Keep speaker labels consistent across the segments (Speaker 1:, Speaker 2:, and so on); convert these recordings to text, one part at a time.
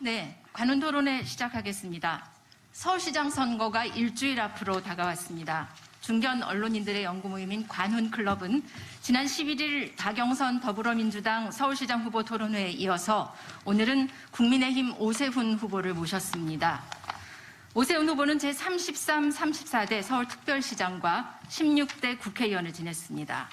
Speaker 1: 네, 관훈 토론회 시작하겠습니다. 서울시장 선거가 일주일 앞으로 다가왔습니다. 중견 언론인들의 연구 모임인 관훈클럽은 지난 11일 박영선 더불어민주당 서울시장 후보 토론회에 이어서 오늘은 국민의힘 오세훈 후보를 모셨습니다. 오세훈 후보는 제33, 34대 서울특별시장과 16대 국회의원을 지냈습니다.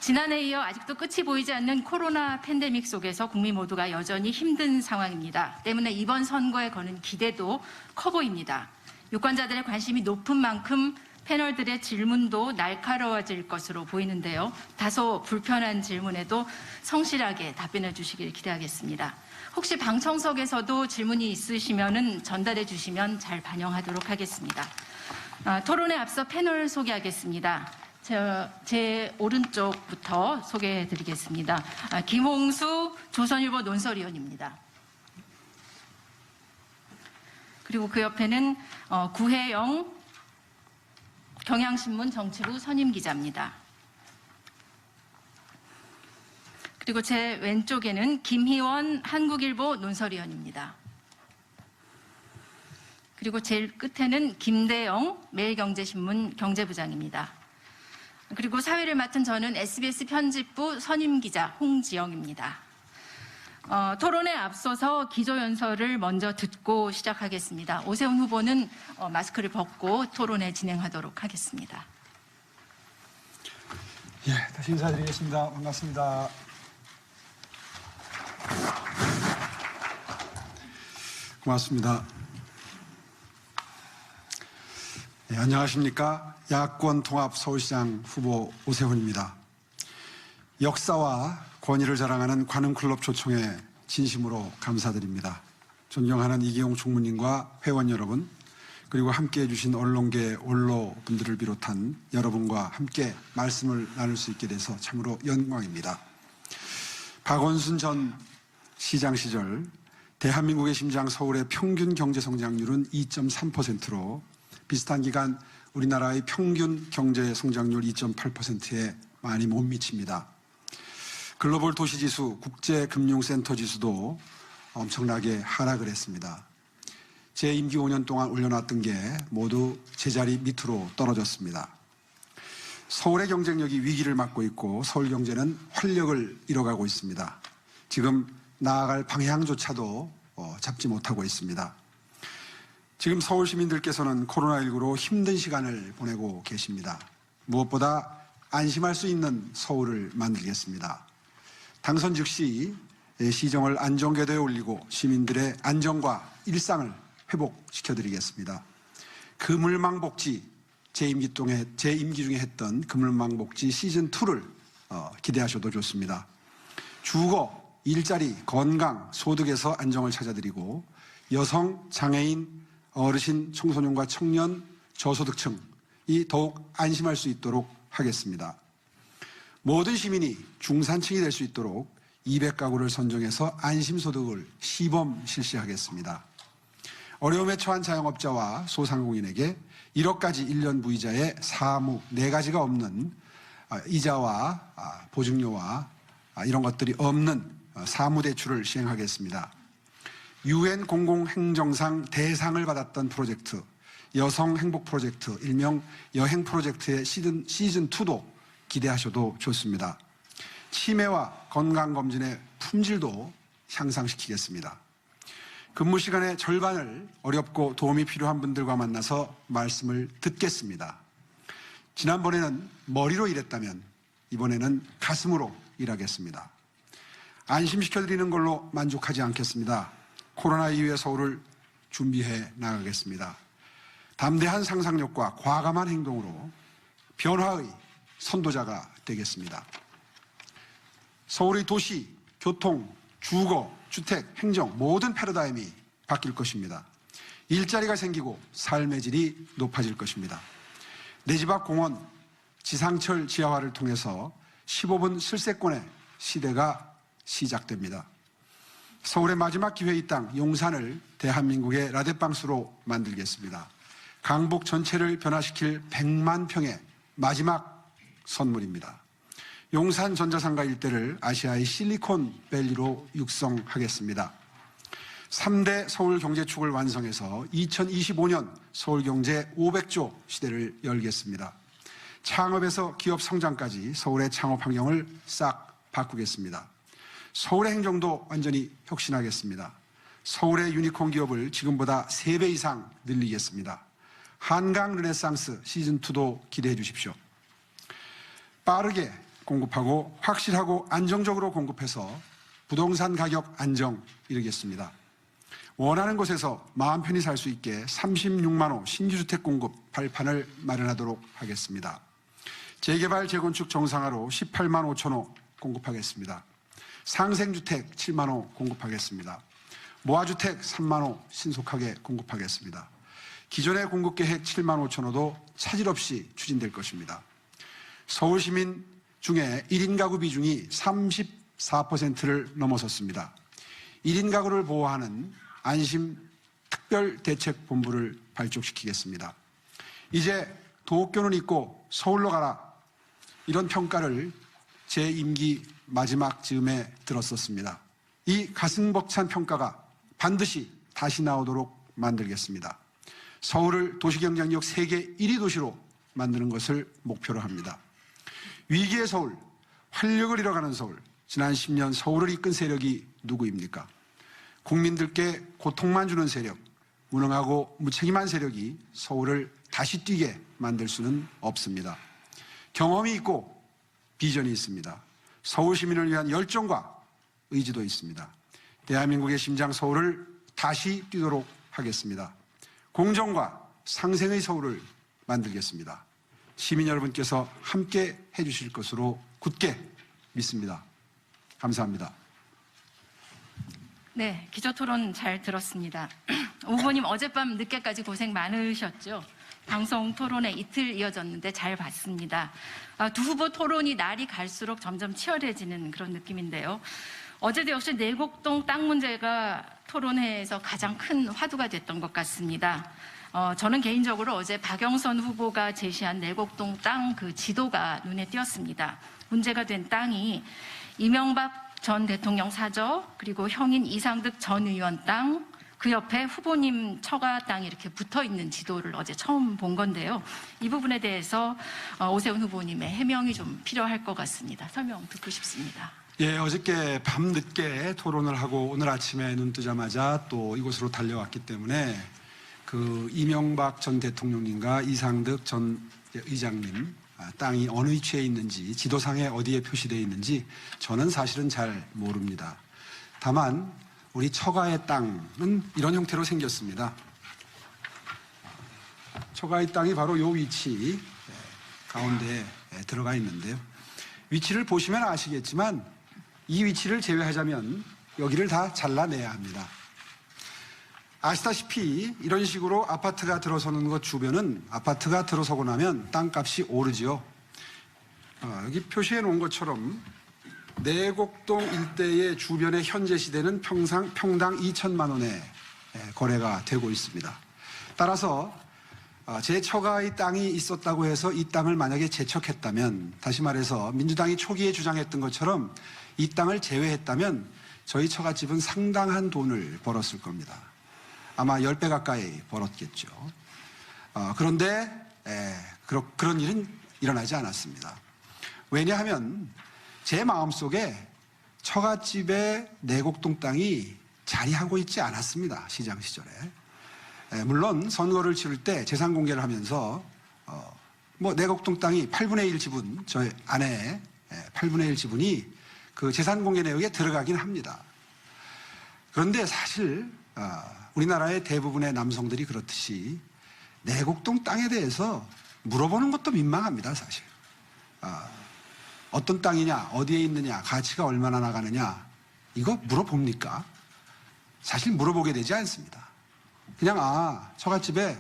Speaker 1: 지난해에 이어 아직도 끝이 보이지 않는 코로나 팬데믹 속에서 국민 모두가 여전히 힘든 상황입니다. 때문에 이번 선거에 거는 기대도 커 보입니다. 유권자들의 관심이 높은 만큼 패널들의 질문도 날카로워질 것으로 보이는데요. 다소 불편한 질문에도 성실하게 답변해 주시길 기대하겠습니다. 혹시 방청석에서도 질문이 있으시면 전달해 주시면 잘 반영하도록 하겠습니다. 토론에 앞서 패널 소개하겠습니다. 제 오른쪽부터 소개해 드리겠습니다. 김홍수 조선일보 논설위원입니다. 그리고 그 옆에는 구혜영 경향신문 정치부 선임기자입니다. 그리고 제 왼쪽에는 김희원 한국일보 논설위원입니다. 그리고 제일 끝에는 김대영 매일경제신문 경제부장입니다. 그리고 사회를 맡은 저는 SBS 편집부 선임기자 홍지영입니다. 토론에 앞서서 기조연설을 먼저 듣고 시작하겠습니다. 오세훈 후보는 마스크를 벗고 토론회 진행하도록 하겠습니다.
Speaker 2: 예, 다시 인사드리겠습니다. 반갑습니다. 고맙습니다. 네, 안녕하십니까. 야권 통합 서울시장 후보 오세훈입니다. 역사와 권위를 자랑하는 관훈클럽 초청에 진심으로 감사드립니다. 존경하는 이기용 총무님과 회원 여러분, 그리고 함께해 주신 언론계 원로분들을 비롯한 여러분과 함께 말씀을 나눌 수 있게 돼서 참으로 영광입니다. 박원순 전 시장 시절 대한민국의 심장 서울의 평균 경제 성장률은 2.3%로 비슷한 기간 우리나라의 평균 경제 성장률 2.8%에 많이 못 미칩니다. 글로벌 도시지수, 국제금융센터 지수도 엄청나게 하락을 했습니다. 제 임기 5년 동안 올려놨던 게 모두 제자리 밑으로 떨어졌습니다. 서울의 경쟁력이 위기를 맞고 있고 서울 경제는 활력을 잃어가고 있습니다. 지금 나아갈 방향조차도 잡지 못하고 있습니다. 지금 서울 시민들께서는 코로나19로 힘든 시간을 보내고 계십니다. 무엇보다 안심할 수 있는 서울을 만들겠습니다. 당선 즉시 시정을 안정궤도에 올리고 시민들의 안정과 일상을 회복시켜드리겠습니다. 그물망복지, 제 임기 중에 했던 그물망복지 시즌2를 기대하셔도 좋습니다. 주거, 일자리, 건강, 소득에서 안정을 찾아드리고 여성, 장애인, 어르신, 청소년과 청년, 저소득층이 더욱 안심할 수 있도록 하겠습니다. 모든 시민이 중산층이 될 수 있도록 200가구를 선정해서 안심소득을 시범 실시하겠습니다. 어려움에 처한 자영업자와 소상공인에게 1억까지 1년 무이자의 사무 4가지가 없는 이자와 보증료와 이런 것들이 없는 사무대출을 시행하겠습니다. UN 공공행정상 대상을 받았던 프로젝트, 여성행복 프로젝트, 일명 여행 프로젝트의 시즌2도 기대하셔도 좋습니다. 치매와 건강검진의 품질도 향상시키겠습니다. 근무 시간의 절반을 어렵고 도움이 필요한 분들과 만나서 말씀을 듣겠습니다. 지난번에는 머리로 일했다면 이번에는 가슴으로 일하겠습니다. 안심시켜드리는 걸로 만족하지 않겠습니다. 코로나 이후의 서울을 준비해 나가겠습니다. 담대한 상상력과 과감한 행동으로 변화의 선도자가 되겠습니다. 서울의 도시, 교통, 주거, 주택, 행정 모든 패러다임이 바뀔 것입니다. 일자리가 생기고 삶의 질이 높아질 것입니다. 내 집 앞 공원, 지상철 지하화를 통해서 15분 슬세권의 시대가 시작됩니다. 서울의 마지막 기회의 땅 용산을 대한민국의 라데방스로 만들겠습니다. 강북 전체를 변화시킬 100만 평의 마지막 선물입니다. 용산 전자상가 일대를 아시아의 실리콘밸리로 육성하겠습니다. 3대 서울 경제축을 완성해서 2025년 서울경제 500조 시대를 열겠습니다. 창업에서 기업 성장까지 서울의 창업 환경을 싹 바꾸겠습니다. 서울의 행정도 완전히 혁신하겠습니다. 서울의 유니콘 기업을 지금보다 3배 이상 늘리겠습니다. 한강 르네상스 시즌2도 기대해 주십시오. 빠르게 공급하고 확실하고 안정적으로 공급해서 부동산 가격 안정 이루겠습니다. 원하는 곳에서 마음 편히 살 수 있게 36만 호 신규주택 공급 발판을 마련하도록 하겠습니다. 재개발 재건축 정상화로 18만 5천 호 공급하겠습니다. 상생주택 7만 호 공급하겠습니다. 모아주택 3만 호 신속하게 공급하겠습니다. 기존의 공급계획 7만 5천 호도 차질 없이 추진될 것입니다. 서울시민 중에 1인 가구 비중이 34%를 넘어섰습니다. 1인 가구를 보호하는 안심 특별대책본부를 발족시키겠습니다. 이제 도쿄는 있고 서울로 가라. 이런 평가를 제 임기 마지막 즈음에 들었었습니다. 이 가슴 벅찬 평가가 반드시 다시 나오도록 만들겠습니다. 서울을 도시경쟁력 세계 1위 도시로 만드는 것을 목표로 합니다. 위기의 서울, 활력을 잃어가는 서울, 지난 10년 서울을 이끈 세력이 누구입니까? 국민들께 고통만 주는 세력, 무능하고 무책임한 세력이 서울을 다시 뛰게 만들 수는 없습니다. 경험이 있고 비전이 있습니다. 서울 시민을 위한 열정과 의지도 있습니다. 대한민국의 심장 서울을 다시 뛰도록 하겠습니다. 공정과 상생의 서울을 만들겠습니다. 시민 여러분께서 함께 해주실 것으로 굳게 믿습니다. 감사합니다.
Speaker 1: 네, 기조토론 잘 들었습니다. 오 후보님 어젯밤 늦게까지 고생 많으셨죠? 방송 토론에 이틀 이어졌는데 잘 봤습니다. 두 후보 토론이 날이 갈수록 점점 치열해지는 그런 느낌인데요. 어제도 역시 내곡동 땅 문제가 토론회에서 가장 큰 화두가 됐던 것 같습니다. 저는 개인적으로 어제 박영선 후보가 제시한 내곡동 땅 그 지도가 눈에 띄었습니다. 문제가 된 땅이 이명박 전 대통령 사저, 그리고 형인 이상득 전 의원 땅, 그 옆에 후보님 처가 땅이 이렇게 붙어 있는 지도를 어제 처음 본 건데요. 이 부분에 대해서 오세훈 후보님의 해명이 좀 필요할 것 같습니다. 설명 듣고 싶습니다.
Speaker 2: 예, 어저께 밤늦게 토론을 하고 오늘 아침에 눈 뜨자마자 또 이곳으로 달려왔기 때문에 그 이명박 전 대통령님과 이상득 전 의장님 땅이 어느 위치에 있는지, 지도상에 어디에 표시되어 있는지 저는 사실은 잘 모릅니다. 다만 우리 처가의 땅은 이런 형태로 생겼습니다. 처가의 땅이 바로 이 위치 가운데에 들어가 있는데요. 위치를 보시면 아시겠지만 이 위치를 제외하자면 여기를 다 잘라내야 합니다. 아시다시피 이런 식으로 아파트가 들어서는 것 주변은 아파트가 들어서고 나면 땅값이 오르지요. 여기 표시해 놓은 것처럼 내곡동 일대의 주변의 현재 시대는 평당 2천만 원에 거래가 되고 있습니다. 따라서 제 처가의 땅이 있었다고 해서 이 땅을 만약에 제척했다면, 다시 말해서 민주당이 초기에 주장했던 것처럼 이 땅을 제외했다면 저희 처갓집은 상당한 돈을 벌었을 겁니다. 아마 10배 가까이 벌었겠죠. 그런데 그런 일은 일어나지 않았습니다. 왜냐하면 제 마음속에 처갓집의 내곡동 땅이 자리하고 있지 않았습니다. 시장 시절에. 물론 선거를 치를 때 재산 공개를 하면서 내곡동 땅이 8분의 1 지분, 저희 아내의 8분의 1 지분이 그 재산 공개 내역에 들어가긴 합니다. 그런데 사실 우리나라의 대부분의 남성들이 그렇듯이 내곡동 땅에 대해서 물어보는 것도 민망합니다, 사실. 어떤 땅이냐, 어디에 있느냐, 가치가 얼마나 나가느냐, 이거 물어봅니까? 사실 물어보게 되지 않습니다. 그냥 처갓집에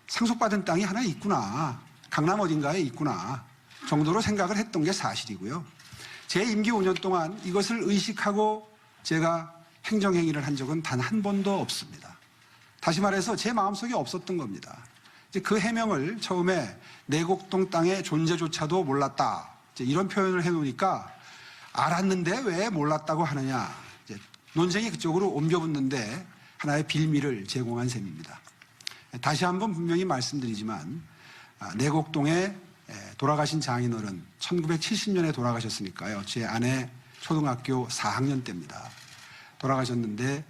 Speaker 2: 상속받은 땅이 하나 있구나, 강남 어딘가에 있구나 정도로 생각을 했던 게 사실이고요. 제 임기 5년 동안 이것을 의식하고 제가 행정행위를 한 적은 단 한 번도 없습니다. 다시 말해서 제 마음속에 없었던 겁니다. 이제 그 해명을 처음에 내곡동 땅의 존재조차도 몰랐다, 이제 이런 표현을 해놓으니까 알았는데 왜 몰랐다고 하느냐, 이제 논쟁이 그쪽으로 옮겨붙는데 하나의 빌미를 제공한 셈입니다. 다시 한번 분명히 말씀드리지만 내곡동에 돌아가신 장인어른 1970년에 돌아가셨으니까요. 제 아내 초등학교 4학년 때입니다. 돌아가셨는데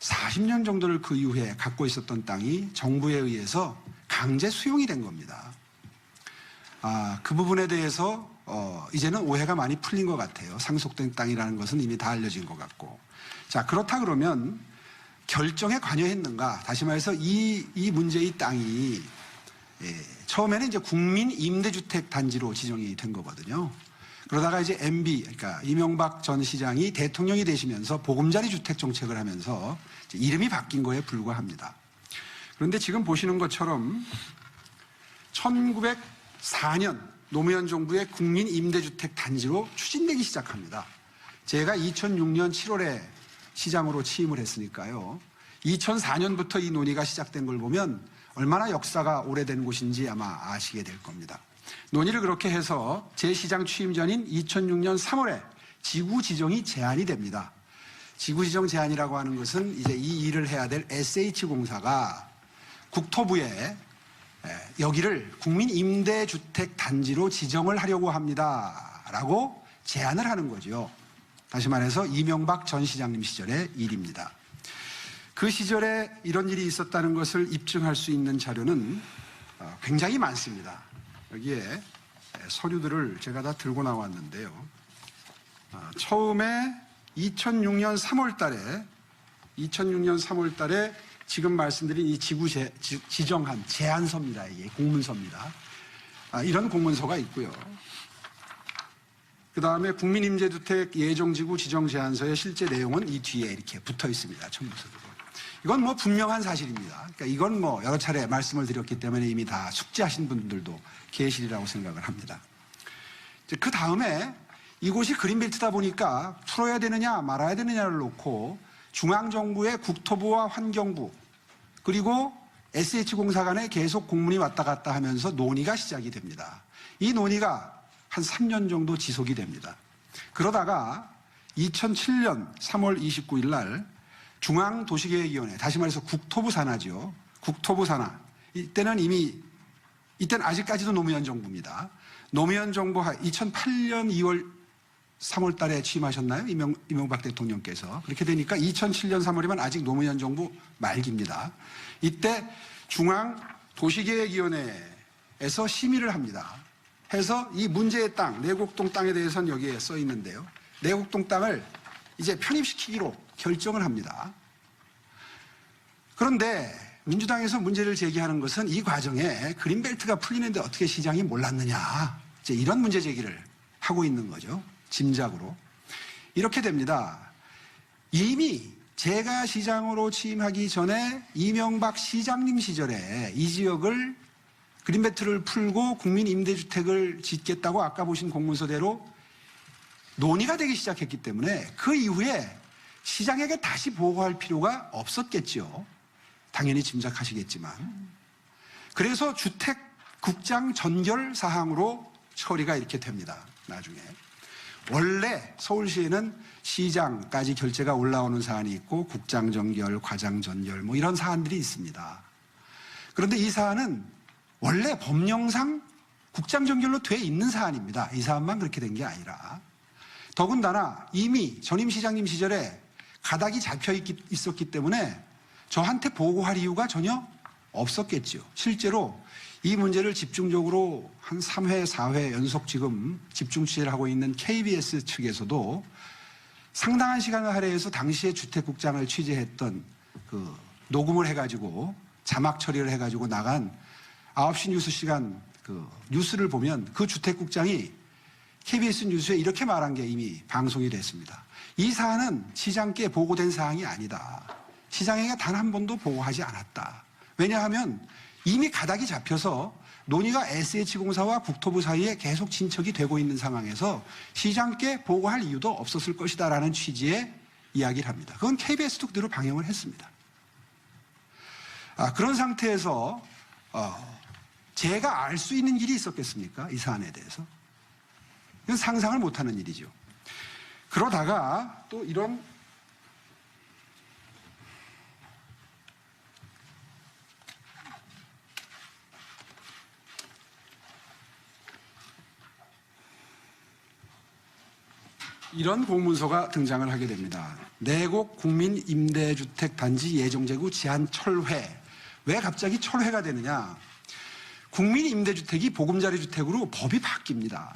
Speaker 2: 40년 정도를 그 이후에 갖고 있었던 땅이 정부에 의해서 강제 수용이 된 겁니다. 그 부분에 대해서 이제는 오해가 많이 풀린 것 같아요. 상속된 땅이라는 것은 이미 다 알려진 것 같고. 자, 그렇다 그러면 결정에 관여했는가? 다시 말해서 이 문제의 땅이 처음에는 이제 국민 임대주택 단지로 지정이 된 거거든요. 그러다가 이제 MB, 그러니까 이명박 전 시장이 대통령이 되시면서 보금자리 주택 정책을 하면서 이제 이름이 바뀐 거에 불과합니다. 그런데 지금 보시는 것처럼 1904년 노무현 정부의 국민 임대주택 단지로 추진되기 시작합니다. 제가 2006년 7월에 시장으로 취임을 했으니까요. 2004년부터 이 논의가 시작된 걸 보면 얼마나 역사가 오래된 곳인지 아마 아시게 될 겁니다. 논의를 그렇게 해서 제 시장 취임 전인 2006년 3월에 지구 지정이 제한이 됩니다. 지구 지정 제한이라고 하는 것은 이제 이 일을 해야 될 SH공사가 국토부에 여기를 국민 임대주택 단지로 지정을 하려고 합니다라고 제안을 하는 거죠. 다시 말해서 이명박 전 시장님 시절의 일입니다. 그 시절에 이런 일이 있었다는 것을 입증할 수 있는 자료는 굉장히 많습니다. 여기에 서류들을 제가 다 들고 나왔는데요. 처음에 2006년 3월 달에 지금 말씀드린 이 지구 지정한 제안서입니다. 이게 공문서입니다. 이런 공문서가 있고요. 그 다음에 국민임대주택 예정지구 지정제안서의 실제 내용은 이 뒤에 이렇게 붙어 있습니다. 첨부서로. 이건 뭐 분명한 사실입니다. 그러니까 이건 뭐 여러 차례 말씀을 드렸기 때문에 이미 다 숙지하신 분들도 계시리라고 생각을 합니다. 그 다음에 이곳이 그린벨트다 보니까 풀어야 되느냐 말아야 되느냐를 놓고 중앙정부의 국토부와 환경부 그리고 SH공사 간에 계속 공문이 왔다 갔다 하면서 논의가 시작이 됩니다. 이 논의가 한 3년 정도 지속이 됩니다. 그러다가 2007년 3월 29일 날 중앙도시계획위원회, 다시 말해서 국토부 산하죠. 국토부 산하. 이때는 아직까지도 노무현 정부입니다. 노무현 정부 2008년 2월 3월 달에 취임하셨나요? 이명박 대통령께서. 그렇게 되니까 2007년 3월이면 아직 노무현 정부 말기입니다. 이때 중앙도시계획위원회에서 심의를 합니다. 해서 이 문제의 땅, 내곡동 땅에 대해서는 여기에 써 있는데요. 내곡동 땅을 이제 편입시키기로 결정을 합니다. 그런데 민주당에서 문제를 제기하는 것은 이 과정에 그린벨트가 풀리는데 어떻게 시장이 몰랐느냐. 이제 이런 문제 제기를 하고 있는 거죠. 짐작으로. 이렇게 됩니다. 이미 제가 시장으로 취임하기 전에 이명박 시장님 시절에 이 지역을 그린벨트를 풀고 국민 임대주택을 짓겠다고 아까 보신 공문서대로 논의가 되기 시작했기 때문에 그 이후에 시장에게 다시 보고할 필요가 없었겠죠. 당연히 짐작하시겠지만. 그래서 주택국장 전결 사항으로 처리가 이렇게 됩니다. 나중에. 원래 서울시에는 시장까지 결재가 올라오는 사안이 있고 국장 전결, 과장 전결 뭐 이런 사안들이 있습니다. 그런데 이 사안은 원래 법령상 국장 전결로 돼 있는 사안입니다. 이 사안만 그렇게 된 게 아니라. 더군다나 이미 전임 시장님 시절에 가닥이 잡혀 있었기 때문에 저한테 보고할 이유가 전혀 없었겠죠. 실제로 이 문제를 집중적으로 한 3회, 4회 연속 지금 집중 취재를 하고 있는 KBS 측에서도 상당한 시간을 할애해서 당시에 주택국장을 취재했던 그 녹음을 해가지고 자막 처리를 해가지고 나간 9시 뉴스 시간 그 뉴스를 보면 그 주택국장이 KBS 뉴스에 이렇게 말한 게 이미 방송이 됐습니다. 이 사안은 시장께 보고된 사항이 아니다. 시장에게 단 한 번도 보고하지 않았다. 왜냐하면 이미 가닥이 잡혀서 논의가 SH공사와 국토부 사이에 계속 진척이 되고 있는 상황에서 시장께 보고할 이유도 없었을 것이다라는 취지의 이야기를 합니다. 그건 KBS도 그대로 방영을 했습니다. 그런 상태에서 제가 알 수 있는 일이 있었겠습니까? 이 사안에 대해서. 이건 상상을 못하는 일이죠. 그러다가 또 이런 이런 공문서가 등장을 하게 됩니다. 내곡 국민임대주택단지 예정재구 제한 철회. 왜 갑자기 철회가 되느냐? 국민임대주택이 보금자리주택으로 법이 바뀝니다.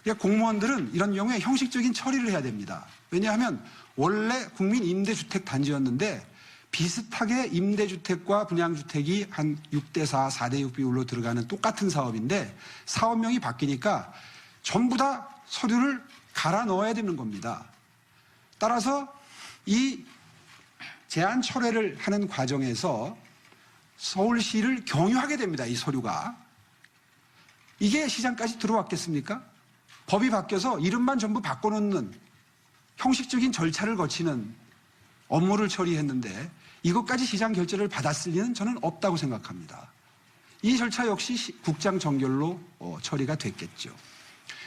Speaker 2: 그러니까 공무원들은 이런 경우에 형식적인 처리를 해야 됩니다. 왜냐하면 원래 국민임대주택 단지였는데 비슷하게 임대주택과 분양주택이 한 6대4, 4대6 비율로 들어가는 똑같은 사업인데 사업명이 바뀌니까 전부 다 서류를 갈아 넣어야 되는 겁니다. 따라서 이 제한 철회를 하는 과정에서 서울시를 경유하게 됩니다. 이 서류가. 이게 시장까지 들어왔겠습니까? 법이 바뀌어서 이름만 전부 바꿔놓는 형식적인 절차를 거치는 업무를 처리했는데 이것까지 시장 결재를 받았을 리는 저는 없다고 생각합니다. 이 절차 역시 국장 정결로 처리가 됐겠죠.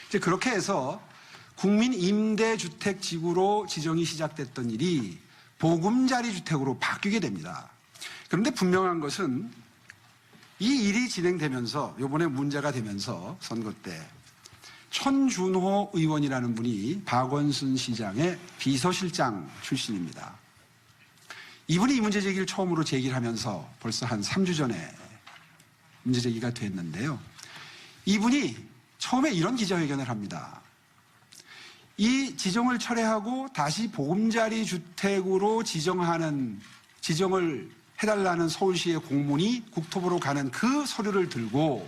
Speaker 2: 이제 그렇게 해서 국민임대주택지구로 지정이 시작됐던 일이 보금자리주택으로 바뀌게 됩니다. 그런데 분명한 것은 이 일이 진행되면서 이번에 문제가 되면서 선거 때 천준호 의원이라는 분이 박원순 시장의 비서실장 출신입니다. 이분이 이 문제 제기를 처음으로 제기를 하면서 벌써 한 3주 전에 문제 제기가 됐는데요. 이분이 처음에 이런 기자회견을 합니다. 이 지정을 철회하고 다시 보금자리 주택으로 지정을 해달라는 서울시의 공문이 국토부로 가는 그 서류를 들고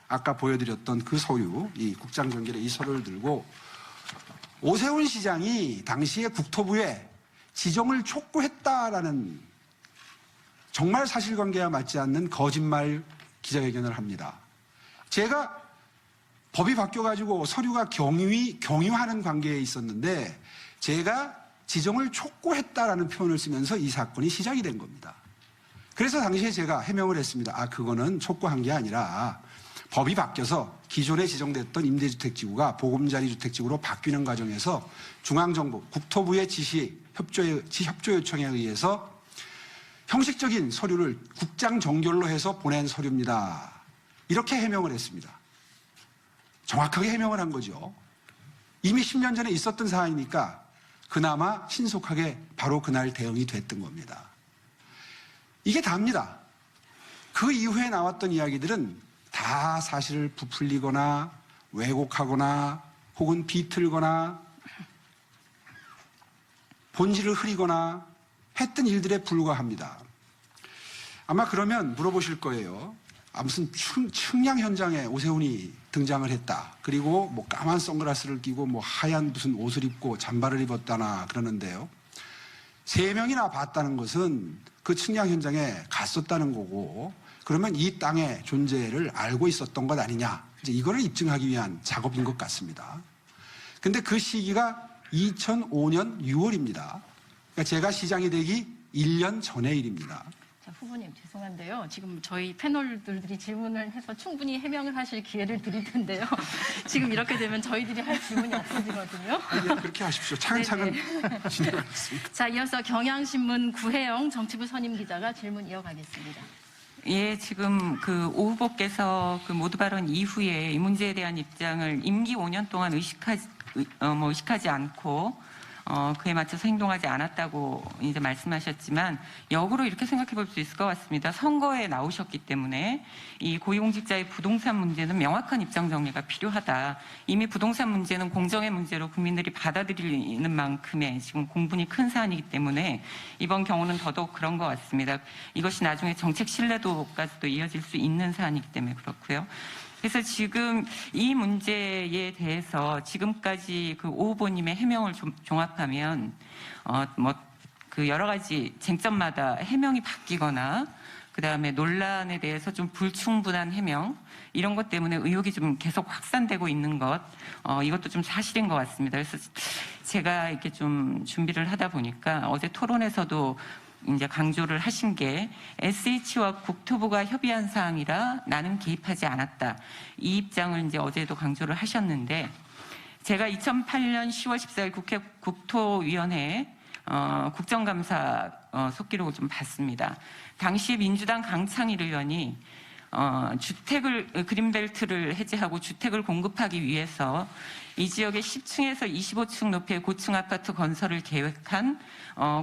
Speaker 2: 아까 보여드렸던 그 서류, 이 국장정결의 이 서류를 들고 오세훈 시장이 당시에 국토부에 지정을 촉구했다라는 정말 사실관계와 맞지 않는 거짓말 기자회견을 합니다. 제가 법이 바뀌어가지고 서류가 경유하는 관계에 있었는데 제가 지정을 촉구했다라는 표현을 쓰면서 이 사건이 시작이 된 겁니다. 그래서 당시에 제가 해명을 했습니다. 그거는 촉구한 게 아니라 법이 바뀌어서 기존에 지정됐던 임대주택지구가 보금자리주택지구로 바뀌는 과정에서 중앙정부, 국토부의 협조 요청에 의해서 형식적인 서류를 국장 정결로 해서 보낸 서류입니다. 이렇게 해명을 했습니다. 정확하게 해명을 한 거죠. 이미 10년 전에 있었던 사안이니까 그나마 신속하게 바로 그날 대응이 됐던 겁니다. 이게 다입니다. 그 이후에 나왔던 이야기들은 다 사실을 부풀리거나 왜곡하거나 혹은 비틀거나 본질을 흐리거나 했던 일들에 불과합니다. 아마 그러면 물어보실 거예요. 무슨 측량 현장에 오세훈이 등장을 했다. 그리고 뭐 까만 선글라스를 끼고 뭐 하얀 무슨 옷을 입고 잠바를 입었다나 그러는데요. 3명이나 봤다는 것은 그 측량 현장에 갔었다는 거고 그러면 이 땅의 존재를 알고 있었던 것 아니냐. 이제 이거를 입증하기 위한 작업인 것 같습니다. 근데 그 시기가 2005년 6월입니다. 그러니까 제가 시장이 되기 1년 전의 일입니다.
Speaker 1: 자, 후보님 죄송한데요. 지금 저희 패널들이 질문을 해서 충분히 해명을 하실 기회를 드릴 텐데요. 지금 이렇게 되면 저희들이 할 질문이 없어지거든요.
Speaker 2: 예, 그렇게 하십시오. 차근차근 진행하겠습니다.
Speaker 1: 자, 이어서 경향신문 구혜영 정치부 선임 기자가 질문 이어가겠습니다.
Speaker 3: 예, 지금 오 후보께서 모두 발언 이후에 이 문제에 대한 입장을 임기 5년 동안 의식하지 않고 그에 맞춰서 행동하지 않았다고 이제 말씀하셨지만 역으로 이렇게 생각해 볼 수 있을 것 같습니다. 선거에 나오셨기 때문에 이 고위공직자의 부동산 문제는 명확한 입장 정리가 필요하다. 이미 부동산 문제는 공정의 문제로 국민들이 받아들이는 만큼의 지금 공분이 큰 사안이기 때문에 이번 경우는 더더욱 그런 것 같습니다. 이것이 나중에 정책 신뢰도까지도 이어질 수 있는 사안이기 때문에 그렇고요. 그래서 지금 이 문제에 대해서 지금까지 오 후보님의 해명을 좀 종합하면 여러 가지 쟁점마다 해명이 바뀌거나 그다음에 논란에 대해서 좀 불충분한 해명 이런 것 때문에 의혹이 좀 계속 확산되고 있는 것 이것도 좀 사실인 것 같습니다. 그래서 제가 이렇게 좀 준비를 하다 보니까 어제 토론에서도 이제 강조를 하신 게 SH와 국토부가 협의한 사항이라 나는 개입하지 않았다. 이 입장을 이제 어제도 강조를 하셨는데 제가 2008년 10월 14일 국회 국토위원회에 국정감사 속기록을 좀 봤습니다. 당시 민주당 강창일 의원이 그린벨트를 해제하고 주택을 공급하기 위해서 이 지역의 10층에서 25층 높이의 고층 아파트 건설을 계획한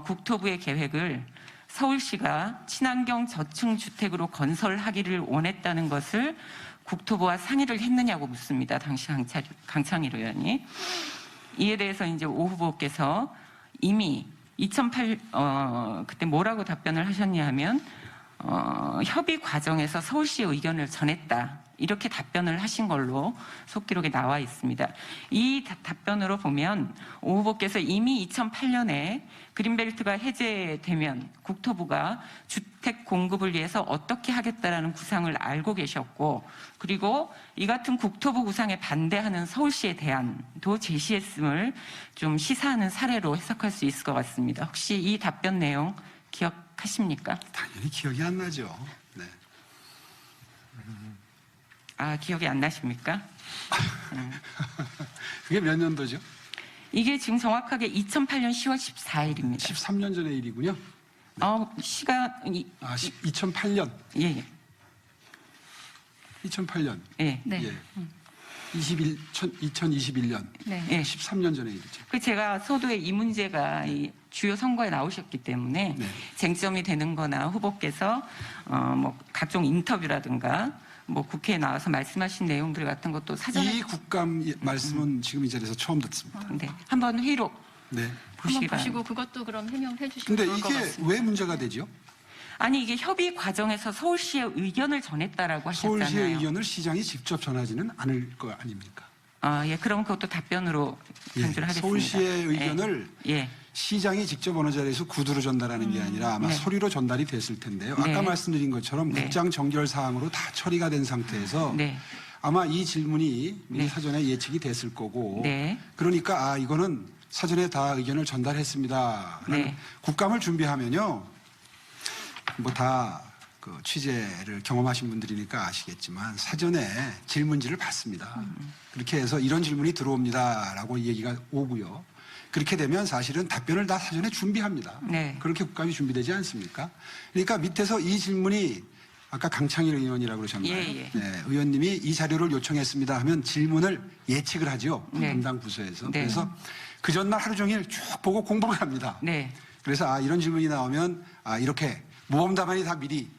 Speaker 3: 국토부의 계획을 서울시가 친환경 저층 주택으로 건설하기를 원했다는 것을 국토부와 상의를 했느냐고 묻습니다. 당시 강창일 의원이. 이에 대해서 이제 오 후보께서 이미 그때 뭐라고 답변을 하셨냐 하면 협의 과정에서 서울시의 의견을 전했다. 이렇게 답변을 하신 걸로 속기록에 나와 있습니다. 이 답변으로 보면 오 후보께서 이미 2008년에 그린벨트가 해제되면 국토부가 주택 공급을 위해서 어떻게 하겠다라는 구상을 알고 계셨고, 그리고 이 같은 국토부 구상에 반대하는 서울시에 대한도 제시했음을 좀 시사하는 사례로 해석할 수 있을 것 같습니다. 혹시 이 답변 내용 기억하십니까?
Speaker 2: 당연히 기억이 안 나죠. 네.
Speaker 3: 기억이 안 나십니까?
Speaker 2: 그게 몇 년도죠?
Speaker 3: 이게 지금 정확하게 2008년 10월 14일입니다.
Speaker 2: 13년 전의 일이군요.
Speaker 3: 시간이
Speaker 2: 2008년.
Speaker 3: 예.
Speaker 2: 2008년.
Speaker 3: 예.
Speaker 1: 네.
Speaker 2: 예. 2021년.
Speaker 1: 네.
Speaker 3: 예.
Speaker 2: 13년 전의 일이죠.
Speaker 3: 그 제가 서두에 이 문제가 이 주요 선거에 나오셨기 때문에
Speaker 2: 네.
Speaker 3: 쟁점이 되는 거나 후보께서 뭐 각종 인터뷰라든가 뭐 국회에 나와서 말씀하신 내용들 같은 것도 사전에
Speaker 2: 이 국감 말씀은 지금 이 자리에서 처음 듣습니다.
Speaker 3: 네. 한번 회의록
Speaker 2: 네.
Speaker 1: 한번
Speaker 3: 보시기 바랍니다.
Speaker 1: 보시고 그것도 그럼 해명해 주시면
Speaker 2: 근데
Speaker 1: 좋을 것
Speaker 2: 이게
Speaker 1: 같습니다.
Speaker 2: 왜 문제가 되죠?
Speaker 3: 아니 이게 협의 과정에서 서울시의 의견을 전했다라고 하셨잖아요.
Speaker 2: 서울시의 의견을 시장이 직접 전하지는 않을 거 아닙니까?
Speaker 3: 예, 그럼 그것도 답변으로
Speaker 2: 예.
Speaker 3: 간주를 하겠습니다.
Speaker 2: 서울시의 의견을
Speaker 3: 예.
Speaker 2: 시장이 직접 어느 자리에서 구두로 전달하는 게 아니라 아마
Speaker 3: 네.
Speaker 2: 서류로 전달이 됐을 텐데요.
Speaker 3: 네.
Speaker 2: 아까 말씀드린 것처럼
Speaker 3: 네.
Speaker 2: 국장 정결 사항으로 다 처리가 된 상태에서
Speaker 3: 네.
Speaker 2: 아마 이 질문이 미리
Speaker 3: 네.
Speaker 2: 사전에 예측이 됐을 거고
Speaker 3: 네.
Speaker 2: 그러니까 이거는 사전에 다 의견을 전달했습니다.
Speaker 3: 네.
Speaker 2: 국감을 준비하면요. 뭐 다 그 취재를 경험하신 분들이니까 아시겠지만 사전에 질문지를 받습니다. 그렇게 해서 이런 질문이 들어옵니다라고 얘기가 오고요. 그렇게 되면 사실은 답변을 다 사전에 준비합니다.
Speaker 3: 네.
Speaker 2: 그렇게 국감이 준비되지 않습니까? 그러니까 밑에서 이 질문이 아까 강창일 의원이라고 그러셨나요?
Speaker 3: 예.
Speaker 2: 네, 의원님이 이 자료를 요청했습니다 하면 질문을 예측을 하죠.
Speaker 3: 네.
Speaker 2: 담당 부서에서.
Speaker 3: 네.
Speaker 2: 그래서 그 전날 하루 종일 쭉 보고 공부를 합니다.
Speaker 3: 네.
Speaker 2: 그래서 이런 질문이 나오면 이렇게 모범 답안이 다 미리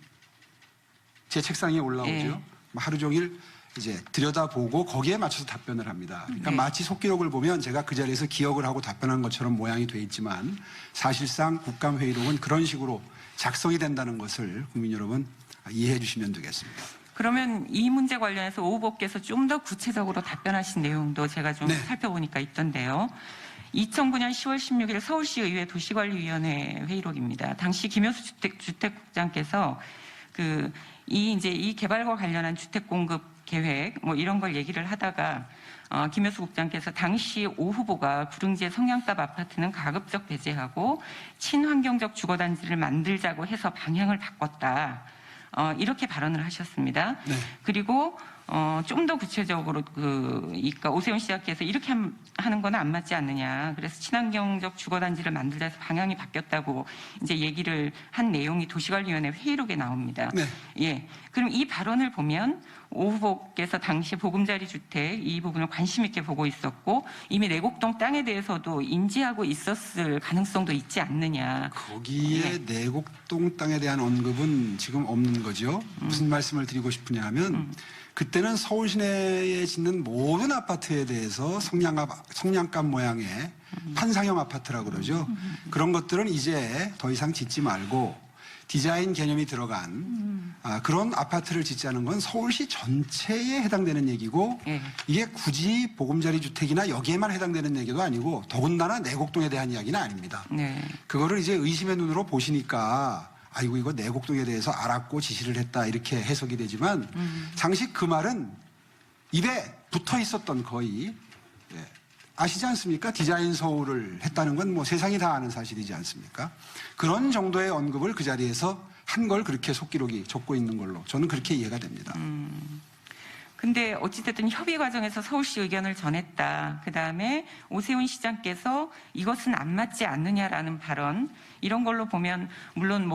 Speaker 2: 제 책상에 올라오죠.
Speaker 3: 예.
Speaker 2: 하루 종일 이제 들여다보고 거기에 맞춰서 답변을 합니다. 그러니까
Speaker 3: 네.
Speaker 2: 마치 속기록을 보면 제가 그 자리에서 기억을 하고 답변한 것처럼 모양이 돼 있지만 사실상 국감회의록은 그런 식으로 작성이 된다는 것을 국민 여러분 이해해 주시면 되겠습니다.
Speaker 3: 그러면 이 문제 관련해서 오 후보께서 좀 더 구체적으로 답변하신 내용도 제가 좀
Speaker 2: 네.
Speaker 3: 살펴보니까 있던데요. 2009년 10월 16일 서울시의회 도시관리위원회 회의록입니다. 당시 김효수 주택국장께서 이 개발과 관련한 주택 공급 계획 뭐 이런 걸 얘기를 하다가 김효수 국장께서 당시 오 후보가 구릉지의 성냥갑 아파트는 가급적 배제하고 친환경적 주거단지를 만들자고 해서 방향을 바꿨다. 이렇게 발언을 하셨습니다.
Speaker 2: 네.
Speaker 3: 그리고 좀 더 구체적으로 그러니까 오세훈 시장께서 이렇게 하는 건 안 맞지 않느냐. 그래서 친환경적 주거단지를 만들자 해서 방향이 바뀌었다고 이제 얘기를 한 내용이 도시관리위원회 회의록에 나옵니다.
Speaker 2: 네.
Speaker 3: 예. 그럼 이 발언을 보면 오 후보께서 당시 보금자리 주택 이 부분을 관심 있게 보고 있었고 이미 내곡동 땅에 대해서도 인지하고 있었을 가능성도 있지 않느냐.
Speaker 2: 거기에 내곡동 땅에 대한 언급은 지금 없는 거죠. 무슨 말씀을 드리고 싶으냐 하면 그때는 서울 시내에 짓는 모든 아파트에 대해서 성냥갑 모양의 판상형 아파트라고 그러죠. 그런 것들은 이제 더 이상 짓지 말고 디자인 개념이 들어간 그런 아파트를 짓자는 건 서울시 전체에 해당되는 얘기고
Speaker 3: 예.
Speaker 2: 이게 굳이 보금자리 주택이나 여기에만 해당되는 얘기도 아니고 더군다나 내곡동에 대한 이야기는 아닙니다.
Speaker 3: 네.
Speaker 2: 그거를 이제 의심의 눈으로 보시니까 아이고 이거 내곡동에 대해서 알았고 지시를 했다 이렇게 해석이 되지만 당시 그 말은 입에 붙어 있었던 거의 아시지 않습니까? 디자인 서울을 했다는 건 뭐 세상이 다 아는 사실이지 않습니까? 그런 정도의 언급을 그 자리에서 한 걸 그렇게 속기록이 적고 있는 걸로 저는 그렇게 이해가 됩니다.
Speaker 3: 근데 어찌됐든 협의 과정에서 서울시 의견을 전했다. 그다음에 오세훈 시장께서 이것은 안 맞지 않느냐라는 발언. 이런 걸로 보면 물론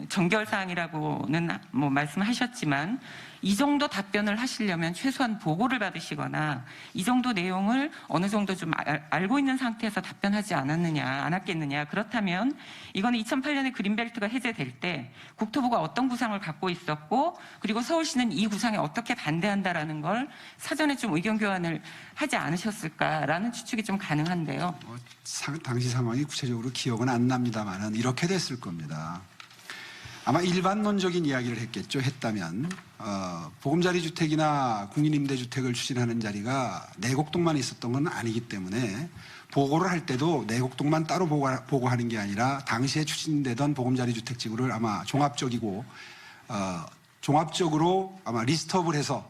Speaker 3: 정결 사항이라고는 말씀하셨지만 이 정도 답변을 하시려면 최소한 보고를 받으시거나 이 정도 내용을 어느 정도 좀 알고 있는 상태에서 답변하지 않았겠느냐. 그렇다면 이거는 2008년에 그린벨트가 해제될 때 국토부가 어떤 구상을 갖고 있었고 그리고 서울시는 이 구상에 어떻게 반대한다라는 걸 사전에 좀 의견 교환을 하지 않으셨을까라는 추측이 좀 가능한데요.
Speaker 2: 당시 상황이 구체적으로 기억은 안 납니다만은 이렇게 됐을 겁니다. 아마 일반론적인 이야기를 했다면 보금자리 주택이나 국민임대주택을 추진하는 자리가 내곡동만 있었던 건 아니기 때문에 보고를 할 때도 내곡동만 따로 보고하는 게 아니라 당시에 추진되던 보금자리 주택지구를 아마 종합적으로 아마 리스트업을 해서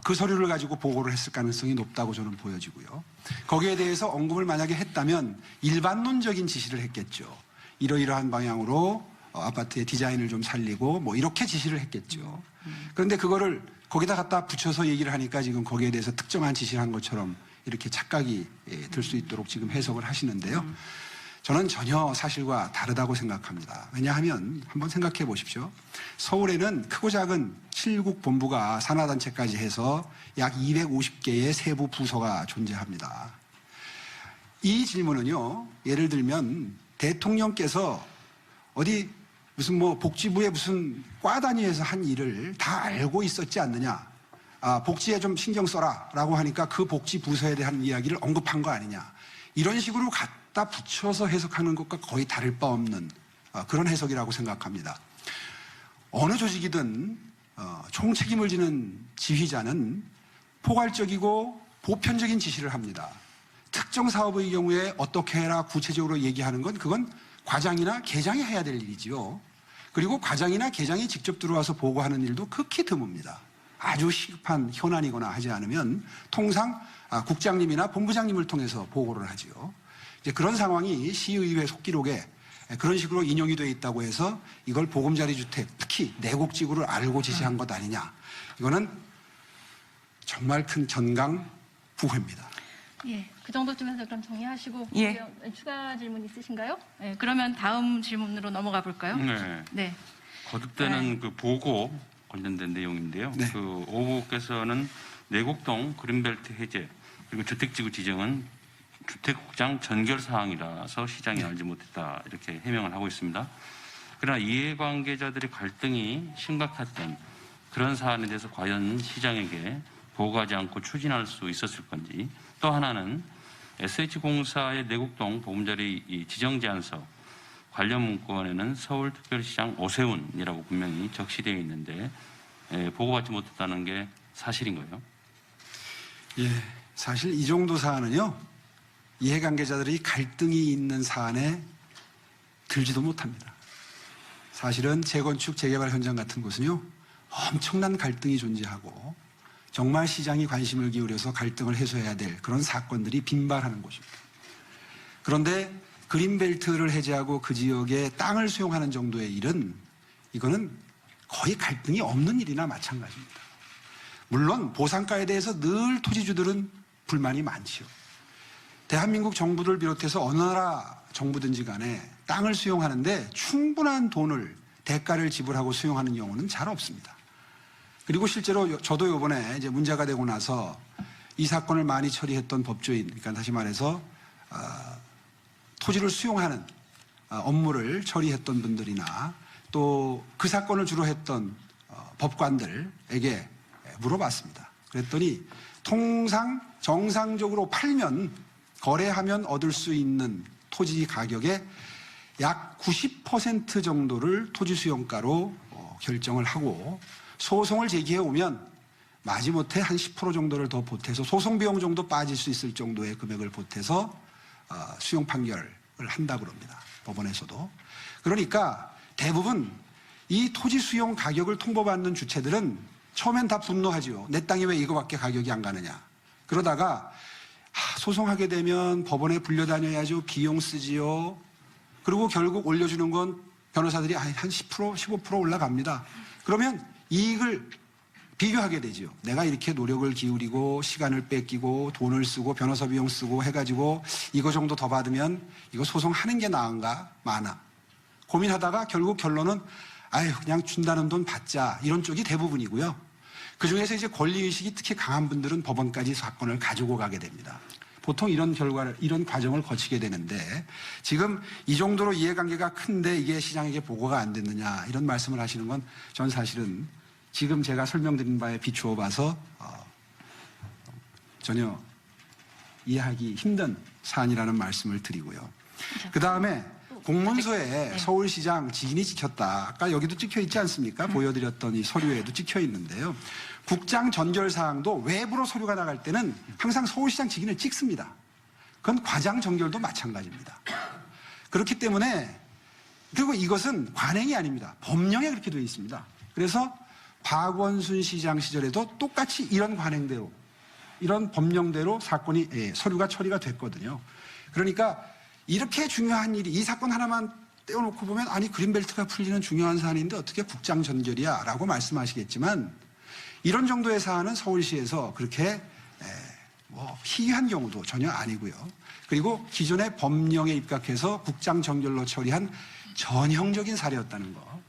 Speaker 2: 그 서류를 가지고 보고를 했을 가능성이 높다고 저는 보여지고요. 거기에 대해서 언급을 만약에 했다면 일반론적인 지시를 했겠죠. 이러이러한 방향으로 아파트의 디자인을 좀 살리고 뭐 이렇게 지시를 했겠죠. 그런데 그거를 거기다 갖다 붙여서 얘기를 하니까 지금 거기에 대해서 특정한 지시를 한 것처럼 이렇게 착각이 들 수 있도록 지금 해석을 하시는데요. 저는 전혀 사실과 다르다고 생각합니다. 왜냐하면 한번 생각해 보십시오. 서울에는 크고 작은 7국 본부가 산하단체까지 해서 약 250개의 세부 부서가 존재합니다. 이 질문은요, 예를 들면 대통령께서 어디 무슨 복지부에 무슨 과 단위에서 한 일을 다 알고 있었지 않느냐. 복지에 좀 신경 써라 라고 하니까 그 복지부서에 대한 이야기를 언급한 거 아니냐. 이런 식으로 갖다 붙여서 해석하는 것과 거의 다를 바 없는 그런 해석이라고 생각합니다. 어느 조직이든 총책임을 지는 지휘자는 포괄적이고 보편적인 지시를 합니다. 특정 사업의 경우에 어떻게 해라 구체적으로 얘기하는 건 그건 과장이나 계장이 해야 될 일이지요. 그리고 과장이나 계장이 직접 들어와서 보고하는 일도 극히 드뭅니다. 아주 시급한 현안이거나 하지 않으면 통상 국장님이나 본부장님을 통해서 보고를 하지요. 이제 그런 상황이 시의회 속기록에 그런 식으로 인용이 되어 있다고 해서 이걸 보금자리 주택, 특히 내곡지구를 알고 지시한 것 아니냐. 이거는 정말 큰 전강부회입니다.
Speaker 1: 예, 그 정도쯤에서 그럼 정리하시고
Speaker 3: 예.
Speaker 1: 추가 질문 있으신가요? 예, 그러면 다음 질문으로 넘어가 볼까요?
Speaker 4: 네. 거듭되는 그 보고 관련된 내용인데요.
Speaker 2: 네.
Speaker 4: 그 오후께서는 내곡동 그린벨트 해제 그리고 주택지구 지정은 주택국장 전결 사항이라서 시장이 알지 못했다 이렇게 해명을 하고 있습니다. 그러나 이해관계자들의 갈등이 심각했던 그런 사안에 대해서 과연 시장에게 보고하지 않고 추진할 수 있었을 건지, 또 하나는 SH공사의 내곡동 보금자리 지정 제안서 관련 문건에는 서울특별시장 오세훈이라고 분명히 적시되어 있는데 보고받지 못했다는 게 사실인가요?
Speaker 2: 예, 사실 이 정도 사안은요, 이해관계자들이 갈등이 있는 사안에 들지도 못합니다. 사실은 재건축, 재개발 현장 같은 곳은요, 엄청난 갈등이 존재하고 정말 시장이 관심을 기울여서 갈등을 해소해야 될 그런 사건들이 빈발하는 곳입니다. 그런데 그린벨트를 해제하고 그 지역에 땅을 수용하는 정도의 일은 이거는 거의 갈등이 없는 일이나 마찬가지입니다. 물론 보상가에 대해서 늘 토지주들은 불만이 많지요. 대한민국 정부를 비롯해서 어느 나라 정부든지 간에 땅을 수용하는데 충분한 돈을 대가를 지불하고 수용하는 경우는 잘 없습니다. 그리고 실제로 저도 이번에 이제 문제가 되고 나서 이 사건을 많이 처리했던 법조인, 그러니까 다시 말해서 토지를 수용하는 업무를 처리했던 분들이나 또 그 사건을 주로 했던 법관들에게 물어봤습니다. 그랬더니 통상 정상적으로 팔면 거래하면 얻을 수 있는 토지 가격의 약 90% 정도를 토지 수용가로 결정을 하고 소송을 제기해 오면 마지못해 한 10% 정도를 더 보태서 소송 비용 정도 빠질 수 있을 정도의 금액을 보태서 수용 판결을 한다고 합니다. 법원에서도. 그러니까 대부분 이 토지 수용 가격을 통보받는 주체들은 처음엔 다 분노하죠. 내 땅이 왜 이거밖에 가격이 안 가느냐. 그러다가 소송하게 되면 법원에 불려다녀야죠. 비용 쓰지요. 그리고 결국 올려주는 건 변호사들이 한 10%, 15% 올라갑니다. 그러면 이익을 비교하게 되죠. 내가 이렇게 노력을 기울이고 시간을 뺏기고 돈을 쓰고 변호사 비용 쓰고 해가지고 이거 정도 더 받으면 이거 소송하는 게 나은가 많아. 고민하다가 결국 결론은 아유 그냥 준다는 돈 받자 이런 쪽이 대부분이고요. 그중에서 이제 권리의식이 특히 강한 분들은 법원까지 사건을 가지고 가게 됩니다. 보통 이런 과정을 거치게 되는데 지금 이 정도로 이해관계가 큰데 이게 시장에게 보고가 안 됐느냐 이런 말씀을 하시는 건 전 사실은 지금 제가 설명드린 바에 비추어 봐서 전혀 이해하기 힘든 사안이라는 말씀을 드리고요. 그 다음에 공문서에 서울시장 직인이 찍혔다. 아까 여기도 찍혀 있지 않습니까? 보여드렸던 이 서류에도 찍혀 있는데요. 국장 전결 사항도 외부로 서류가 나갈 때는 항상 서울시장 직인을 찍습니다. 그건 과장 전결도 마찬가지입니다. 그렇기 때문에 그리고 이것은 관행이 아닙니다. 법령에 그렇게 되어 있습니다. 그래서 박원순 시장 시절에도 똑같이 이런 관행대로 이런 법령대로 사건이 서류가 처리가 됐거든요. 그러니까 이렇게 중요한 일이 이 사건 하나만 떼어놓고 보면 아니 그린벨트가 풀리는 중요한 사안인데 어떻게 국장 전결이야 라고 말씀하시겠지만 이런 정도의 사안은 서울시에서 그렇게 뭐 희귀한 경우도 전혀 아니고요. 그리고 기존의 법령에 입각해서 국장 전결로 처리한 전형적인 사례였다는 거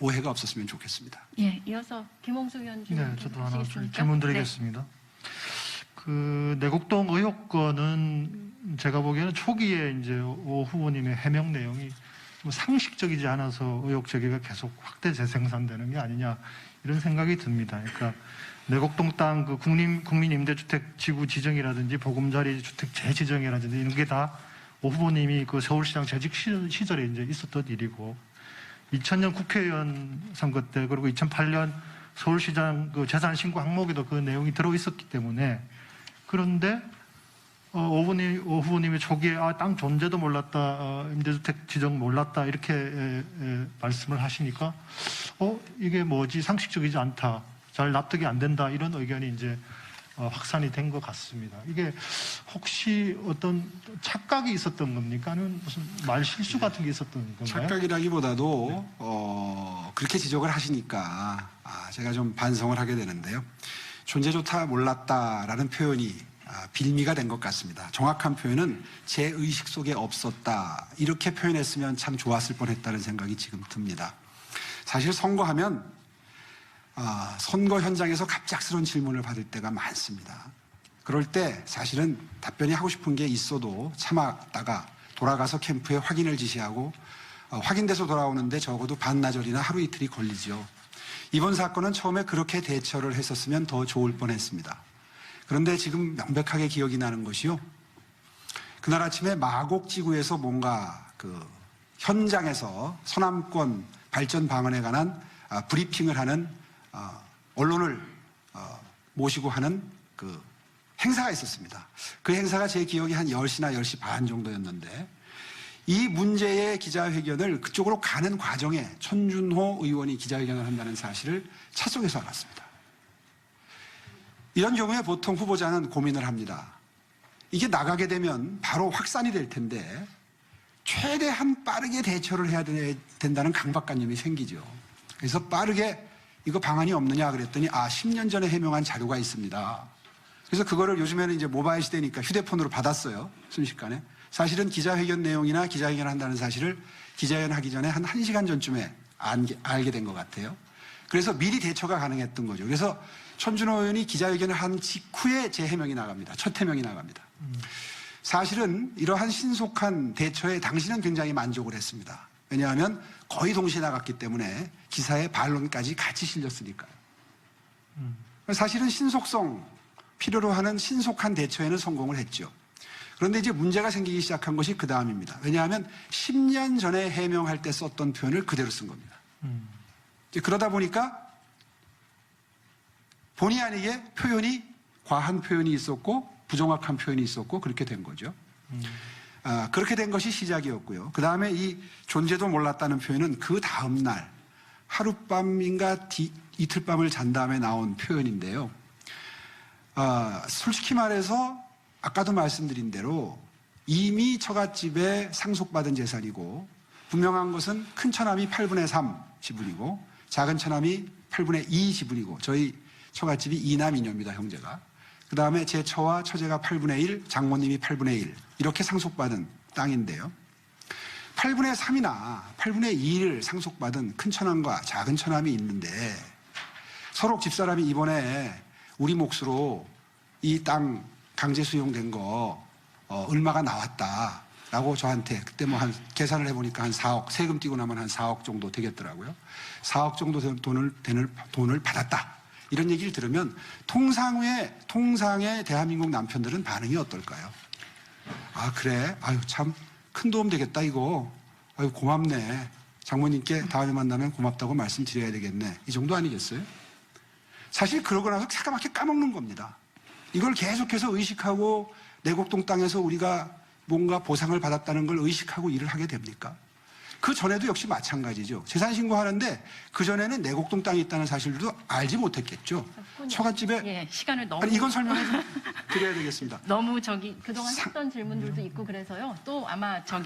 Speaker 2: 오해가 없었으면 좋겠습니다.
Speaker 1: 예, 이어서 김홍수 위원
Speaker 5: 네, 저도 하나 질문 드리겠습니다. 그 내곡동 의혹 건은 제가 보기에는 초기에 이제 오 후보님의 해명 내용이 뭐 상식적이지 않아서 의혹 제기가 계속 확대 재생산되는 게 아니냐 이런 생각이 듭니다. 그러니까 내곡동 땅 그 국민임대주택 지구 지정이라든지 보금자리 주택 재지정이라든지 이런 게 다 오 후보님이 그 서울시장 재직 시절에 이제 있었던 일이고 2000년 국회의원 선거 때 그리고 2008년 서울시장 그 재산 신고 항목에도 그 내용이 들어 있었기 때문에 그런데 오 후보님이 초기에 땅 존재도 몰랐다, 임대주택 지정 몰랐다 이렇게 말씀을 하시니까 이게 뭐지 상식적이지 않다, 잘 납득이 안 된다 이런 의견이 이제 확산이 된 것 같습니다. 이게 혹시 어떤 착각이 있었던 겁니까? 아니면 무슨 말 실수 같은 게 있었던 건가요?
Speaker 2: 착각이라기보다도 그렇게 지적을 하시니까 제가 좀 반성을 하게 되는데요. 존재조차 몰랐다라는 표현이 빌미가 된 것 같습니다. 정확한 표현은 제 의식 속에 없었다 이렇게 표현했으면 참 좋았을 뻔했다는 생각이 지금 듭니다. 사실 선거하면 선거 현장에서 갑작스러운 질문을 받을 때가 많습니다. 그럴 때 사실은 답변이 하고 싶은 게 있어도 참았다가 돌아가서 캠프에 확인을 지시하고 확인돼서 돌아오는데 적어도 반나절이나 하루 이틀이 걸리죠. 이번 사건은 처음에 그렇게 대처를 했었으면 더 좋을 뻔했습니다. 그런데 지금 명백하게 기억이 나는 것이요. 그날 아침에 마곡지구에서 뭔가 그 현장에서 서남권 발전 방안에 관한 브리핑을 하는 언론을 모시고 하는 그 행사가 있었습니다. 그 행사가 제 기억이 한 10시나 10시 반 정도였는데 이 문제의 기자회견을 그쪽으로 가는 과정에 천준호 의원이 기자회견을 한다는 사실을 차 속에서 알았습니다. 이런 경우에 보통 후보자는 고민을 합니다. 이게 나가게 되면 바로 확산이 될 텐데 최대한 빠르게 대처를 해야 된다는 강박관념이 생기죠. 그래서 빠르게 이거 방안이 없느냐 그랬더니 10년 전에 해명한 자료가 있습니다. 그래서 그거를 요즘에는 이제 모바일 시대니까 휴대폰으로 받았어요. 순식간에. 사실은 기자회견 내용이나 기자회견을 한다는 사실을 기자회견 하기 전에 한 1시간 전쯤에 알게 된 것 같아요. 그래서 미리 대처가 가능했던 거죠. 그래서 천준호 의원이 기자회견을 한 직후에 제 해명이 나갑니다. 첫 해명이 나갑니다. 사실은 이러한 신속한 대처에 당시는 굉장히 만족을 했습니다. 왜냐하면 거의 동시에 나갔기 때문에 기사에 반론까지 같이 실렸으니까요. 사실은 신속성 필요로 하는 신속한 대처에는 성공을 했죠. 그런데 이제 문제가 생기기 시작한 것이 그 다음입니다. 왜냐하면 10년 전에 해명할 때 썼던 표현을 그대로 쓴 겁니다. 이제 그러다 보니까 본의 아니게 표현이 과한 표현이 있었고 부정확한 표현이 있었고 그렇게 된 거죠. 그렇게 된 것이 시작이었고요. 그 다음에 이 존재도 몰랐다는 표현은 그 다음 날 하룻밤인가 이틀밤을 잔 다음에 나온 표현인데요. 솔직히 말해서 아까도 말씀드린 대로 이미 처갓집에 상속받은 재산이고 분명한 것은 큰 처남이 8분의 3 지분이고 작은 처남이 8분의 2 지분이고 저희 처갓집이 2남 2녀입니다, 형제가. 그 다음에 제 처와 처제가 8분의 1, 장모님이 8분의 1 이렇게 상속받은 땅인데요. 8분의 3이나 8분의 2를 상속받은 큰 처남과 작은 처남이 있는데 서로 집사람이 이번에 우리 몫으로 이 땅 강제 수용된 거 얼마가 나왔다라고 저한테 그때 뭐 한 계산을 해보니까 한 4억 세금 띄고 나면 한 4억 정도 되겠더라고요. 4억 정도 되는 돈을 받았다. 이런 얘기를 들으면 통상의 대한민국 남편들은 반응이 어떨까요? 아 그래? 아유 참 큰 도움 되겠다 이거. 아유 고맙네. 장모님께 다음에 만나면 고맙다고 말씀드려야 되겠네. 이 정도 아니겠어요? 사실 그러고 나서 새까맣게 까먹는 겁니다. 이걸 계속해서 의식하고 내곡동 땅에서 우리가 뭔가 보상을 받았다는 걸 의식하고 일을 하게 됩니까? 그 전에도 역시 마찬가지죠. 재산 신고하는데 그 전에는 내곡동 땅이 있다는 사실도 알지 못했겠죠. 처갓집에
Speaker 1: 예, 시간을 너무
Speaker 2: 아니 이건 설명을 좀 드려야 되겠습니다.
Speaker 1: 너무 그동안 했던 질문들도 있고 그래서요. 또 아마 저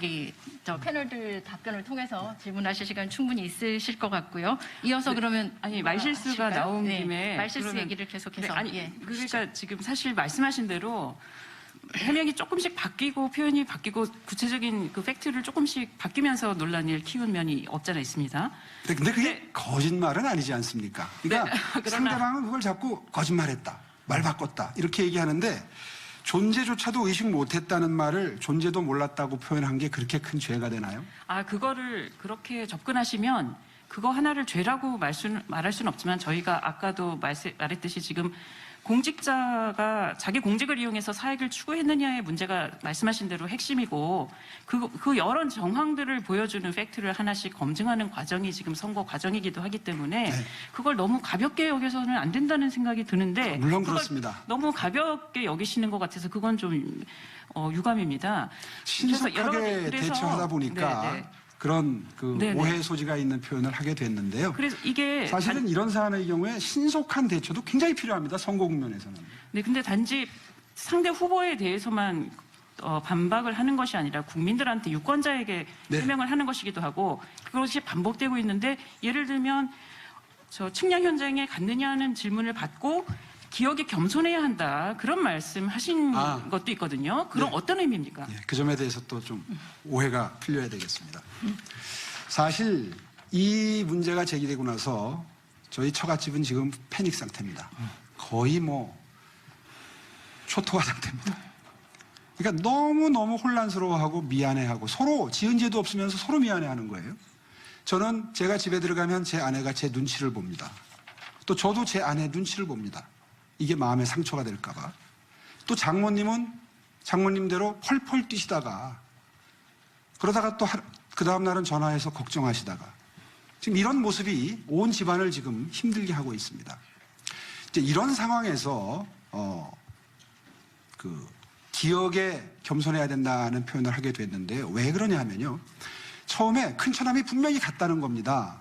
Speaker 1: 패널들 답변을 통해서 질문하실 시간 충분히 있으실 것 같고요. 이어서 그러면
Speaker 6: 아니 말실수가
Speaker 1: 하실까요?
Speaker 6: 나온
Speaker 1: 네,
Speaker 6: 김에
Speaker 1: 말실수
Speaker 6: 그러면-
Speaker 1: 얘기를 계속해서
Speaker 6: 네, 아니
Speaker 1: 예,
Speaker 6: 그러니까 지금 사실 말씀하신 대로 해명이 조금씩 바뀌고 표현이 바뀌고 구체적인 그 팩트를 조금씩 바뀌면서 논란을 키운 면이 없잖아 있습니다.
Speaker 2: 근데 그게 거짓말은 아니지 않습니까? 그러니까
Speaker 6: 그러나-
Speaker 2: 상대방은 그걸 자꾸 거짓말했다, 말 바꿨다 이렇게 얘기하는데 존재조차도 의식 못했다는 말을 존재도 몰랐다고 표현한 게 그렇게 큰 죄가 되나요?
Speaker 6: 아 그거를 그렇게 접근하시면 그거 하나를 죄라고 말할 수는 없지만 저희가 아까도 말했듯이 지금 공직자가 자기 공직을 이용해서 사익을 추구했느냐의 문제가 말씀하신 대로 핵심이고 그 여러 정황들을 보여주는 팩트를 하나씩 검증하는 과정이 지금 선거 과정이기도 하기 때문에
Speaker 2: 네.
Speaker 6: 그걸 너무 가볍게 여겨서는 안 된다는 생각이 드는데
Speaker 2: 물론
Speaker 6: 그걸
Speaker 2: 그렇습니다.
Speaker 6: 너무 가볍게 여기시는 것 같아서 그건 좀 유감입니다.
Speaker 2: 신속하게 대처하다 보니까
Speaker 6: 네, 네.
Speaker 2: 그런 그
Speaker 6: 네네.
Speaker 2: 오해 소지가 있는 표현을 하게 됐는데요.
Speaker 6: 그래서 이게
Speaker 2: 사실은 이런 사안의 경우에 신속한 대처도 굉장히 필요합니다. 선거 국면에서는.
Speaker 6: 네, 근데 단지 상대 후보에 대해서만 반박을 하는 것이 아니라 국민들한테 유권자에게
Speaker 2: 네.
Speaker 6: 해명을 하는 것이기도 하고 그것이 반복되고 있는데 예를 들면 저 측량 현장에 갔느냐는 질문을 받고 기억에 겸손해야 한다 그런 말씀하신 것도 있거든요. 그럼
Speaker 2: 네.
Speaker 6: 어떤 의미입니까?
Speaker 2: 예, 그 점에 대해서 또 좀 오해가 풀려야 되겠습니다. 사실 이 문제가 제기되고 나서 저희 처갓집은 지금 패닉 상태입니다. 거의 뭐 초토화 상태입니다. 그러니까 너무너무 혼란스러워하고 미안해하고 서로 지은 죄도 없으면서 서로 미안해하는 거예요. 저는 제가 집에 들어가면 제 아내가 제 눈치를 봅니다. 또 저도 제 아내 눈치를 봅니다. 이게 마음에 상처가 될까 봐. 또 장모님은 장모님대로 펄펄 뛰시다가 그러다가 또 그 다음 날은 전화해서 걱정하시다가 지금 이런 모습이 온 집안을 지금 힘들게 하고 있습니다. 이제 이런 상황에서 그 기억에 겸손해야 된다는 표현을 하게 됐는데요. 왜 그러냐 하면요. 처음에 큰 처남이 분명히 갔다는 겁니다.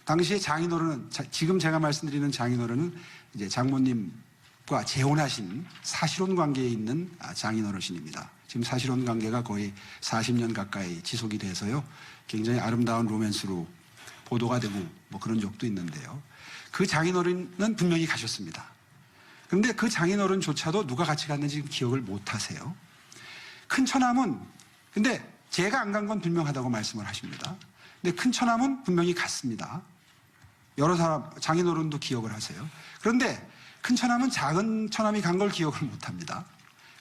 Speaker 2: 당시에 장인어른은 지금 제가 말씀드리는 장인어른은 이제 장모님과 재혼하신 사실혼 관계에 있는 장인어르신입니다. 지금 사실혼 관계가 거의 40년 가까이 지속이 돼서요. 굉장히 아름다운 로맨스로 보도가 되고 뭐 그런 적도 있는데요. 그 장인어른은 분명히 가셨습니다. 그런데 그 장인어른조차도 누가 같이 갔는지 지금 기억을 못 하세요. 큰 처남은 근데 제가 안 간 건 분명하다고 말씀을 하십니다. 근데 큰 처남은 분명히 갔습니다. 여러 사람 장인어른도 기억을 하세요. 그런데 큰 처남은 작은 처남이 간 걸 기억을 못 합니다.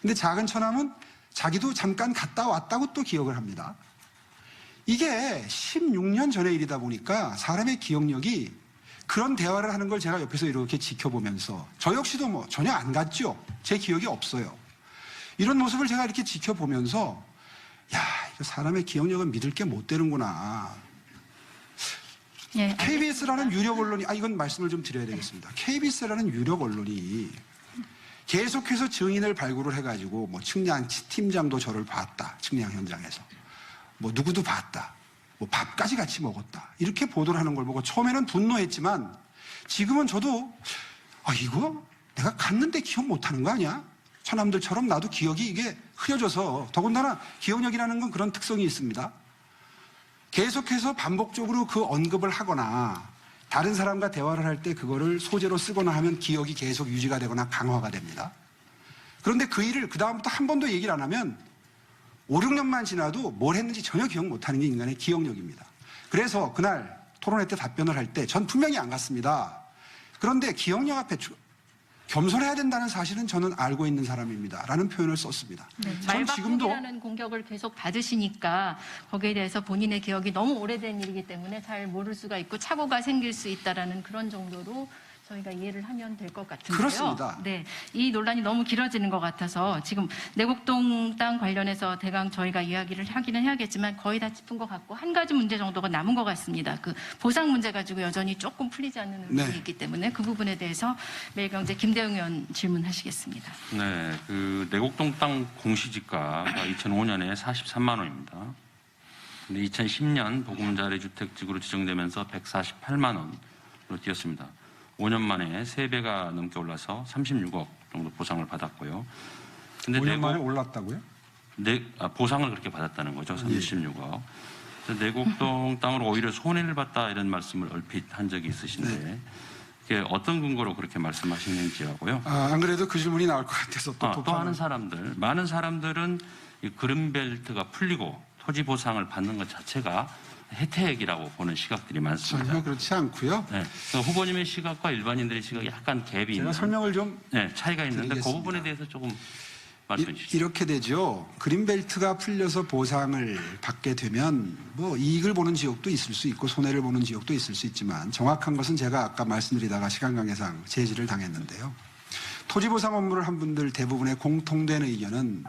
Speaker 2: 근데 작은 처남은 자기도 잠깐 갔다 왔다고 또 기억을 합니다. 이게 16년 전의 일이다 보니까 사람의 기억력이 그런 대화를 하는 걸 제가 옆에서 이렇게 지켜보면서 저 역시도 뭐 전혀 안 갔죠. 제 기억이 없어요. 이런 모습을 제가 이렇게 지켜보면서 야, 이거 사람의 기억력은 믿을 게 못 되는구나.
Speaker 1: 예,
Speaker 2: KBS라는 유력 언론이 이건 말씀을 좀 드려야 되겠습니다. KBS라는 유력 언론이 계속해서 증인을 발굴을 해가지고 뭐 측량 팀장도 저를 봤다. 측량 현장에서 뭐 누구도 봤다. 뭐 밥까지 같이 먹었다. 이렇게 보도를 하는 걸 보고 처음에는 분노했지만 지금은 저도 이거 내가 갔는데 기억 못하는 거 아니야? 처남들처럼 나도 기억이 이게 흐려져서 더군다나 기억력이라는 건 그런 특성이 있습니다. 계속해서 반복적으로 그 언급을 하거나 다른 사람과 대화를 할 때 그거를 소재로 쓰거나 하면 기억이 계속 유지가 되거나 강화가 됩니다. 그런데 그 일을 그다음부터 한 번도 얘기를 안 하면 5, 6년만 지나도 뭘 했는지 전혀 기억 못하는 게 인간의 기억력입니다. 그래서 그날 토론회 때 답변을 할 때 전 분명히 안 갔습니다. 그런데 기억력 앞에 겸손해야 된다는 사실은 저는 알고 있는 사람입니다. 라는 표현을 썼습니다. 전 지금도
Speaker 1: 말바꾸기라는 공격을 계속 받으시니까 거기에 대해서 본인의 기억이 너무 오래된 일이기 때문에 잘 모를 수가 있고 착오가 생길 수 있다라는 그런 정도로 저희가 이해를 하면 될 것 같은데요.
Speaker 2: 그렇습니다.
Speaker 1: 네, 이 논란이 너무 길어지는 것 같아서 지금 내곡동 땅 관련해서 대강 저희가 이야기를 하기는 해야겠지만 거의 다 짚은 것 같고 한 가지 문제 정도가 남은 것 같습니다. 그 보상 문제 가지고 여전히 조금 풀리지 않는 의문이
Speaker 2: 네.
Speaker 1: 있기 때문에 그 부분에 대해서 매일경제 김대웅 의원 질문하시겠습니다.
Speaker 4: 네, 그 내곡동 땅 공시지가가 2005년에 43만 원입니다. 근데 2010년 보금자리 주택지구로 지정되면서 148만 원으로 뛰었습니다. 5년 만에 3배가 넘게 올라서 36억 정도 보상을 받았고요. 근데
Speaker 2: 5년 만에 올랐다고요?
Speaker 4: 보상을 그렇게 받았다는 거죠. 36억. 그래서 내곡동 땅으로 오히려 손해를 봤다 이런 말씀을 얼핏 한 적이 있으신데 그게 어떤 근거로 그렇게 말씀하시는지 하고요.
Speaker 2: 안 그래도 그 질문이 나올 것 같아서
Speaker 4: 또 많은 사람들은 이 그린벨트가 풀리고 토지 보상을 받는 것 자체가 혜택이라고 보는 시각들이 많습니다.
Speaker 2: 전혀 그렇지 않고요.
Speaker 4: 네, 그래서 후보님의 시각과 일반인들의 시각이 약간 갭이
Speaker 2: 제가
Speaker 4: 있는
Speaker 2: 설명을 좀
Speaker 4: 차이가 있는데 그
Speaker 2: 드리겠습니다.
Speaker 4: 부분에 대해서 조금 말씀해 주시죠.
Speaker 2: 이렇게 되죠. 그린벨트가 풀려서 보상을 받게 되면 뭐 이익을 보는 지역도 있을 수 있고 손해를 보는 지역도 있을 수 있지만 정확한 것은 제가 아까 말씀드리다가 시간 관계상 제지를 당했는데요. 토지보상 업무를 한 분들 대부분의 공통된 의견은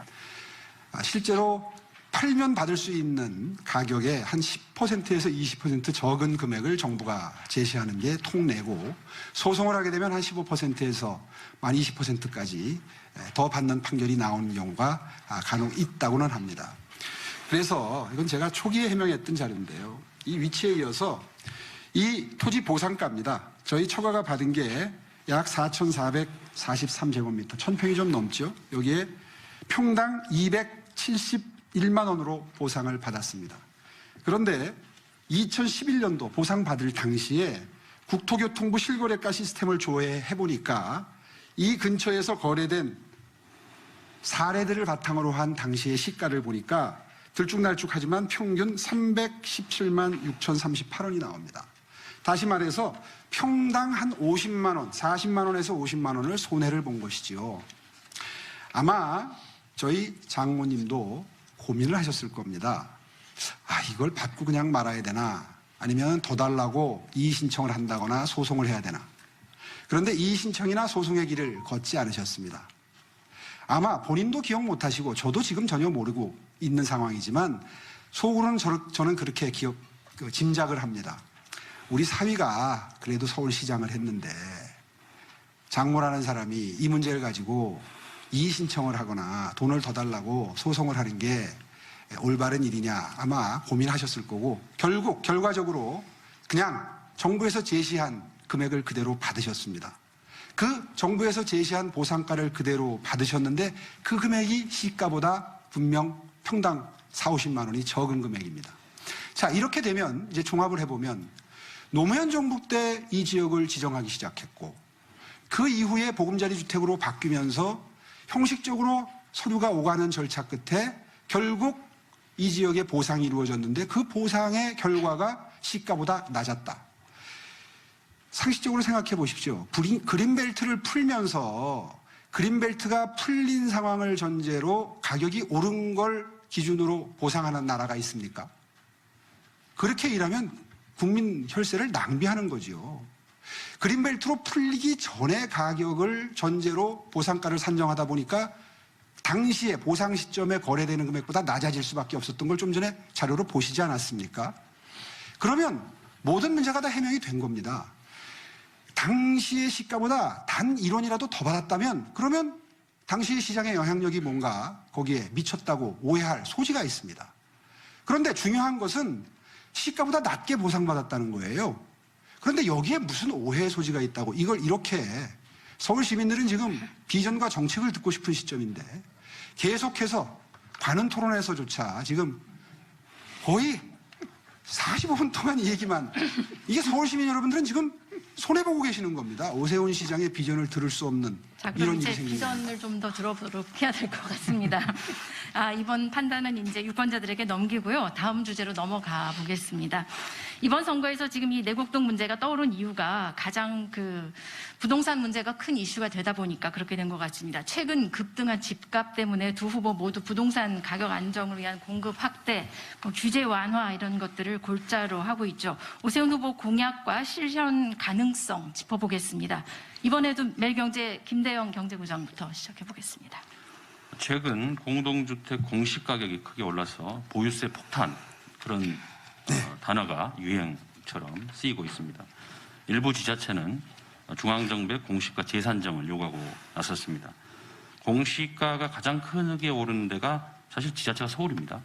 Speaker 2: 실제로 팔면 받을 수 있는 가격의 한 10%에서 20% 적은 금액을 정부가 제시하는 게 통례고 소송을 하게 되면 한 15%에서 만 20%까지 더 받는 판결이 나오는 경우가 간혹 있다고는 합니다. 그래서 이건 제가 초기에 해명했던 자료인데요. 이 위치에 이어서 이 토지 보상가입니다. 저희 처가가 받은 게 약 4,443제곱미터, 1,000평이 좀 넘죠. 여기에 평당 271만 원으로 보상을 받았습니다. 그런데 2011년도 보상받을 당시에 국토교통부 실거래가 시스템을 조회해 보니까 이 근처에서 거래된 사례들을 바탕으로 한 당시의 시가를 보니까 들쭉날쭉하지만 평균 317만 6,038원이 나옵니다. 다시 말해서 평당 한 50만 원, 40만 원에서 50만 원을 손해를 본 것이지요. 아마 저희 장모님도 고민을 하셨을 겁니다. 이걸 받고 그냥 말아야 되나? 아니면 더 달라고 이의 신청을 한다거나 소송을 해야 되나? 그런데 이의 신청이나 소송의 길을 걷지 않으셨습니다. 아마 본인도 기억 못하시고 저도 지금 전혀 모르고 있는 상황이지만 속으로는 저는 그렇게 짐작을 합니다. 우리 사위가 그래도 서울시장을 했는데 장모라는 사람이 이 문제를 가지고 이의 신청을 하거나 돈을 더 달라고 소송을 하는 게 올바른 일이냐 아마 고민하셨을 거고 결과적으로 그냥 정부에서 제시한 금액을 그대로 받으셨습니다. 그 정부에서 제시한 보상가를 그대로 받으셨는데 그 금액이 시가보다 분명 평당 4, 50만 원이 적은 금액입니다. 자, 이렇게 되면 이제 종합을 해보면 노무현 정부 때 이 지역을 지정하기 시작했고 그 이후에 보금자리 주택으로 바뀌면서 형식적으로 서류가 오가는 절차 끝에 결국 이 지역에 보상이 이루어졌는데 그 보상의 결과가 시가보다 낮았다. 상식적으로 생각해 보십시오. 그린벨트를 풀면서 그린벨트가 풀린 상황을 전제로 가격이 오른 걸 기준으로 보상하는 나라가 있습니까? 그렇게 일하면 국민 혈세를 낭비하는 거지요. 그린벨트로 풀리기 전에 가격을 전제로 보상가를 산정하다 보니까 당시에 보상 시점에 거래되는 금액보다 낮아질 수밖에 없었던 걸 좀 전에 자료로 보시지 않았습니까? 그러면 모든 문제가 다 해명이 된 겁니다. 당시의 시가보다 단 1원이라도 더 받았다면 그러면 당시의 시장의 영향력이 뭔가 거기에 미쳤다고 오해할 소지가 있습니다. 그런데 중요한 것은 시가보다 낮게 보상받았다는 거예요. 그런데 여기에 무슨 오해의 소지가 있다고 이걸 이렇게 서울 시민들은 지금 비전과 정책을 듣고 싶은 시점인데 계속해서 관훈 토론에서조차 지금 거의 45분 동안 이 얘기만. 이게 서울 시민 여러분들은 지금 손해보고 계시는 겁니다. 오세훈 시장의 비전을 들을 수 없는
Speaker 1: 자, 그럼
Speaker 2: 이런
Speaker 1: 이제
Speaker 2: 일이 생기는 겁니다.
Speaker 1: 비전을 좀 더 들어보도록 해야 될 것 같습니다. 이번 판단은 이제 유권자들에게 넘기고요. 다음 주제로 넘어가 보겠습니다. 이번 선거에서 지금 이 내곡동 문제가 떠오른 이유가 가장 그 부동산 문제가 큰 이슈가 되다 보니까 그렇게 된 것 같습니다. 최근 급등한 집값 때문에 두 후보 모두 부동산 가격 안정을 위한 공급 확대, 규제 완화 이런 것들을 골자로 하고 있죠. 오세훈 후보 공약과 실현 가능성 짚어보겠습니다. 이번에도 매일경제 김대영 경제부장부터 시작해 보겠습니다.
Speaker 4: 최근 공동주택 공시가격이 크게 올라서 보유세 폭탄 그런 단어가 유행처럼 쓰이고 있습니다. 일부 지자체는 중앙정부의 공시가 재산정을 요구하고 나섰습니다. 공시가가 가장 크게 오르는 데가 사실 지자체가 서울입니다.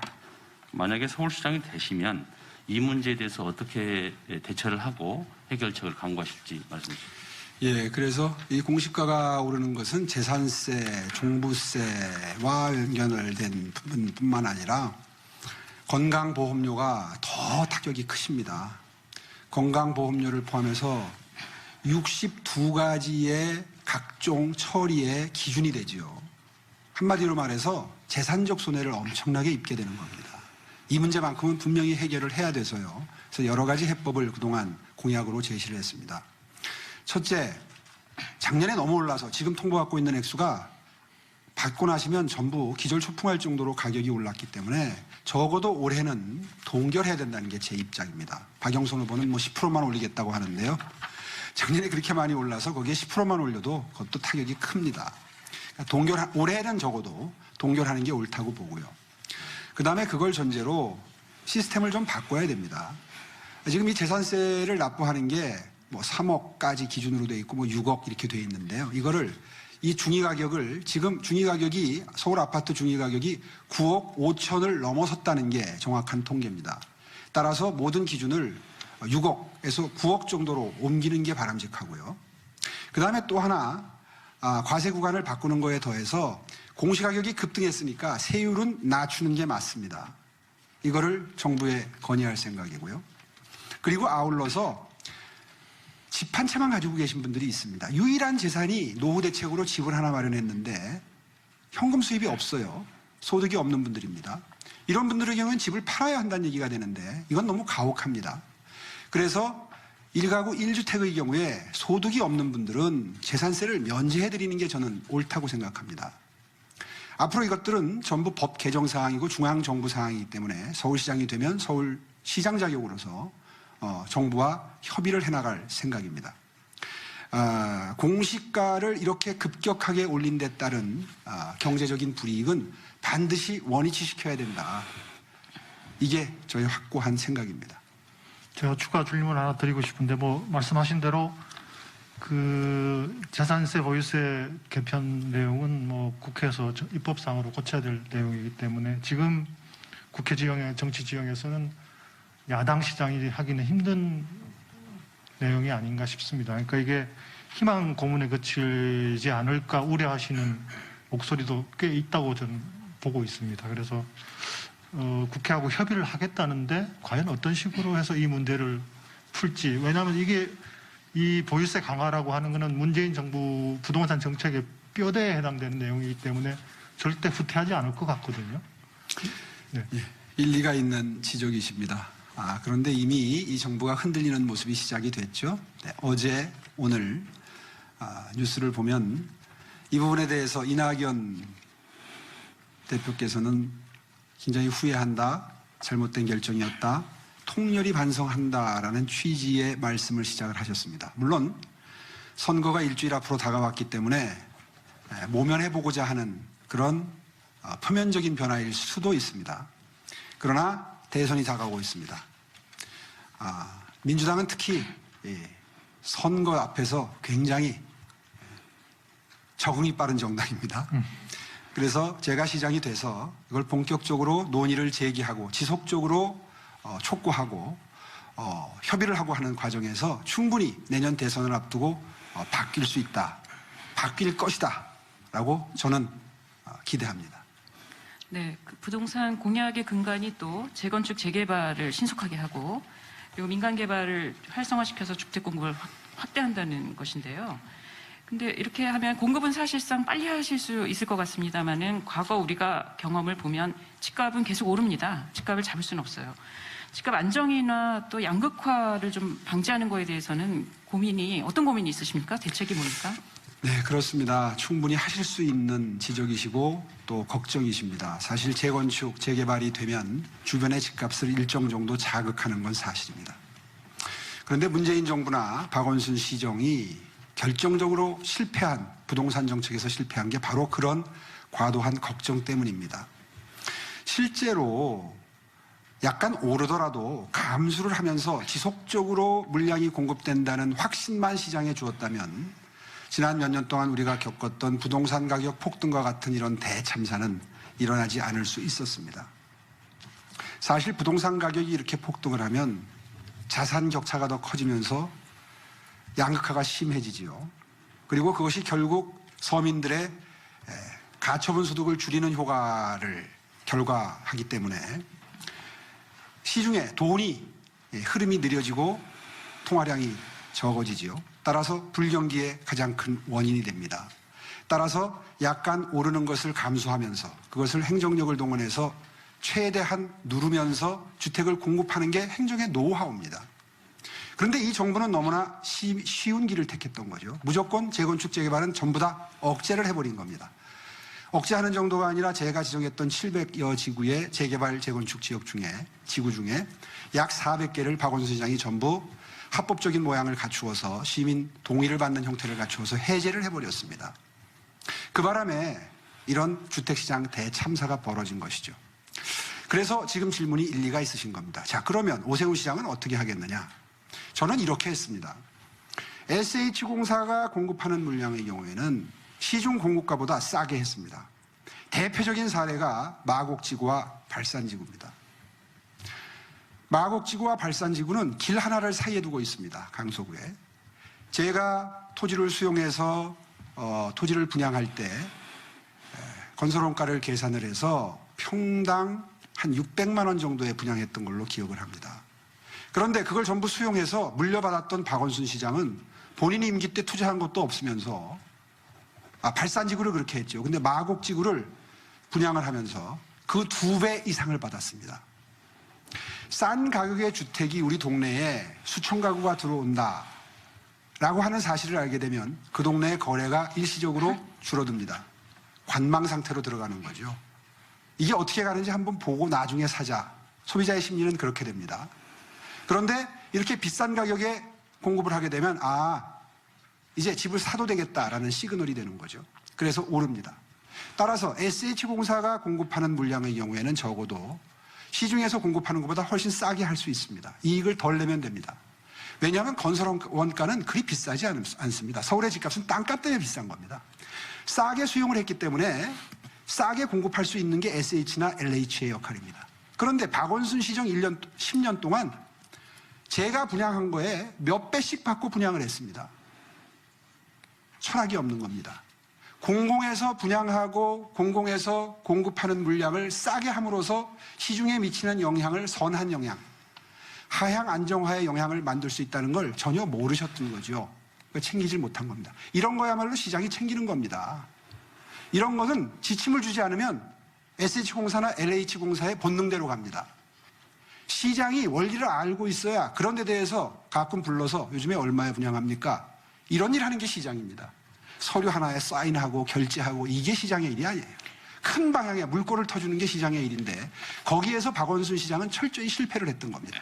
Speaker 4: 만약에 서울시장이 되시면 이 문제에 대해서 어떻게 대처를 하고 해결책을 강구하실지 말씀해 주십시오.
Speaker 2: 예, 그래서 이 공시가가 오르는 것은 재산세, 종부세와 연결된 부분뿐만 아니라 건강보험료가 더 타격이 크십니다. 건강보험료를 포함해서 62가지의 각종 처리의 기준이 되지요. 한마디로 말해서 재산적 손해를 엄청나게 입게 되는 겁니다. 이 문제만큼은 분명히 해결을 해야 돼서요. 그래서 여러 가지 해법을 그동안 공약으로 제시를 했습니다. 첫째, 작년에 너무 올라서 지금 통보받고 있는 액수가 받고 나시면 전부 기절초풍할 정도로 가격이 올랐기 때문에 적어도 올해는 동결해야 된다는 게 제 입장입니다. 박영선 후보는 뭐 10%만 올리겠다고 하는데요. 작년에 그렇게 많이 올라서 거기에 10%만 올려도 그것도 타격이 큽니다. 그러니까 올해는 적어도 동결하는 게 옳다고 보고요. 그 다음에 그걸 전제로 시스템을 좀 바꿔야 됩니다. 지금 이 재산세를 납부하는 게 뭐 3억까지 기준으로 돼 있고 뭐 6억 이렇게 돼 있는데요. 이거를 이 중위가격을 지금 중위가격이 서울 아파트 중위가격이 9억 5천을 넘어섰다는 게 정확한 통계입니다. 따라서 모든 기준을 6억에서 9억 정도로 옮기는 게 바람직하고요. 그 다음에 또 하나 과세 구간을 바꾸는 거에 더해서 공시가격이 급등했으니까 세율은 낮추는 게 맞습니다. 이거를 정부에 건의할 생각이고요. 그리고 아울러서 집 한 채만 가지고 계신 분들이 있습니다. 유일한 재산이 노후 대책으로 집을 하나 마련했는데 현금 수입이 없어요. 소득이 없는 분들입니다. 이런 분들의 경우는 집을 팔아야 한다는 얘기가 되는데 이건 너무 가혹합니다. 그래서 1가구 1주택의 경우에 소득이 없는 분들은 재산세를 면제해드리는 게 저는 옳다고 생각합니다. 앞으로 이것들은 전부 법 개정 사항이고 중앙정부 사항이기 때문에 서울시장이 되면 서울시장 자격으로서 정부와 협의를 해나갈 생각입니다. 공시가를 이렇게 급격하게 올린 데 따른 경제적인 불이익은 반드시 원위치시켜야 된다. 이게 저희 확고한 생각입니다.
Speaker 5: 제가 추가 질문 하나 드리고 싶은데 말씀하신 대로 그 재산세 보유세 개편 내용은 국회에서 입법상으로 고쳐야 될 내용이기 때문에 지금 국회 지형의 정치 지형에서는 야당 시장이 하기는 힘든 내용이 아닌가 싶습니다. 그러니까 이게 희망 고문에 그치지 않을까 우려하시는 목소리도 꽤 있다고 저는 보고 있습니다. 그래서 국회하고 협의를 하겠다는데 과연 어떤 식으로 해서 이 문제를 풀지. 왜냐하면 이게 이 보유세 강화라고 하는 것은 문재인 정부 부동산 정책의 뼈대에 해당되는 내용이기 때문에 절대 후퇴하지 않을 것 같거든요. 네.
Speaker 2: 예, 일리가 있는 지적이십니다. 그런데 이미 이 정부가 흔들리는 모습이 시작이 됐죠. 네, 어제 오늘 뉴스를 보면 이 부분에 대해서 이낙연 대표께서는 굉장히 후회한다, 잘못된 결정이었다, 통렬히 반성한다라는 취지의 말씀을 시작을 하셨습니다. 물론 선거가 일주일 앞으로 다가왔기 때문에 모면해보고자 하는 그런 표면적인 변화일 수도 있습니다. 그러나 대선이 다가오고 있습니다. 민주당은 특히 선거 앞에서 굉장히 적응이 빠른 정당입니다. 그래서 제가 시장이 돼서 이걸 본격적으로 논의를 제기하고 지속적으로 촉구하고 협의를 하고 하는 과정에서 충분히 내년 대선을 앞두고 바뀔 수 있다, 바뀔 것이다 라고 저는 기대합니다.
Speaker 6: 네, 그 부동산 공약의 근간이 또 재건축 재개발을 신속하게 하고 그리고 민간 개발을 활성화시켜서 주택 공급을 확대한다는 것인데요. 근데 이렇게 하면 공급은 사실상 빨리 하실 수 있을 것 같습니다만은 과거 우리가 경험을 보면 집값은 계속 오릅니다. 집값을 잡을 수는 없어요. 집값 안정이나 또 양극화를 좀 방지하는 거에 대해서는 어떤 고민이 있으십니까? 대책이 뭡니까?
Speaker 2: 네, 그렇습니다. 충분히 하실 수 있는 지적이시고 또 걱정이십니다. 사실 재건축, 재개발이 되면 주변의 집값을 일정 정도 자극하는 건 사실입니다. 그런데 문재인 정부나 박원순 시정이 결정적으로 실패한 부동산 정책에서 실패한 게 바로 그런 과도한 걱정 때문입니다. 실제로 약간 오르더라도 감수를 하면서 지속적으로 물량이 공급된다는 확신만 시장에 주었다면 지난 몇 년 동안 우리가 겪었던 부동산 가격 폭등과 같은 이런 대참사는 일어나지 않을 수 있었습니다. 사실 부동산 가격이 이렇게 폭등을 하면 자산 격차가 더 커지면서 양극화가 심해지지요. 그리고 그것이 결국 서민들의 가처분 소득을 줄이는 효과를 결과하기 때문에 시중에 돈이 흐름이 느려지고 통화량이 적어지지요. 따라서 불경기의 가장 큰 원인이 됩니다. 따라서 약간 오르는 것을 감수하면서 그것을 행정력을 동원해서 최대한 누르면서 주택을 공급하는 게 행정의 노하우입니다. 그런데 이 정부는 너무나 쉬운 길을 택했던 거죠. 무조건 재건축 재개발은 전부 다 억제를 해버린 겁니다. 억제하는 정도가 아니라 제가 지정했던 700여 지구의 재개발 재건축 지구 중에 약 400개를 박원순 시장이 전부 합법적인 모양을 갖추어서 시민 동의를 받는 형태를 갖추어서 해제를 해버렸습니다. 그 바람에 이런 주택시장 대참사가 벌어진 것이죠. 그래서 지금 질문이 일리가 있으신 겁니다. 자, 그러면 오세훈 시장은 어떻게 하겠느냐? 저는 이렇게 했습니다. SH공사가 공급하는 물량의 경우에는 시중 공급가보다 싸게 했습니다. 대표적인 사례가 마곡지구와 발산지구입니다. 마곡지구와 발산지구는 길 하나를 사이에 두고 있습니다. 강서구에. 제가 토지를 수용해서 토지를 분양할 때 건설원가를 계산을 해서 평당 한 600만 원 정도에 분양했던 걸로 기억을 합니다. 그런데 그걸 전부 수용해서 물려받았던 박원순 시장은 본인이 임기 때 투자한 것도 없으면서 발산지구를 그렇게 했죠. 근데 마곡지구를 분양을 하면서 그 2배 이상을 받았습니다. 싼 가격의 주택이 우리 동네에 수천 가구가 들어온다 라고 하는 사실을 알게 되면 그 동네의 거래가 일시적으로 줄어듭니다. 관망 상태로 들어가는 거죠. 이게 어떻게 가는지 한번 보고 나중에 사자. 소비자의 심리는 그렇게 됩니다. 그런데 이렇게 비싼 가격에 공급을 하게 되면 이제 집을 사도 되겠다라는 시그널이 되는 거죠. 그래서 오릅니다. 따라서 SH공사가 공급하는 물량의 경우에는 적어도 시중에서 공급하는 것보다 훨씬 싸게 할 수 있습니다. 이익을 덜 내면 됩니다. 왜냐하면 건설 원가는 그리 비싸지 않습니다. 서울의 집값은 땅값 때문에 비싼 겁니다. 싸게 수용을 했기 때문에 싸게 공급할 수 있는 게 SH나 LH의 역할입니다. 그런데 박원순 시정 10년 동안 제가 분양한 거에 몇 배씩 받고 분양을 했습니다. 철학이 없는 겁니다. 공공에서 분양하고 공공에서 공급하는 물량을 싸게 함으로써 시중에 미치는 영향을 선한 영향, 하향 안정화의 영향을 만들 수 있다는 걸 전혀 모르셨던 거죠. 챙기질 못한 겁니다. 이런 거야말로 시장이 챙기는 겁니다. 이런 것은 지침을 주지 않으면 SH공사나 LH공사의 본능대로 갑니다. 시장이 원리를 알고 있어야 그런 데 대해서 가끔 불러서 요즘에 얼마에 분양합니까? 이런 일 하는 게 시장입니다. 서류 하나에 사인하고 결제하고 이게 시장의 일이 아니에요. 큰 방향에 물꼬를 터주는 게 시장의 일인데 거기에서 박원순 시장은 철저히 실패를 했던 겁니다.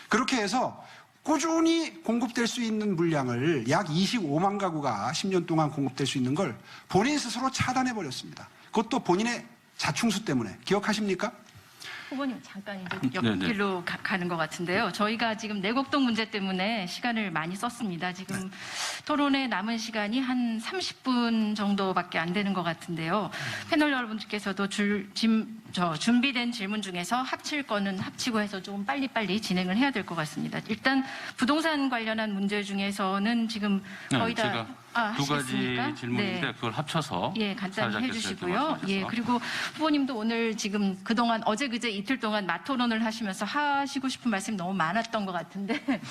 Speaker 2: 그렇게 해서 꾸준히 공급될 수 있는 물량을 약 25만 가구가 10년 동안 공급될 수 있는 걸 본인 스스로 차단해버렸습니다. 그것도 본인의 자충수 때문에. 기억하십니까?
Speaker 1: 후보님 잠깐 이제 옆길로 가는 것 같은데요. 저희가 지금 내곡동 문제 때문에 시간을 많이 썼습니다. 지금 토론에 남은 시간이 한 30분 정도밖에 안 되는 것 같은데요. 패널 여러분들께서도 준비된 질문 중에서 합칠 거는 합치고 해서 좀 빨리빨리 진행을 해야 될 것 같습니다. 일단 부동산 관련한 문제 중에서는 지금 거의 다
Speaker 4: 제가 두 가지
Speaker 1: 하시겠습니까?
Speaker 4: 질문인데
Speaker 1: 네.
Speaker 4: 그걸 합쳐서
Speaker 1: 예, 간단히
Speaker 4: 사회자께서
Speaker 1: 해주시고요.
Speaker 4: 이렇게
Speaker 1: 예,
Speaker 4: 말씀하셔서.
Speaker 1: 그리고 후보님도 오늘 지금 그동안 어제 그제 이틀 동안 마토론을 하시면서 하시고 싶은 말씀이 너무 많았던 것 같은데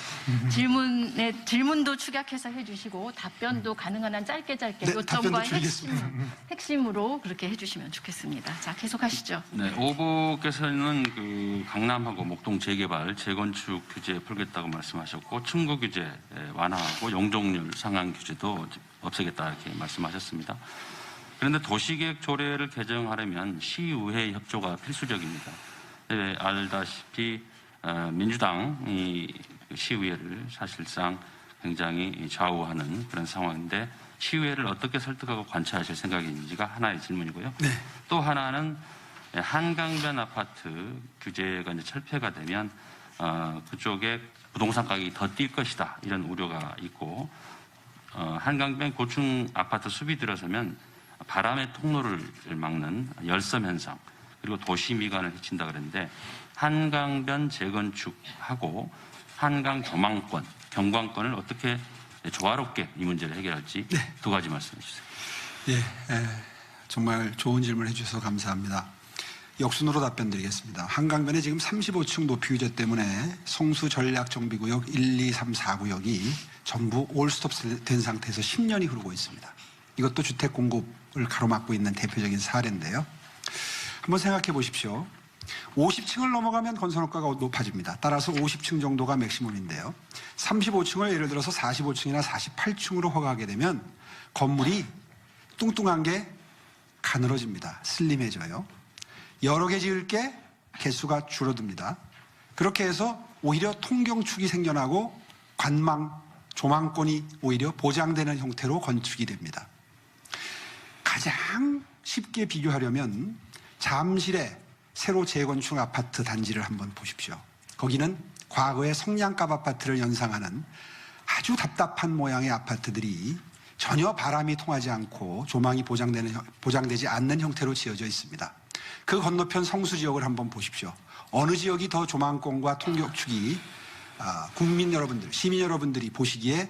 Speaker 1: 질문도 축약해서 해주시고 답변도 가능한 한 짧게
Speaker 2: 네,
Speaker 1: 요점과
Speaker 2: 답변도 줄이겠습니다.
Speaker 1: 핵심으로 그렇게 해주시면 좋겠습니다. 자, 계속하시죠.
Speaker 4: 네, 후보께서는 그 강남하고 목동 재개발, 재건축 규제 풀겠다고 말씀하셨고 층고 규제 완화하고 용적률 상한 규제도 없애겠다 이렇게 말씀하셨습니다. 그런데 도시계획 조례를 개정하려면 시의회 협조가 필수적입니다. 알다시피 민주당이 시의회를 사실상 굉장히 좌우하는 그런 상황인데 시의회를 어떻게 설득하고 관찰하실 생각인지가 하나의 질문이고요.
Speaker 2: 네.
Speaker 4: 또 하나는 한강변 아파트 규제가 이제 철폐가 되면 그쪽에 부동산 가격이 더 뛸 것이다 이런 우려가 있고 한강변 고층 아파트 숲이 들어서면 바람의 통로를 막는 열섬 현상 그리고 도시 미관을 해친다 그랬는데 한강변 재건축하고 한강 조망권, 경관권을 어떻게 조화롭게 이 문제를 해결할지 두 가지 말씀해 주세요.
Speaker 2: 예, 정말 좋은 질문 해주셔서 감사합니다. 역순으로 답변드리겠습니다. 한강변에 지금 35층 높이 규제 때문에 성수 전략 정비구역 1, 2, 3, 4구역이 전부 올스톱 된 상태에서 10년이 흐르고 있습니다. 이것도 주택 공급을 가로막고 있는 대표적인 사례인데요. 한번 생각해 보십시오. 50층을 넘어가면 건설업가가 높아집니다. 따라서 50층 정도가 맥시멈인데요. 35층을 예를 들어서 45층이나 48층으로 허가하게 되면 건물이 뚱뚱한 게 가늘어집니다. 슬림해져요. 여러 개 지을 게 개수가 줄어듭니다. 그렇게 해서 오히려 통경축이 생겨나고 조망권이 오히려 보장되는 형태로 건축이 됩니다. 가장 쉽게 비교하려면 잠실의 새로 재건축 아파트 단지를 한번 보십시오. 거기는 과거의 성냥갑 아파트를 연상하는 아주 답답한 모양의 아파트들이 전혀 바람이 통하지 않고 조망이 보장되지 않는 형태로 지어져 있습니다. 그 건너편 성수 지역을 한번 보십시오. 어느 지역이 더 조망권과 통경축이 국민 여러분들, 시민 여러분들이 보시기에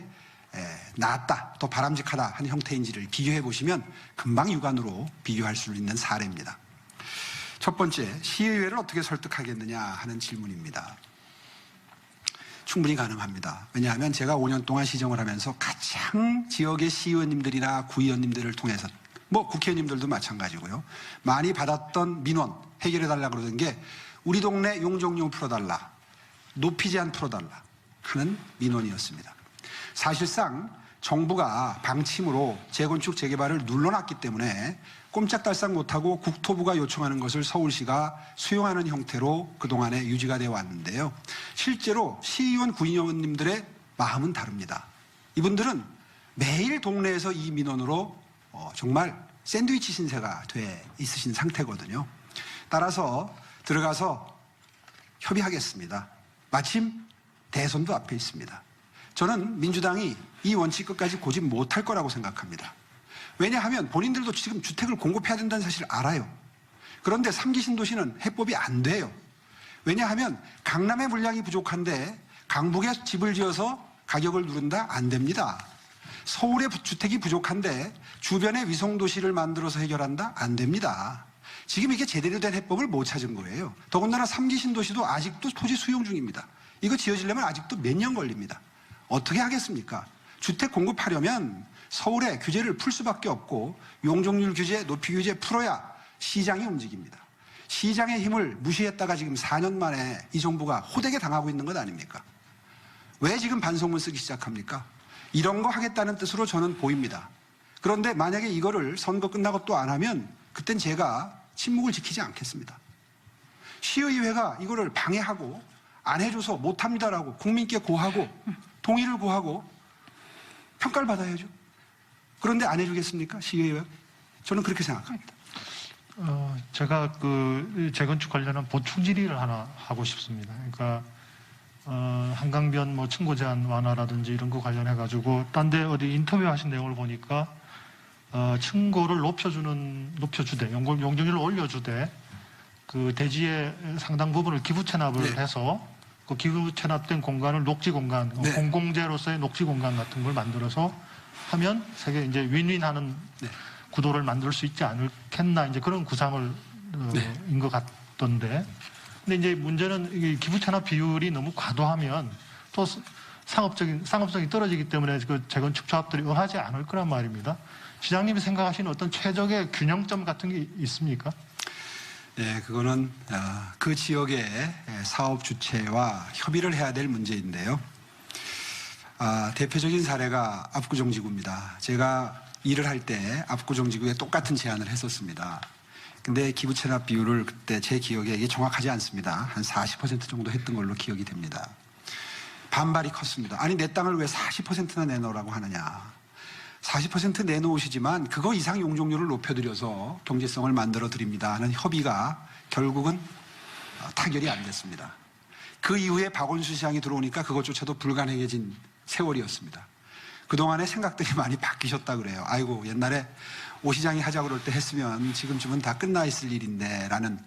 Speaker 2: 낫다, 더 바람직하다 하는 형태인지를 비교해 보시면 금방 육안으로 비교할 수 있는 사례입니다. 첫 번째, 시의회를 어떻게 설득하겠느냐 하는 질문입니다. 충분히 가능합니다. 왜냐하면 제가 5년 동안 시정을 하면서 가장 지역의 시의원님들이나 구의원님들을 통해서 국회의원님들도 마찬가지고요. 많이 받았던 민원 해결해달라고 그러던 게 우리 동네 용적률 풀어달라, 높이 제한 풀어달라 하는 민원이었습니다. 사실상 정부가 방침으로 재건축 재개발을 눌러놨기 때문에 꼼짝달싹 못하고 국토부가 요청하는 것을 서울시가 수용하는 형태로 그동안에 유지가 되어 왔는데요. 실제로 시의원, 구의원님들의 마음은 다릅니다. 이분들은 매일 동네에서 이 민원으로 정말 샌드위치 신세가 돼 있으신 상태거든요. 따라서 들어가서 협의하겠습니다. 마침 대선도 앞에 있습니다. 저는 민주당이 이 원칙 끝까지 고집 못할 거라고 생각합니다. 왜냐하면 본인들도 지금 주택을 공급해야 된다는 사실을 알아요. 그런데 3기 신도시는 해법이 안 돼요. 왜냐하면 강남의 물량이 부족한데 강북에 집을 지어서 가격을 누른다? 안 됩니다. 서울에 주택이 부족한데 주변에 위성도시를 만들어서 해결한다? 안 됩니다. 지금 이게 제대로 된 해법을 못 찾은 거예요. 더군다나 3기 신도시도 아직도 토지 수용 중입니다. 이거 지어지려면 아직도 몇 년 걸립니다. 어떻게 하겠습니까? 주택 공급하려면 서울에 규제를 풀 수밖에 없고 용적률 규제, 높이 규제 풀어야 시장이 움직입니다. 시장의 힘을 무시했다가 지금 4년 만에 이 정부가 호되게 당하고 있는 것 아닙니까? 왜 지금 반성문 쓰기 시작합니까? 이런 거 하겠다는 뜻으로 저는 보입니다. 그런데 만약에 이거를 선거 끝나고 또 안 하면 그땐 제가 침묵을 지키지 않겠습니다. 시의회가 이거를 방해하고 안 해줘서 못합니다라고 국민께 고하고 동의를 구하고 평가를 받아야죠. 그런데 안 해주겠습니까? 시의회가? 저는 그렇게 생각합니다.
Speaker 5: 제가 그 재건축 관련한 보충 질의를 하나 하고 싶습니다. 그러니까 한강변 층고 제한 완화라든지 이런 거 관련해 가지고 딴 데 어디 인터뷰하신 내용을 보니까 층고를 높여주되 용적률을 올려주되 그 대지의 상당 부분을 기부 체납을 해서 그 기부 체납된 공간을 녹지 공간, 공공재로서의 녹지 공간 같은 걸 만들어서 하면 세계 이제 윈윈하는 구도를 만들 수 있지 않겠나 이제 그런 구상을 인 것 같던데. 근데 이제 문제는 이게 기부 체납 비율이 너무 과도하면 또 상업성이 떨어지기 때문에 그 재건축 조합들이 응하지 않을 거란 말입니다. 시장님이 생각하시는 어떤 최적의 균형점 같은 게 있습니까?
Speaker 2: 네, 그거는 그 지역의 사업 주체와 협의를 해야 될 문제인데요. 대표적인 사례가 압구정지구입니다. 제가 일을 할 때 압구정지구에 똑같은 제안을 했었습니다. 근데 기부 체납 비율을 그때 제 기억에 이게 정확하지 않습니다. 한 40% 정도 했던 걸로 기억이 됩니다. 반발이 컸습니다. 아니 내 땅을 왜 40%나 내놓으라고 하느냐. 40% 내놓으시지만 그거 이상 용적률을 높여드려서 경제성을 만들어 드립니다 하는 협의가 결국은 타결이 안 됐습니다. 그 이후에 박원순 시장이 들어오니까 그것조차도 불가능해진 세월이었습니다. 그동안에 생각들이 많이 바뀌셨다 그래요. 아이고 옛날에 오 시장이 하자고 그럴 때 했으면 지금쯤은 다 끝나 있을 일인데 라는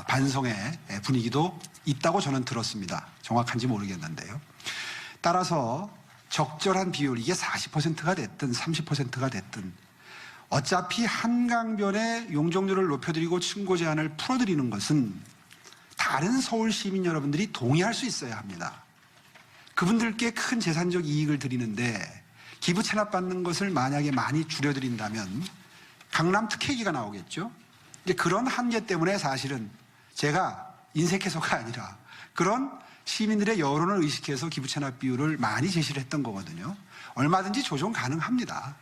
Speaker 2: 반성의 분위기도 있다고 저는 들었습니다. 정확한지 모르겠는데요. 따라서 적절한 비율, 이게 40%가 됐든 30%가 됐든 어차피 한강변의 용적률을 높여드리고 층고 제한을 풀어드리는 것은 다른 서울 시민 여러분들이 동의할 수 있어야 합니다. 그분들께 큰 재산적 이익을 드리는데 기부 체납받는 것을 만약에 많이 줄여드린다면 강남 특혜기가 나오겠죠. 이제 그런 한계 때문에 사실은 제가 인색해서가 아니라 그런 시민들의 여론을 의식해서 기부 체납 비율을 많이 제시를 했던 거거든요. 얼마든지 조정 가능합니다.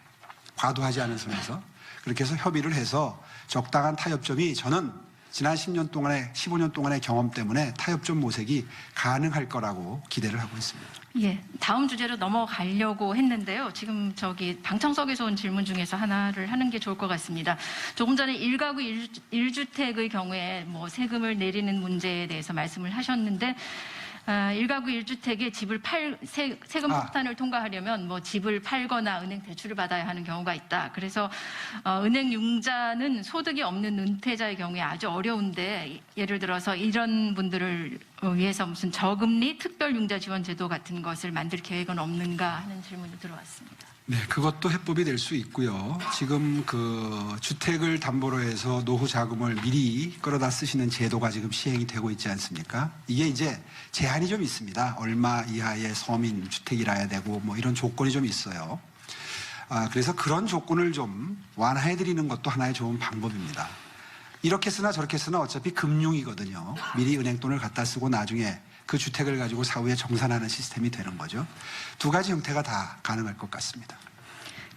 Speaker 2: 과도하지 않은 선에서. 그렇게 해서 협의를 해서 적당한 타협점이 저는 지난 10년 동안의 15년 동안의 경험 때문에 타협점 모색이 가능할 거라고 기대를 하고 있습니다.
Speaker 1: 예, 다음 주제로 넘어가려고 했는데요. 지금 방청석에서 온 질문 중에서 하나를 하는 게 좋을 것 같습니다. 조금 전에 1가구 1주택의 경우에 뭐 세금을 내리는 문제에 대해서 말씀을 하셨는데 1가구 1주택에 세금 폭탄을 통과하려면 뭐 집을 팔거나 은행 대출을 받아야 하는 경우가 있다. 그래서 은행 융자는 소득이 없는 은퇴자의 경우에 아주 어려운데 예를 들어서 이런 분들을 위해서 무슨 저금리 특별 융자 지원 제도 같은 것을 만들 계획은 없는가 하는 질문이 들어왔습니다.
Speaker 2: 네, 그것도 해법이 될 수 있고요. 지금 그 주택을 담보로 해서 노후 자금을 미리 끌어다 쓰시는 제도가 지금 시행이 되고 있지 않습니까? 이게 이제 제한이 좀 있습니다. 얼마 이하의 서민 주택이라야 되고 뭐 이런 조건이 좀 있어요. 그래서 그런 조건을 좀 완화해 드리는 것도 하나의 좋은 방법입니다. 이렇게 쓰나 저렇게 쓰나 어차피 금융이거든요. 미리 은행 돈을 갖다 쓰고 나중에 그 주택을 가지고 사후에 정산하는 시스템이 되는 거죠. 두 가지 형태가 다 가능할 것 같습니다.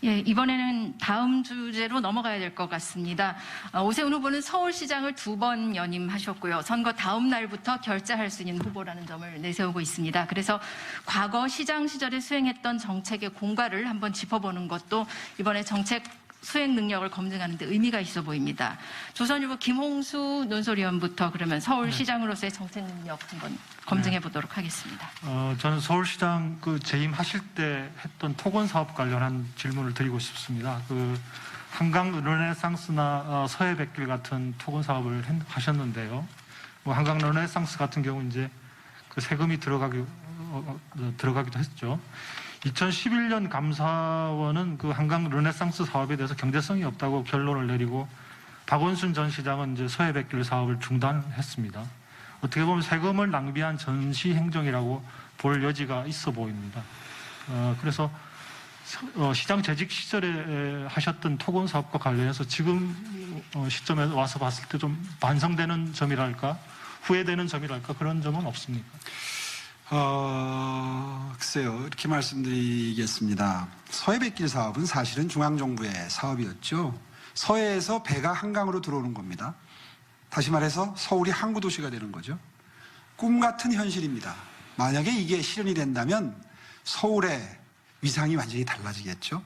Speaker 1: 예, 이번에는 다음 주제로 넘어가야 될 것 같습니다. 오세훈 후보는 서울시장을 2번 연임하셨고요. 선거 다음 날부터 결재할 수 있는 후보라는 점을 내세우고 있습니다. 그래서 과거 시장 시절에 수행했던 정책의 공과를 한번 짚어보는 것도 이번에 정책 수행 능력을 검증하는 데 의미가 있어 보입니다. 조선일보 김홍수 논설위원부터 그러면 서울시장으로서의 정책 능력 한번 검증해 보도록 하겠습니다.
Speaker 5: 저는 서울시장 재임하실 때 했던 토건 사업 관련한 질문을 드리고 싶습니다. 한강 르네상스나 서해백길 같은 토건 사업을 하셨는데요. 한강 르네상스 같은 경우 이제 그 세금이 들어가기도 했죠. 2011년 감사원은 그 한강 르네상스 사업에 대해서 경제성이 없다고 결론을 내리고 박원순 전 시장은 이제 서해백길 사업을 중단했습니다. 어떻게 보면 세금을 낭비한 전시 행정이라고 볼 여지가 있어 보입니다. 그래서 시장 재직 시절에 하셨던 토건 사업과 관련해서 지금 시점에 와서 봤을 때 좀 반성되는 점이랄까, 후회되는 점이랄까 그런 점은 없습니까?
Speaker 2: 글쎄요. 이렇게 말씀드리겠습니다. 서해백길 사업은 사실은 중앙정부의 사업이었죠. 서해에서 배가 한강으로 들어오는 겁니다. 다시 말해서 서울이 항구도시가 되는 거죠. 꿈 같은 현실입니다. 만약에 이게 실현이 된다면 서울의 위상이 완전히 달라지겠죠.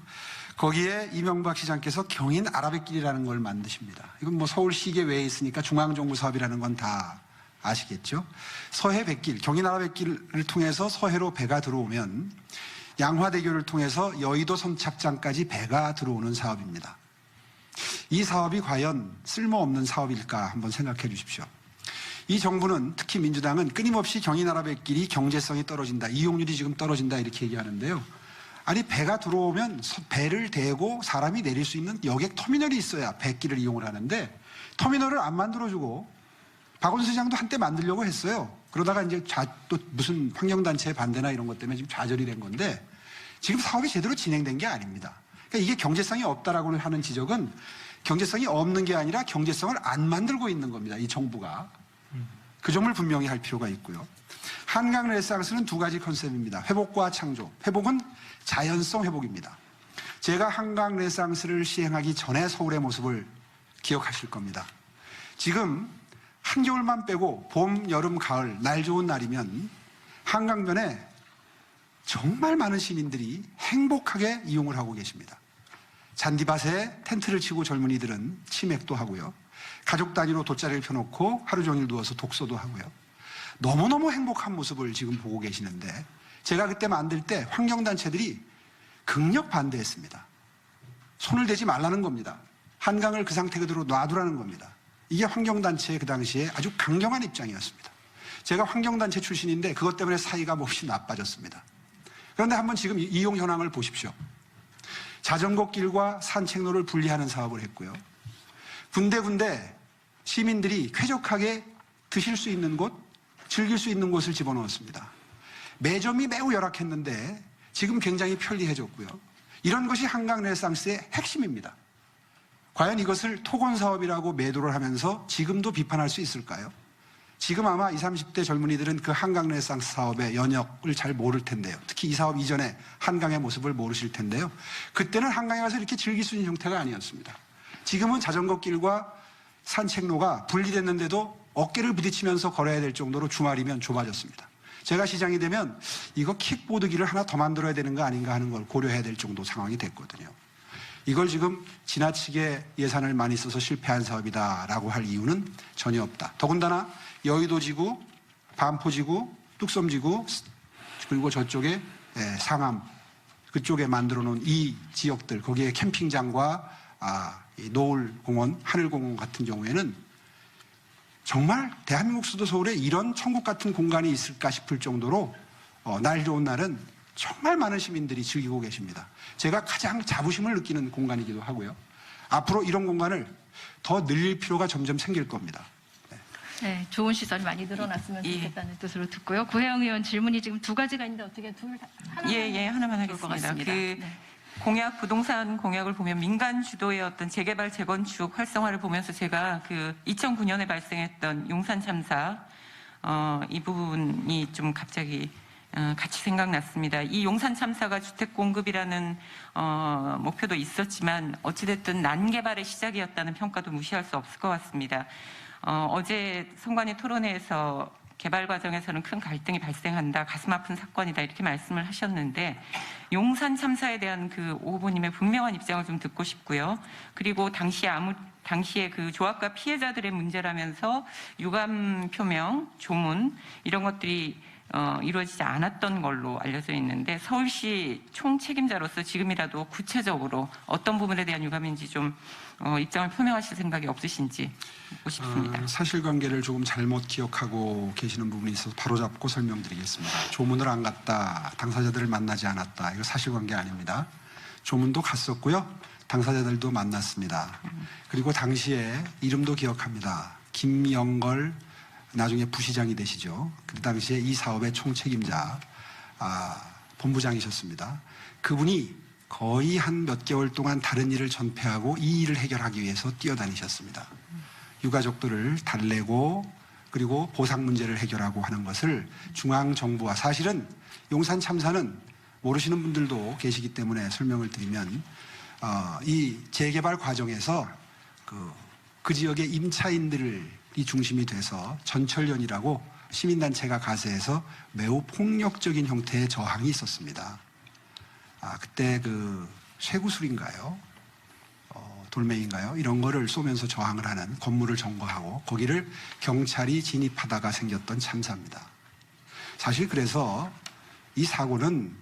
Speaker 2: 거기에 이명박 시장께서 경인 아라뱃길이라는 걸 만드십니다. 이건 뭐 서울시계 외에 있으니까 중앙정부 사업이라는 건 다 아시겠죠? 서해백길, 경인 아라뱃길을 통해서 서해로 배가 들어오면 양화대교를 통해서 여의도 선착장까지 배가 들어오는 사업입니다. 이 사업이 과연 쓸모없는 사업일까 한번 생각해 주십시오. 이 정부는, 특히 민주당은 끊임없이 경인 아라뱃길이 경제성이 떨어진다, 이용률이 지금 떨어진다 이렇게 얘기하는데요. 아니 배가 들어오면 배를 대고 사람이 내릴 수 있는 여객 터미널이 있어야 배길을 이용을 하는데 터미널을 안 만들어주고 박원순 시장도 한때 만들려고 했어요. 그러다가 이제 또 무슨 환경단체의 반대나 이런 것 때문에 지금 좌절이 된 건데 지금 사업이 제대로 진행된 게 아닙니다. 그러니까 이게 경제성이 없다라고 하는 지적은 경제성이 없는 게 아니라 경제성을 안 만들고 있는 겁니다. 이 정부가. 그 점을 분명히 할 필요가 있고요. 한강 르네상스는 두 가지 컨셉입니다. 회복과 창조. 회복은 자연성 회복입니다. 제가 한강 르네상스를 시행하기 전에 서울의 모습을 기억하실 겁니다. 지금 한겨울만 빼고 봄, 여름, 가을 날 좋은 날이면 한강변에 정말 많은 시민들이 행복하게 이용을 하고 계십니다. 잔디밭에 텐트를 치고 젊은이들은 치맥도 하고요. 가족 단위로 돗자리를 펴놓고 하루 종일 누워서 독서도 하고요. 너무너무 행복한 모습을 지금 보고 계시는데 제가 그때 만들 때 환경단체들이 극력 반대했습니다. 손을 대지 말라는 겁니다. 한강을 그 상태 그대로 놔두라는 겁니다. 이게 환경단체의 그 당시에 아주 강경한 입장이었습니다. 제가 환경단체 출신인데 그것 때문에 사이가 몹시 나빠졌습니다. 그런데 한번 지금 이용 현황을 보십시오. 자전거 길과 산책로를 분리하는 사업을 했고요. 군데군데 시민들이 쾌적하게 드실 수 있는 곳, 즐길 수 있는 곳을 집어넣었습니다. 매점이 매우 열악했는데 지금 굉장히 편리해졌고요. 이런 것이 한강 르네상스의 핵심입니다. 과연 이것을 토건사업이라고 매도를 하면서 지금도 비판할 수 있을까요? 지금 아마 20, 30대 젊은이들은 그 한강 르네상스 사업의 연역을 잘 모를 텐데요. 특히 이 사업 이전에 한강의 모습을 모르실 텐데요. 그때는 한강에 가서 이렇게 즐길 수 있는 형태가 아니었습니다. 지금은 자전거 길과 산책로가 분리됐는데도 어깨를 부딪히면서 걸어야 될 정도로 주말이면 좁아졌습니다. 제가 시장이 되면 이거 킥보드길을 하나 더 만들어야 되는 거 아닌가 하는 걸 고려해야 될 정도 상황이 됐거든요. 이걸 지금 지나치게 예산을 많이 써서 실패한 사업이다라고 할 이유는 전혀 없다. 더군다나 여의도지구, 반포지구, 뚝섬지구 그리고 저쪽에 상암 그쪽에 만들어 놓은 이 지역들 거기에 캠핑장과 이 노을공원, 하늘공원 같은 경우에는 정말 대한민국 수도 서울에 이런 천국 같은 공간이 있을까 싶을 정도로 날 좋은 날은 정말 많은 시민들이 즐기고 계십니다. 제가 가장 자부심을 느끼는 공간이기도 하고요. 앞으로 이런 공간을 더 늘릴 필요가 점점 생길 겁니다.
Speaker 1: 네, 좋은 시설이 많이 늘어났으면 좋겠다는 뜻으로 듣고요. 구혜영 의원 질문이 지금 두 가지가 있는데 어떻게 하나만
Speaker 3: 하나만
Speaker 1: 좋을 것
Speaker 3: 하겠습니다.
Speaker 1: 같습니다.
Speaker 3: 그
Speaker 1: 네.
Speaker 3: 공약 부동산 공약을 보면 민간 주도의 어떤 재개발 재건축 활성화를 보면서 제가 그 2009년에 발생했던 용산 참사 이 부분이 좀 갑자기 같이 생각났습니다. 이 용산 참사가 주택 공급이라는 목표도 있었지만 어찌됐든 난개발의 시작이었다는 평가도 무시할 수 없을 것 같습니다. 어제 선관위 토론회에서 개발 과정에서는 큰 갈등이 발생한다, 가슴 아픈 사건이다 이렇게 말씀을 하셨는데 용산 참사에 대한 그 오 후보님의 분명한 입장을 좀 듣고 싶고요. 그리고 당시에 그 조합과 피해자들의 문제라면서 유감 표명, 조문 이런 것들이 이루어지지 않았던 걸로 알려져 있는데 서울시 총책임자로서 지금이라도 구체적으로 어떤 부분에 대한 유감인지 좀 입장을 표명하실 생각이 없으신지 묻고 싶습니다.
Speaker 2: 사실관계를 조금 잘못 기억하고 계시는 부분이 있어서 바로잡고 설명드리겠습니다. 조문을 안 갔다, 당사자들을 만나지 않았다. 이거 사실관계 아닙니다. 조문도 갔었고요. 당사자들도 만났습니다. 그리고 당시에 이름도 기억합니다. 김영걸 나중에 부시장이 되시죠. 그 당시에 이 사업의 총책임자 본부장이셨습니다. 그분이 거의 한 몇 개월 동안 다른 일을 전폐하고 이 일을 해결하기 위해서 뛰어다니셨습니다. 유가족들을 달래고 그리고 보상 문제를 해결하고 하는 것을 중앙정부와 사실은 용산 참사는 모르시는 분들도 계시기 때문에 설명을 드리면 이 재개발 과정에서 그 지역의 임차인들이 중심이 돼서 전철련이라고 시민단체가 가세해서 매우 폭력적인 형태의 저항이 있었습니다. 그때 그 쇠구슬인가요? 돌멩이인가요? 이런 거를 쏘면서 저항을 하는 건물을 점거하고 거기를 경찰이 진입하다가 생겼던 참사입니다. 사실 그래서 이 사고는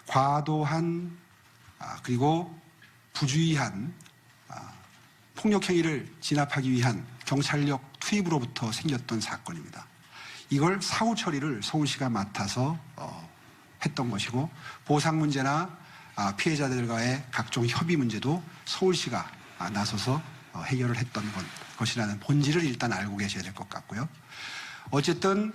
Speaker 2: 과도한 그리고 부주의한 폭력 행위를 진압하기 위한 경찰력 투입으로부터 생겼던 사건입니다. 이걸 사후 처리를 서울시가 맡아서 했던 것이고 보상 문제나 피해자들과의 각종 협의 문제도 서울시가 나서서 해결을 했던 것이라는 본질을 일단 알고 계셔야 될 것 같고요. 어쨌든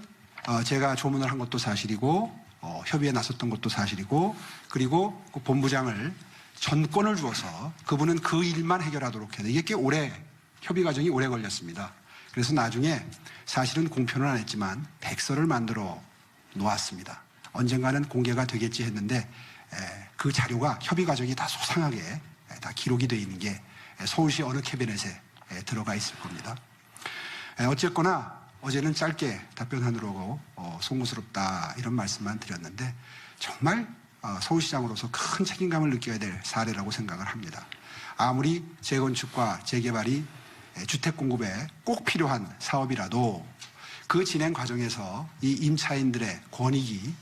Speaker 2: 제가 조문을 한 것도 사실이고 협의에 나섰던 것도 사실이고, 그리고 그 본부장을 전권을 주어서 그분은 그 일만 해결하도록 해야 돼. 이게 꽤 오래 협의 과정이 오래 걸렸습니다. 그래서 나중에 사실은 공표는 안 했지만 백서를 만들어 놓았습니다. 언젠가는 공개가 되겠지 했는데 그 자료가 협의 과정이 다 소상하게 다 기록이 되어 있는 게 서울시 어느 캐비넷에 들어가 있을 겁니다. 어쨌거나 어제는 짧게 답변하느라고 송구스럽다 이런 말씀만 드렸는데 정말 서울시장으로서 큰 책임감을 느껴야 될 사례라고 생각을 합니다. 아무리 재건축과 재개발이 주택 공급에 꼭 필요한 사업이라도 그 진행 과정에서 이 임차인들의 권익이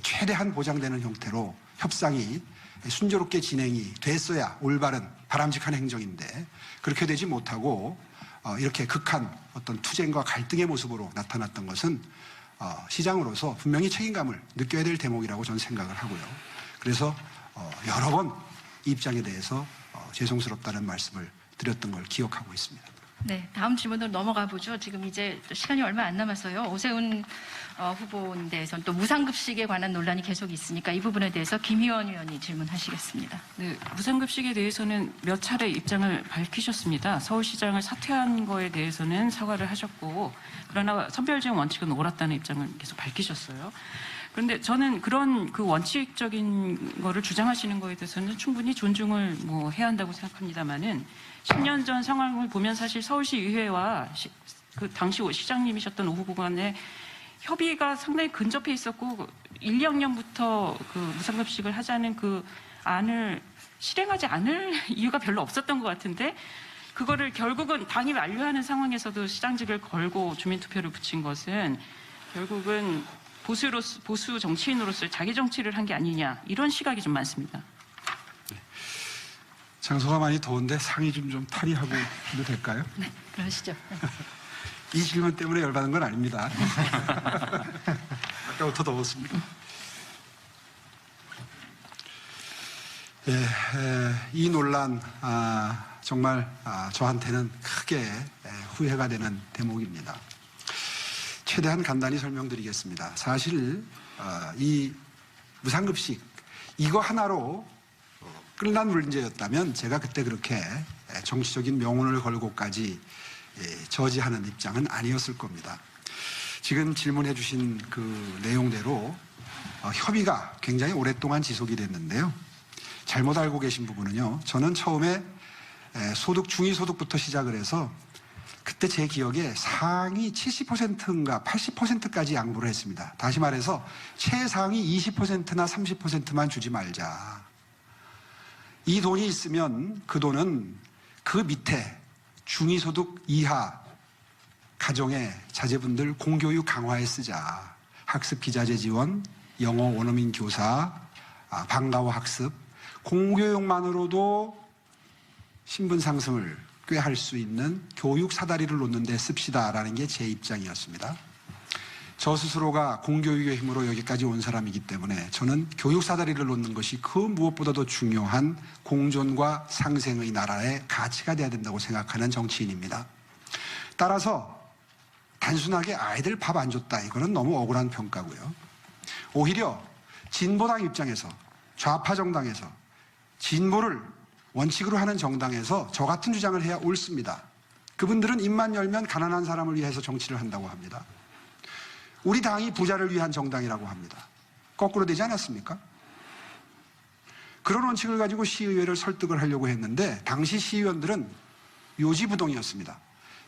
Speaker 2: 최대한 보장되는 형태로 협상이 순조롭게 진행이 됐어야 올바른 바람직한 행정인데, 그렇게 되지 못하고 이렇게 극한 어떤 투쟁과 갈등의 모습으로 나타났던 것은 시장으로서 분명히 책임감을 느껴야 될 대목이라고 저는 생각을 하고요. 그래서 여러 번 이 입장에 대해서 죄송스럽다는 말씀을 드렸던 걸 기억하고 있습니다.
Speaker 1: 네, 다음 질문으로 넘어가 보죠. 지금 이제 또 시간이 얼마 안 남아서요. 오세훈 후보에 대해서는 또 무상급식에 관한 논란이 계속 있으니까 이 부분에 대해서 김희원 의원이 질문하시겠습니다.
Speaker 6: 네, 무상급식에 대해서는 몇 차례 입장을 밝히셨습니다. 서울시장을 사퇴한 거에 대해서는 사과를 하셨고, 그러나 선별지원 원칙은 옳았다는 입장을 계속 밝히셨어요. 그런데 저는 그런 그 원칙적인 거를 주장하시는 거에 대해서는 충분히 존중을 해야 한다고 생각합니다만은 10년 전 상황을 보면 사실 서울시 의회와 그 당시 시장님이셨던 오 후보 간의 협의가 상당히 근접해 있었고 1, 2학년부터 그 무상급식을 하자는 그 안을 실행하지 않을 이유가 별로 없었던 것 같은데, 그거를 결국은 당이 만류하는 상황에서도 시장직을 걸고 주민투표를 붙인 것은 결국은 보수 정치인으로서 자기 정치를 한 게 아니냐, 이런 시각이 좀 많습니다.
Speaker 2: 장소가 많이 더운데 상의 좀 탈의하고 해도 될까요?
Speaker 1: 네, 그러시죠.
Speaker 2: 이 질문 때문에 열받은 건 아닙니다. 아까부터 더웠습니다. 이 논란 정말 저한테는 크게 후회가 되는 대목입니다. 최대한 간단히 설명드리겠습니다. 사실 이 무상급식 이거 하나로 끝난 문제였다면 제가 그때 그렇게 정치적인 명운을 걸고까지 저지하는 입장은 아니었을 겁니다. 지금 질문해 주신 그 내용대로 협의가 굉장히 오랫동안 지속이 됐는데요. 잘못 알고 계신 부분은요. 저는 처음에 중위소득부터 시작을 해서 그때 제 기억에 상위 70%인가 80%까지 양보를 했습니다. 다시 말해서 최상위 20%나 30%만 주지 말자. 이 돈이 있으면 그 돈은 그 밑에 중위소득 이하 가정의 자제분들 공교육 강화에 쓰자. 학습 기자재 지원, 영어 원어민 교사, 방과후 학습, 공교육만으로도 신분 상승을 꾀할 수 있는 교육 사다리를 놓는 데 씁시다라는 게 제 입장이었습니다. 저 스스로가 공교육의 힘으로 여기까지 온 사람이기 때문에 저는 교육 사다리를 놓는 것이 그 무엇보다도 중요한 공존과 상생의 나라의 가치가 돼야 된다고 생각하는 정치인입니다. 따라서 단순하게 아이들 밥 안 줬다, 이거는 너무 억울한 평가고요. 오히려 진보당 입장에서, 좌파 정당에서, 진보를 원칙으로 하는 정당에서 저 같은 주장을 해야 옳습니다. 그분들은 입만 열면 가난한 사람을 위해서 정치를 한다고 합니다. 우리 당이 부자를 위한 정당이라고 합니다. 거꾸로 되지 않았습니까? 그런 원칙을 가지고 시의회를 설득을 하려고 했는데 당시 시의원들은 요지부동이었습니다.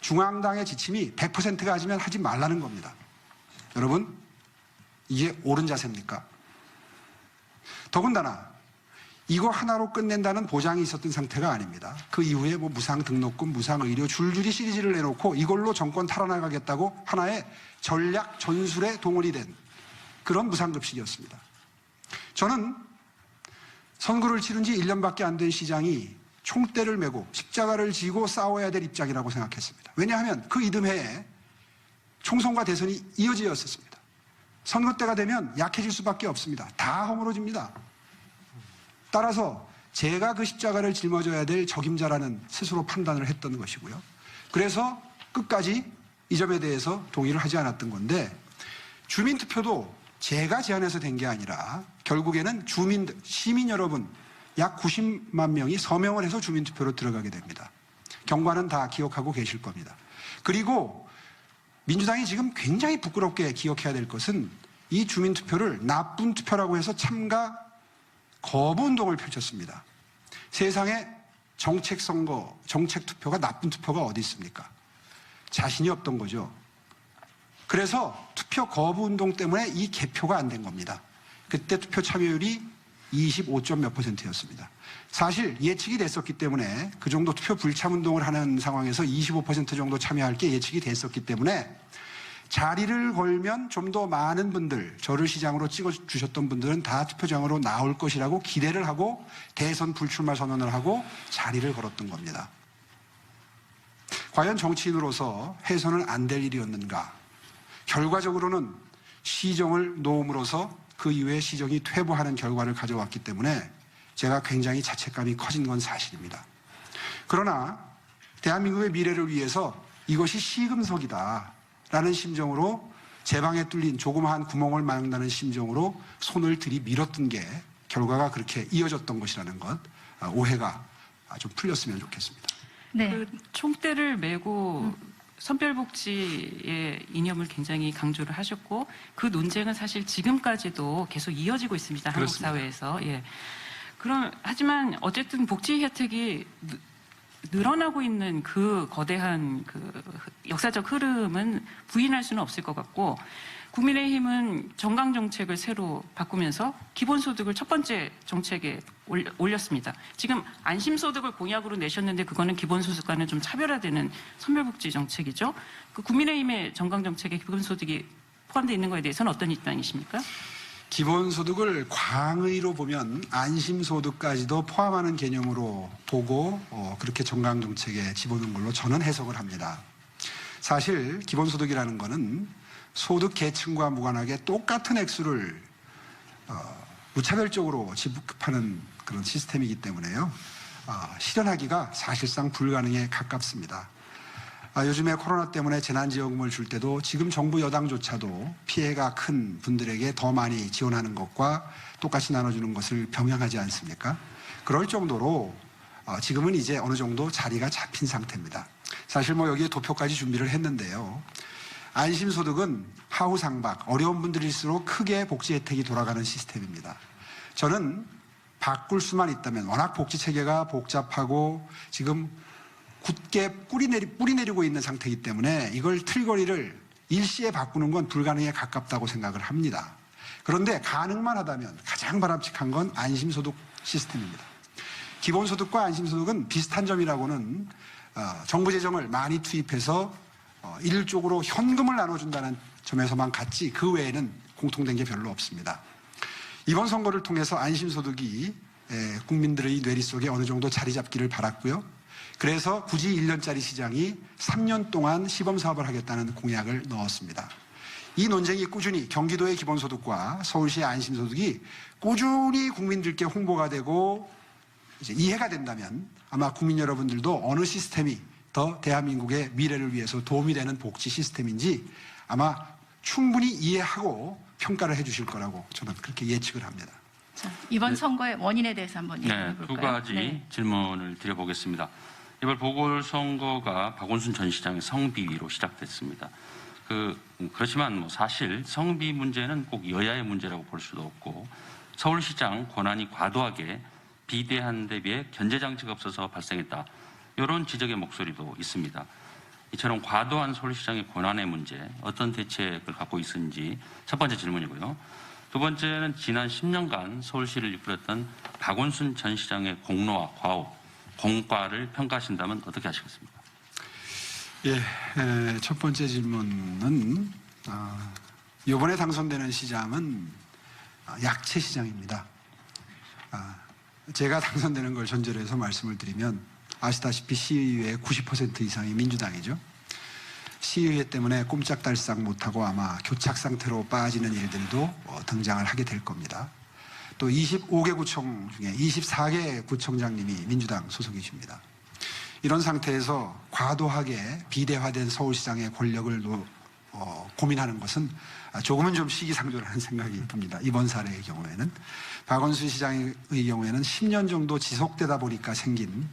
Speaker 2: 중앙당의 지침이 100%가 아니면 하지 말라는 겁니다. 여러분, 이게 옳은 자세입니까? 더군다나 이거 하나로 끝낸다는 보장이 있었던 상태가 아닙니다. 그 이후에 무상 등록금, 무상 의료 줄줄이 시리즈를 내놓고 이걸로 정권 탈환하겠다고 하나의 전략 전술에 동원이 된 그런 무상급식이었습니다. 저는 선거를 치른 지 1년밖에 안 된 시장이 총대를 메고 십자가를 지고 싸워야 될 입장이라고 생각했습니다. 왜냐하면 그 이듬해에 총선과 대선이 이어지었습니다. 선거 때가 되면 약해질 수밖에 없습니다. 다 허물어집니다. 따라서 제가 그 십자가를 짊어져야 될 적임자라는 스스로 판단을 했던 것이고요. 그래서 끝까지 이 점에 대해서 동의를 하지 않았던 건데, 주민투표도 제가 제안해서 된 게 아니라 결국에는 시민 여러분 약 90만 명이 서명을 해서 주민투표로 들어가게 됩니다. 경과는 다 기억하고 계실 겁니다. 그리고 민주당이 지금 굉장히 부끄럽게 기억해야 될 것은 이 주민투표를 나쁜 투표라고 해서 참가 거부 운동을 펼쳤습니다. 세상에 정책선거, 정책투표가 나쁜 투표가 어디 있습니까? 자신이 없던 거죠. 그래서 투표 거부 운동 때문에 이 개표가 안 된 겁니다. 그때 투표 참여율이 25점 몇 %였습니다. 사실 예측이 됐었기 때문에 그 정도 투표 불참 운동을 하는 상황에서 25% 정도 참여할 게 예측이 됐었기 때문에 자리를 걸면 좀 더 많은 분들, 저를 시장으로 찍어주셨던 분들은 다 투표장으로 나올 것이라고 기대를 하고 대선 불출마 선언을 하고 자리를 걸었던 겁니다. 과연 정치인으로서 해서는 안 될 일이었는가? 결과적으로는 시정을 놓음으로써 그 이후에 시정이 퇴보하는 결과를 가져왔기 때문에 제가 굉장히 자책감이 커진 건 사실입니다. 그러나 대한민국의 미래를 위해서 이것이 시금석이다라는 심정으로 제 방에 뚫린 조그마한 구멍을 막는다는 심정으로 손을 들이밀었던 게 결과가 그렇게 이어졌던 것이라는 것, 오해가 좀 풀렸으면 좋겠습니다.
Speaker 1: 네.
Speaker 6: 그 총대를 메고 선별복지의 이념을 굉장히 강조를 하셨고, 그 논쟁은 사실 지금까지도 계속 이어지고 있습니다. 한국
Speaker 2: 그렇습니다.
Speaker 6: 사회에서. 예. 하지만 어쨌든 복지 혜택이 늘어나고 있는 그 거대한 그 역사적 흐름은 부인할 수는 없을 것 같고, 국민의힘은 정강 정책을 새로 바꾸면서 기본소득을 첫 번째 정책에 올렸습니다. 지금 안심소득을 공약으로 내셨는데 그거는 기본소득과는 좀 차별화되는 선별복지 정책이죠. 그 국민의힘의 정강 정책에 기본소득이 포함되어 있는 것에 대해서는 어떤 입장이십니까?
Speaker 2: 기본소득을 광의로 보면 안심소득까지도 포함하는 개념으로 보고 그렇게 정강정책에 집어넣은 걸로 저는 해석을 합니다. 사실 기본소득이라는 거는 소득 계층과 무관하게 똑같은 액수를 무차별적으로 지급하는 그런 시스템이기 때문에요. 실현하기가 사실상 불가능에 가깝습니다. 요즘에 코로나 때문에 재난지원금을 줄 때도 지금 정부 여당조차도 피해가 큰 분들에게 더 많이 지원하는 것과 똑같이 나눠주는 것을 병행하지 않습니까? 그럴 정도로 지금은 이제 어느 정도 자리가 잡힌 상태입니다. 사실 여기에 도표까지 준비를 했는데요. 안심소득은 하우상박, 어려운 분들일수록 크게 복지 혜택이 돌아가는 시스템입니다. 저는 바꿀 수만 있다면, 워낙 복지 체계가 복잡하고 지금 굳게 뿌리 내리고 있는 상태이기 때문에 이걸 틀거리를 일시에 바꾸는 건 불가능에 가깝다고 생각을 합니다. 그런데 가능만 하다면 가장 바람직한 건 안심소득 시스템입니다. 기본소득과 안심소득은 비슷한 점이라고는 정부 재정을 많이 투입해서 일률적으로 현금을 나눠준다는 점에서만 같지 그 외에는 공통된 게 별로 없습니다. 이번 선거를 통해서 안심소득이 국민들의 뇌리 속에 어느 정도 자리 잡기를 바랐고요. 그래서 굳이 1년짜리 시장이 3년 동안 시범사업을 하겠다는 공약을 넣었습니다. 이 논쟁이 꾸준히 경기도의 기본소득과 서울시의 안심소득이 꾸준히 국민들께 홍보가 되고 이제 이해가 된다면 아마 국민 여러분들도 어느 시스템이 더 대한민국의 미래를 위해서 도움이 되는 복지 시스템인지 아마 충분히 이해하고 평가를 해주실 거라고 저는 그렇게 예측을 합니다.
Speaker 1: 자, 이번 선거의 원인에 대해서 한번 얘기해
Speaker 4: 네,
Speaker 1: 볼까요?
Speaker 4: 두 가지
Speaker 1: 네.
Speaker 4: 질문을 드려보겠습니다. 이번 보궐선거가 박원순 전 시장의 성비위로 시작됐습니다. 그렇지만 사실 성비 문제는 꼭 여야의 문제라고 볼 수도 없고, 서울시장 권한이 과도하게 비대한 데 비해 견제장치가 없어서 발생했다, 이런 지적의 목소리도 있습니다. 이처럼 과도한 서울시장의 권한의 문제, 어떤 대책을 갖고 있는지 첫 번째 질문이고요. 두 번째는 지난 10년간 서울시를 이끌었던 박원순 전 시장의 공로와 과오, 공과를 평가하신다면 어떻게 하시겠습니까?
Speaker 2: 예, 첫 번째 질문은 이번에 당선되는 시장은 약체 시장입니다. 제가 당선되는 걸 전제로 해서 말씀을 드리면 아시다시피 시의회의 90% 이상이 민주당이죠. 시의회 때문에 꼼짝달싹 못하고 아마 교착 상태로 빠지는 일들도 등장을 하게 될 겁니다. 또 25개 구청 중에 24개 구청장님이 민주당 소속이십니다. 이런 상태에서 과도하게 비대화된 서울시장의 권력을 고민하는 것은 조금은 좀 시기상조라는 생각이 듭니다. 이번 사례의 경우에는 박원순 시장의 경우에는 10년 정도 지속되다 보니까 생긴,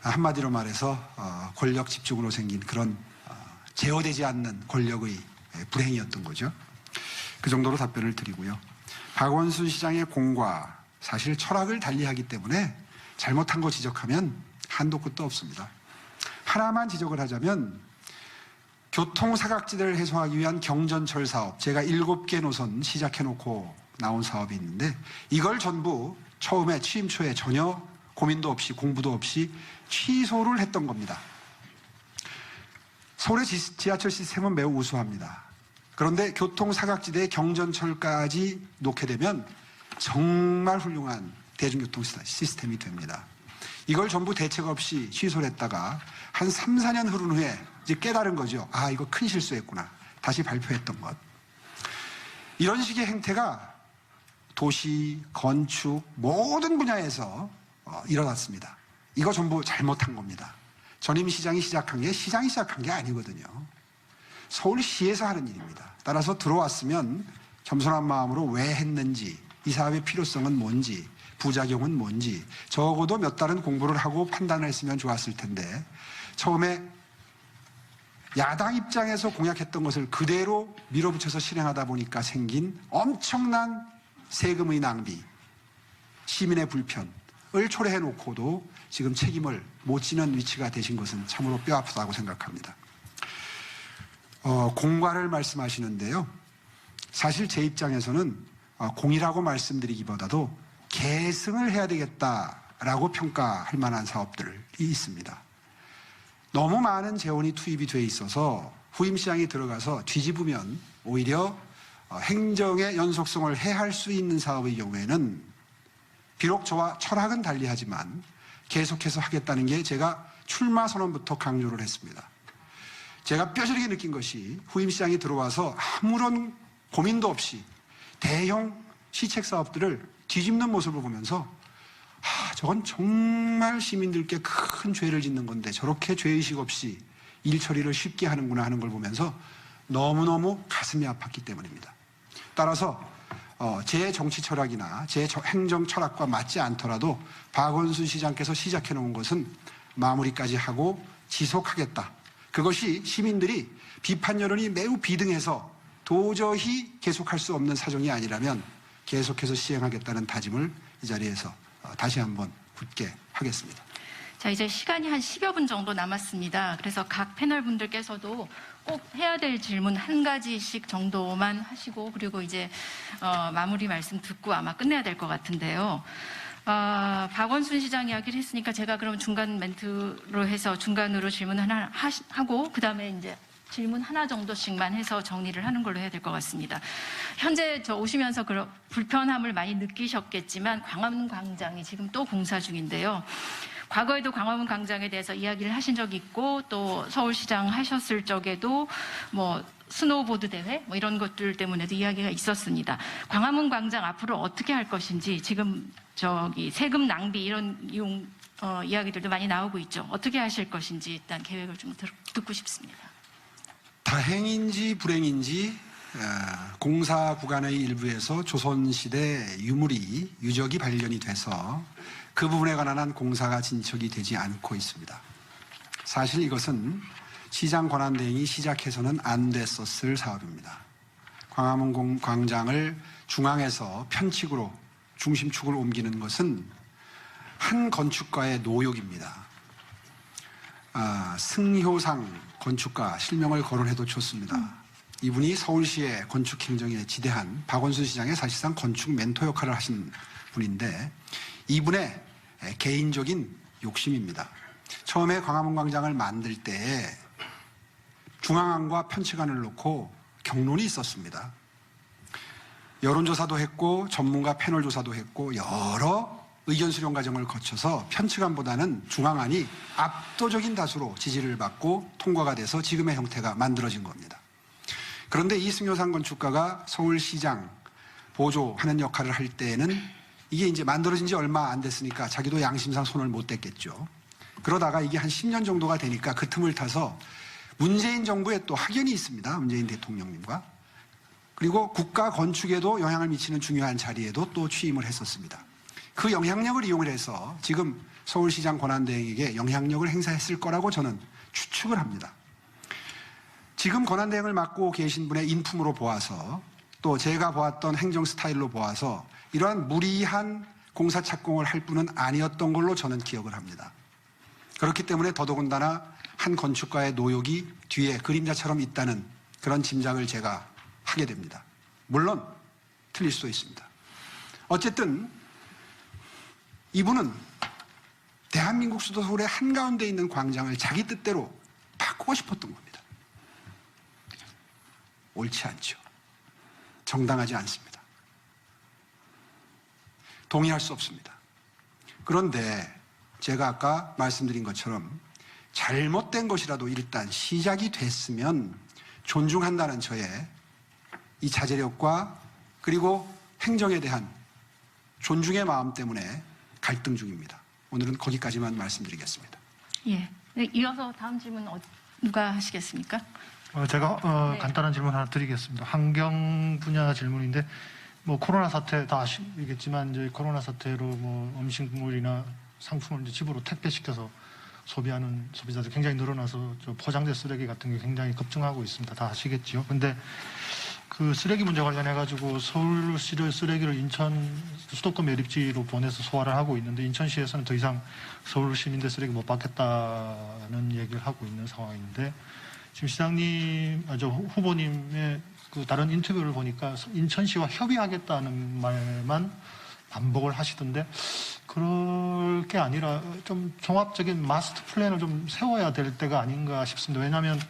Speaker 2: 한마디로 말해서 권력 집중으로 생긴 그런 제어되지 않는 권력의 불행이었던 거죠. 그 정도로 답변을 드리고요. 박원순 시장의 공과 사실 철학을 달리하기 때문에 잘못한 거 지적하면 한도 끝도 없습니다. 하나만 지적을 하자면 교통사각지대를 해소하기 위한 경전철 사업, 제가 7개 노선 시작해놓고 나온 사업이 있는데 이걸 전부 처음에 취임 초에 전혀 고민도 없이 공부도 없이 취소를 했던 겁니다. 서울의 지하철 시스템은 매우 우수합니다. 그런데 교통사각지대에 경전철까지 놓게 되면 정말 훌륭한 대중교통 시스템이 됩니다. 이걸 전부 대책 없이 취소를 했다가 한 3, 4년 흐른 후에 이제 깨달은 거죠. 아, 이거 큰 실수했구나. 다시 발표했던 것. 이런 식의 행태가 도시, 건축, 모든 분야에서 일어났습니다. 이거 전부 잘못한 겁니다. 전임 시장이 시작한 게 시장이 시작한 게 아니거든요. 서울시에서 하는 일입니다. 따라서 들어왔으면 겸손한 마음으로 왜 했는지, 이 사업의 필요성은 뭔지, 부작용은 뭔지 적어도 몇 달은 공부를 하고 판단을 했으면 좋았을 텐데 처음에 야당 입장에서 공약했던 것을 그대로 밀어붙여서 실행하다 보니까 생긴 엄청난 세금의 낭비, 시민의 불편을 초래해 놓고도 지금 책임을 못 지는 위치가 되신 것은 참으로 뼈아프다고 생각합니다. 공과를 말씀하시는데요. 사실 제 입장에서는 공이라고 말씀드리기보다도 계승을 해야 되겠다라고 평가할 만한 사업들이 있습니다. 너무 많은 재원이 투입이 돼 있어서 후임 시장이 들어가서 뒤집으면 오히려 행정의 연속성을 해할 수 있는 사업의 경우에는 비록 저와 철학은 달리하지만 계속해서 하겠다는 게 제가 출마 선언부터 강조를 했습니다. 제가 뼈저리게 느낀 것이 후임 시장이 들어와서 아무런 고민도 없이 대형 시책 사업들을 뒤집는 모습을 보면서 저건 정말 시민들께 큰 죄를 짓는 건데 저렇게 죄의식 없이 일 처리를 쉽게 하는구나 하는 걸 보면서 너무너무 가슴이 아팠기 때문입니다. 따라서 제 정치 철학이나 제 행정 철학과 맞지 않더라도 박원순 시장께서 시작해 놓은 것은 마무리까지 하고 지속하겠다. 그것이 시민들이 비판 여론이 매우 비등해서 도저히 계속할 수 없는 사정이 아니라면 계속해서 시행하겠다는 다짐을 이 자리에서 다시 한번 굳게 하겠습니다.
Speaker 1: 자, 이제 시간이 한 10여 분 정도 남았습니다. 그래서 각 패널 분들께서도 꼭 해야 될 질문 한 가지씩 정도만 하시고 그리고 이제 마무리 말씀 듣고 아마 끝내야 될 것 같은데요. 박원순 시장 이야기를 했으니까 제가 그럼 중간 멘트로 해서 중간으로 질문 하나 하고 그다음에 이제 질문 하나 정도씩만 해서 정리를 하는 걸로 해야 될 것 같습니다. 현재 저 오시면서 그런 불편함을 많이 느끼셨겠지만 광화문 광장이 지금 또 공사 중인데요. 과거에도 광화문 광장에 대해서 이야기를 하신 적이 있고 또 서울시장 하셨을 적에도 뭐 스노우보드 대회 뭐 이런 것들 때문에도 이야기가 있었습니다. 광화문 광장 앞으로 어떻게 할 것인지 지금 저기 세금 낭비 이런 이야기들도 많이 나오고 있죠. 어떻게 하실 것인지 일단 계획을 좀 듣고 싶습니다.
Speaker 2: 다행인지 불행인지 공사 구간의 일부에서 조선시대 유적이 발견이 돼서 그 부분에 관한 공사가 진척이 되지 않고 있습니다. 사실 이것은 시장 권한대행이 시작해서는 안 됐었을 사업입니다. 광화문 광장을 중앙에서 편측으로 중심축을 옮기는 것은 한 건축가의 노욕입니다. 승효상 건축가 실명을 거론해도 좋습니다. 이분이 서울시의 건축 행정에 지대한 박원순 시장의 사실상 건축 멘토 역할을 하신 분인데 이분의 개인적인 욕심입니다. 처음에 광화문 광장을 만들 때 중앙안과 편측안을 놓고 경론이 있었습니다. 여론조사도 했고 전문가 패널 조사도 했고 여러 의견 수렴 과정을 거쳐서 편측안보다는 중앙안이 압도적인 다수로 지지를 받고 통과가 돼서 지금의 형태가 만들어진 겁니다. 그런데 이승효상 건축가가 서울시장 보조하는 역할을 할 때에는 이게 이제 만들어진 지 얼마 안 됐으니까 자기도 양심상 손을 못 댔겠죠. 그러다가 이게 한 10년 정도가 되니까 그 틈을 타서 문재인 정부에 또 학연이 있습니다. 문재인 대통령님과. 그리고 국가 건축에도 영향을 미치는 중요한 자리에도 또 취임을 했었습니다. 그 영향력을 이용을 해서 지금 서울시장 권한대행에게 영향력을 행사했을 거라고 저는 추측을 합니다. 지금 권한대행을 맡고 계신 분의 인품으로 보아서 또 제가 보았던 행정 스타일로 보아서 이러한 무리한 공사 착공을 할 분은 아니었던 걸로 저는 기억을 합니다. 그렇기 때문에 더더군다나 한 건축가의 노역이 뒤에 그림자처럼 있다는 그런 짐작을 제가 하게 됩니다. 물론 틀릴 수도 있습니다. 어쨌든 이분은 대한민국 수도 서울의 한가운데 있는 광장을 자기 뜻대로 바꾸고 싶었던 겁니다. 옳지 않죠. 정당하지 않습니다. 동의할 수 없습니다. 그런데 제가 아까 말씀드린 것처럼 잘못된 것이라도 일단 시작이 됐으면 존중한다는 저의 이 자제력과 그리고 행정에 대한 존중의 마음 때문에 갈등 중입니다. 오늘은 거기까지만 말씀드리겠습니다.
Speaker 1: 예. 네, 이어서 다음 질문 누가 하시겠습니까?
Speaker 5: 제가
Speaker 1: 네.
Speaker 5: 간단한 질문 하나 드리겠습니다. 환경 분야 질문인데 뭐 코로나 사태 다 아시겠지만 이제 코로나 사태로 뭐 음식물이나 상품을 이제 집으로 택배시켜서 소비하는 소비자들이 굉장히 늘어나서 저 포장재 쓰레기 같은 게 굉장히 급증하고 있습니다. 다 아시겠지요. 근데 그 쓰레기 문제 관련해 가지고 서울시 쓰레기를 인천 수도권 매립지로 보내서 소화를 하고 있는데 인천시에서는 더 이상 서울 시민들 쓰레기 못 받겠다는 얘기를 하고 있는 상황인데 지금 시장님, 후보님의 그 다른 인터뷰를 보니까 인천시와 협의하겠다는 말만 반복을 하시던데 그럴 게 아니라 좀 종합적인 마스터 플랜을 좀 세워야 될 때가 아닌가 싶습니다. 왜냐하면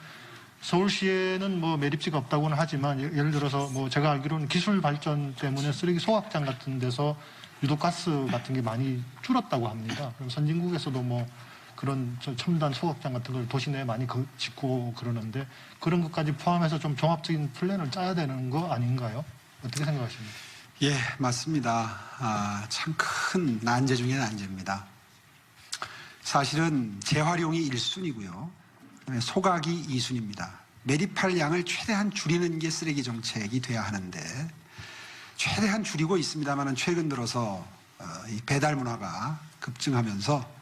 Speaker 5: 서울시에는 뭐 매립지가 없다고는 하지만 예를 들어서 뭐 제가 알기로는 기술 발전 때문에 쓰레기 소각장 같은 데서 유독가스 같은 게 많이 줄었다고 합니다. 그럼 선진국에서도 뭐 그런 첨단 소각장 같은 걸 도시 내에 많이 짓고 그러는데 그런 것까지 포함해서 좀 종합적인 플랜을 짜야 되는 거 아닌가요? 어떻게 생각하십니까?
Speaker 2: 예, 맞습니다. 참 큰 난제 중에 난제입니다. 사실은 재활용이 1순위고요. 소각이 2순위입니다. 매립할 양을 최대한 줄이는 게 쓰레기 정책이 돼야 하는데 최대한 줄이고 있습니다만 최근 들어서 이 배달 문화가 급증하면서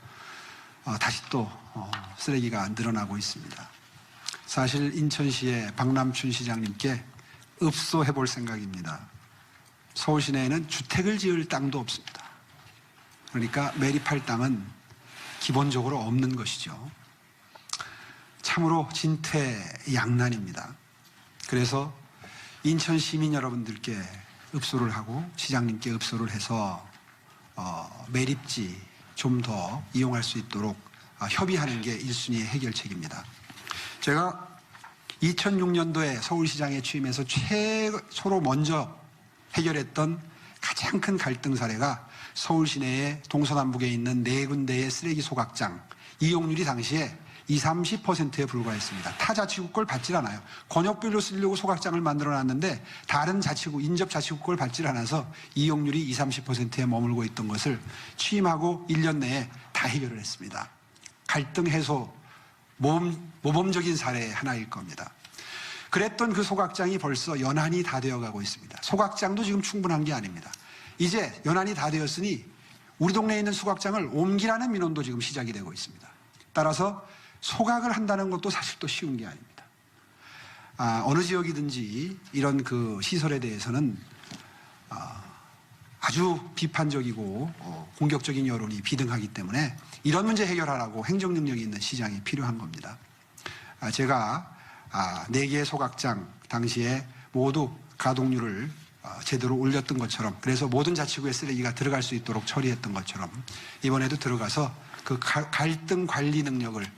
Speaker 2: 다시 또 쓰레기가 늘어나고 있습니다. 사실 인천시의 박남춘 시장님께 읍소해 볼 생각입니다. 서울 시내에는 주택을 지을 땅도 없습니다. 그러니까 매립할 땅은 기본적으로 없는 것이죠. 참으로 진퇴양난입니다. 그래서 인천 시민 여러분들께 읍소를 하고 시장님께 읍소를 해서 매립지 좀 더 이용할 수 있도록 협의하는 게 1순위의 해결책입니다. 제가 2006년도에 서울시장에 취임해서 최초로 먼저 해결했던 가장 큰 갈등 사례가 서울 시내의 동서남북에 있는 4군데의 쓰레기 소각장 이용률이 당시에 20-30%에 불과했습니다. 타 자치구 걸 받질 않아요. 권역별로 쓰려고 소각장을 만들어놨는데 다른 자치구, 인접자치구 걸 받질 않아서 이용률이 20-30%에 머물고 있던 것을 취임하고 1년 내에 다 해결을 했습니다. 갈등 해소 모범적인 사례의 하나일 겁니다. 그랬던 그 소각장이 벌써 연한이 다 되어가고 있습니다. 소각장도 지금 충분한 게 아닙니다. 이제 연한이 다 되었으니 우리 동네에 있는 소각장을 옮기라는 민원도 지금 시작이 되고 있습니다. 따라서 소각을 한다는 것도 사실 또 쉬운 게 아닙니다. 어느 지역이든지 이런 그 시설에 대해서는 아주 비판적이고 공격적인 여론이 비등하기 때문에 이런 문제 해결하라고 행정 능력이 있는 시장이 필요한 겁니다. 제가 4개의 소각장 당시에 모두 가동률을 제대로 올렸던 것처럼 그래서 모든 자치구에 쓰레기가 들어갈 수 있도록 처리했던 것처럼 이번에도 들어가서 그 갈등 관리 능력을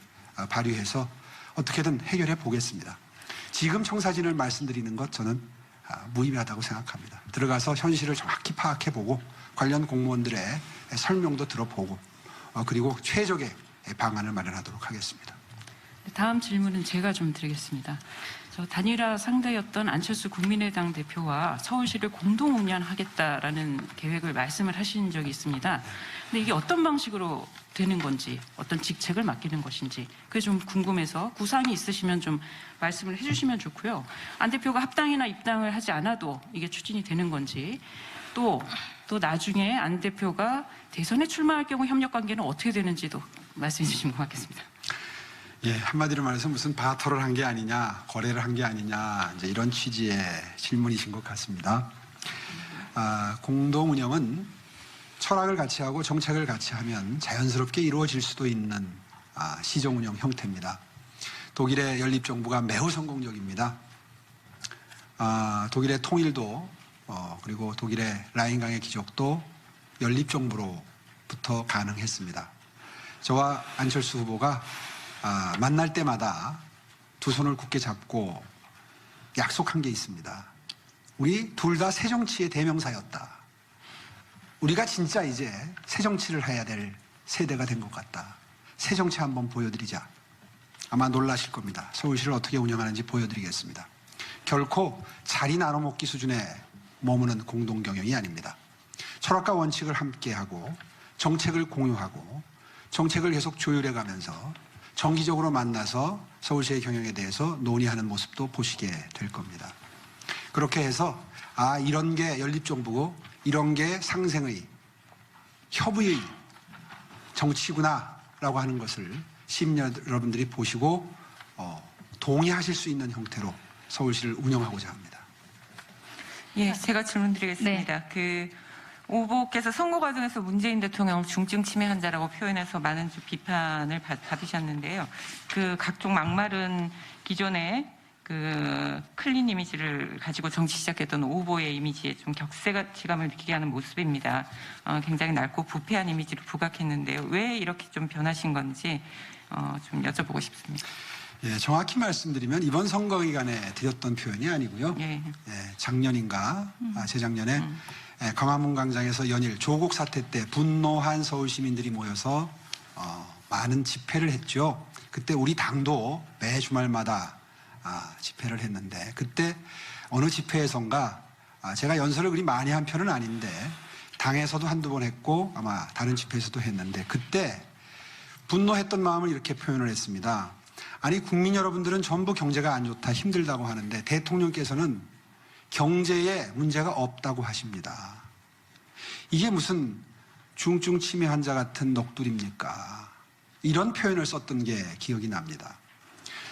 Speaker 2: 발휘해서 어떻게든 해결해 보겠습니다. 지금 청사진을 말씀드리는 것 저는 무의미하다고 생각합니다. 들어가서 현실을 정확히 파악해 보고 관련 공무원들의 설명도 들어보고 그리고 최적의 방안을 마련하도록 하겠습니다.
Speaker 6: 다음 질문은 제가 좀 드리겠습니다. 저 단일화 상대였던 안철수 국민의당 대표와 서울시를 공동 운영하겠다라는 계획을 말씀을 하신 적이 있습니다. 근데 이게 어떤 방식으로 되는 건지, 어떤 직책을 맡기는 것인지 그게 좀 궁금해서 구상이 있으시면 좀 말씀을 해주시면 좋고요. 안 대표가 합당이나 입당을 하지 않아도 이게 추진이 되는 건지, 또 나중에 안 대표가 대선에 출마할 경우 협력 관계는 어떻게 되는지도 말씀해 주시면 고맙겠습니다.
Speaker 2: 예, 한마디로 말해서 무슨 바터를 한 게 아니냐, 거래를 한 게 아니냐, 이제 이런 취지의 질문이신 것 같습니다. 공동 운영은 철학을 같이 하고 정책을 같이 하면 자연스럽게 이루어질 수도 있는 시정 운영 형태입니다. 독일의 연립정부가 매우 성공적입니다. 독일의 통일도 그리고 독일의 라인강의 기적도 연립정부로부터 가능했습니다. 저와 안철수 후보가 만날 때마다 두 손을 굳게 잡고 약속한 게 있습니다. 우리 둘 다 새정치의 대명사였다. 우리가 진짜 이제 새정치를 해야 될 세대가 된 것 같다. 새정치 한번 보여드리자. 아마 놀라실 겁니다. 서울시를 어떻게 운영하는지 보여드리겠습니다. 결코 자리 나눠먹기 수준에 머무는 공동경영이 아닙니다. 철학과 원칙을 함께하고 정책을 공유하고 정책을 계속 조율해가면서 정기적으로 만나서 서울시의 경영에 대해서 논의하는 모습도 보시게 될 겁니다. 그렇게 해서 이런 게 연립정부고 이런 게 상생의 협의의 정치구나라고 하는 것을 시민 여러분들이 보시고 동의하실 수 있는 형태로 서울시를 운영하고자 합니다.
Speaker 3: 예, 제가 질문드리겠습니다. 오 후보께서 선거 과정에서 문재인 대통령을 중증 치매 환자라고 표현해서 많은 비판을 받으셨는데요. 각종 막말은 기존에 클린 이미지를 가지고 정치 시작했던 오 후보의 이미지에 좀 격세지감을 느끼게 하는 모습입니다. 굉장히 낡고 부패한 이미지를 부각했는데요. 왜 이렇게 좀 변하신 건지 좀 여쭤보고 싶습니다.
Speaker 2: 예, 정확히 말씀드리면 이번 선거 기간에 드렸던 표현이 아니고요.
Speaker 3: 예.
Speaker 2: 작년인가 재작년에 광화문 광장에서 연일 조국 사태 때 분노한 서울 시민들이 모여서 많은 집회를 했죠. 그때 우리 당도 매 주말마다 집회를 했는데 그때 어느 집회에선가 제가 연설을 그리 많이 한 편은 아닌데 당에서도 한두 번 했고 아마 다른 집회에서도 했는데 그때 분노했던 마음을 이렇게 표현을 했습니다. 아니 국민 여러분들은 전부 경제가 안 좋다 힘들다고 하는데 대통령께서는 경제에 문제가 없다고 하십니다. 이게 무슨 중증 치매 환자 같은 넋두리입니까? 이런 표현을 썼던 게 기억이 납니다.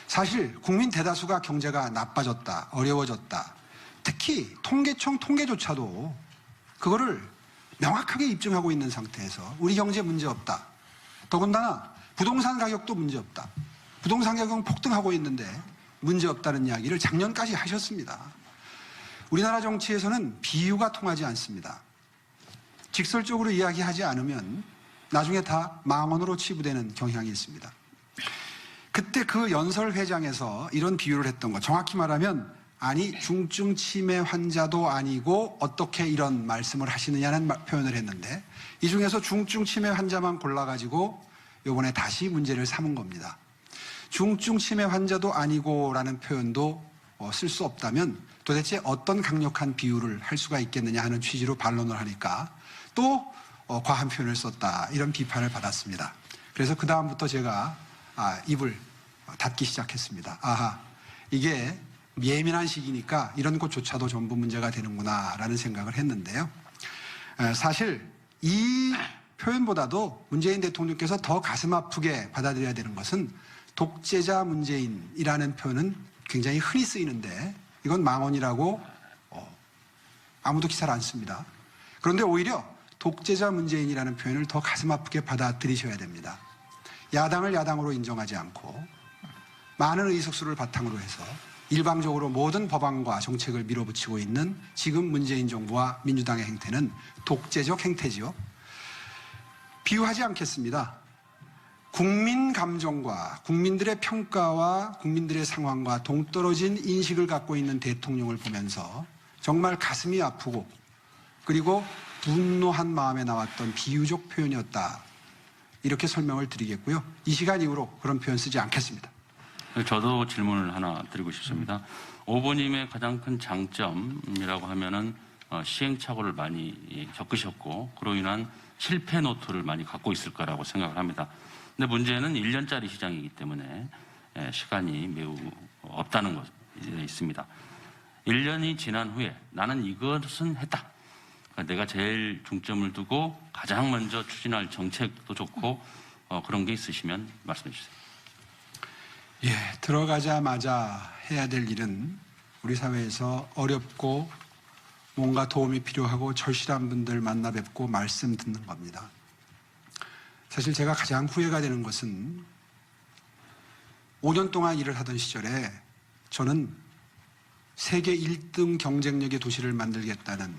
Speaker 2: 사실 국민 대다수가 경제가 나빠졌다, 어려워졌다. 특히 통계청 통계조차도 그거를 명확하게 입증하고 있는 상태에서 우리 경제 문제 없다. 더군다나 부동산 가격도 문제 없다. 부동산 가격은 폭등하고 있는데 문제 없다는 이야기를 작년까지 하셨습니다. 우리나라 정치에서는 비유가 통하지 않습니다. 직설적으로 이야기하지 않으면 나중에 다 망언으로 치부되는 경향이 있습니다. 그때 그 연설회장에서 이런 비유를 했던 거 정확히 말하면 아니 중증 치매 환자도 아니고 어떻게 이런 말씀을 하시느냐는 표현을 했는데 이 중에서 중증 치매 환자만 골라가지고 이번에 다시 문제를 삼은 겁니다. 중증 치매 환자도 아니고 라는 표현도 쓸 수 없다면 도대체 어떤 강력한 비유를 할 수가 있겠느냐 하는 취지로 반론을 하니까 또 과한 표현을 썼다 이런 비판을 받았습니다. 그래서 그 다음부터 제가 입을 닫기 시작했습니다. 아하, 이게 예민한 시기니까 이런 것조차도 전부 문제가 되는구나 라는 생각을 했는데요. 사실 이 표현보다도 문재인 대통령께서 더 가슴 아프게 받아들여야 되는 것은 독재자 문재인이라는 표현은 굉장히 흔히 쓰이는데 이건 망언이라고 아무도 기사를 안 씁니다. 그런데 오히려 독재자 문재인이라는 표현을 더 가슴 아프게 받아들이셔야 됩니다. 야당을 야당으로 인정하지 않고 많은 의석수를 바탕으로 해서 일방적으로 모든 법안과 정책을 밀어붙이고 있는 지금 문재인 정부와 민주당의 행태는 독재적 행태지요. 비유하지 않겠습니다. 국민 감정과 국민들의 평가와 국민들의 상황과 동떨어진 인식을 갖고 있는 대통령을 보면서 정말 가슴이 아프고 그리고 분노한 마음에 나왔던 비유적 표현이었다. 이렇게 설명을 드리겠고요. 이 시간 이후로 그런 표현 쓰지 않겠습니다.
Speaker 4: 저도 질문을 하나 드리고 싶습니다. 오 후보님의 가장 큰 장점이라고 하면은 시행착오를 많이 겪으셨고 그로 인한 실패 노트를 많이 갖고 있을 거라고 생각을 합니다. 근데 문제는 1년짜리 시장이기 때문에 시간이 매우 없다는 것이 있습니다. 1년이 지난 후에 나는 이것은 했다. 그러니까 내가 제일 중점을 두고 가장 먼저 추진할 정책도 좋고 그런 게 있으시면 말씀해 주세요.
Speaker 2: 예, 들어가자마자 해야 될 일은 우리 사회에서 어렵고 뭔가 도움이 필요하고 절실한 분들 만나 뵙고 말씀 듣는 겁니다. 사실 제가 가장 후회가 되는 것은 5년 동안 일을 하던 시절에 저는 세계 1등 경쟁력의 도시를 만들겠다는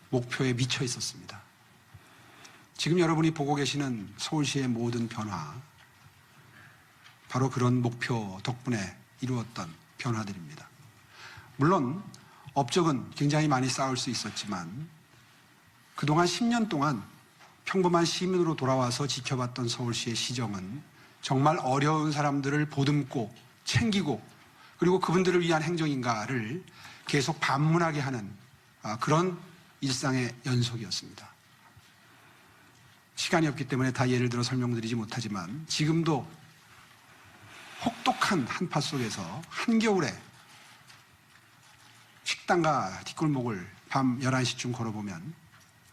Speaker 2: 목표에 미쳐 있었습니다. 지금 여러분이 보고 계시는 서울시의 모든 변화, 바로 그런 목표 덕분에 이루었던 변화들입니다. 물론 업적은 굉장히 많이 쌓을 수 있었지만 그동안 10년 동안 평범한 시민으로 돌아와서 지켜봤던 서울시의 시정은 정말 어려운 사람들을 보듬고 챙기고 그리고 그분들을 위한 행정인가를 계속 반문하게 하는 그런 일상의 연속이었습니다. 시간이 없기 때문에 다 예를 들어 설명드리지 못하지만 지금도 혹독한 한파 속에서 한겨울에 식당과 뒷골목을 밤 11시쯤 걸어보면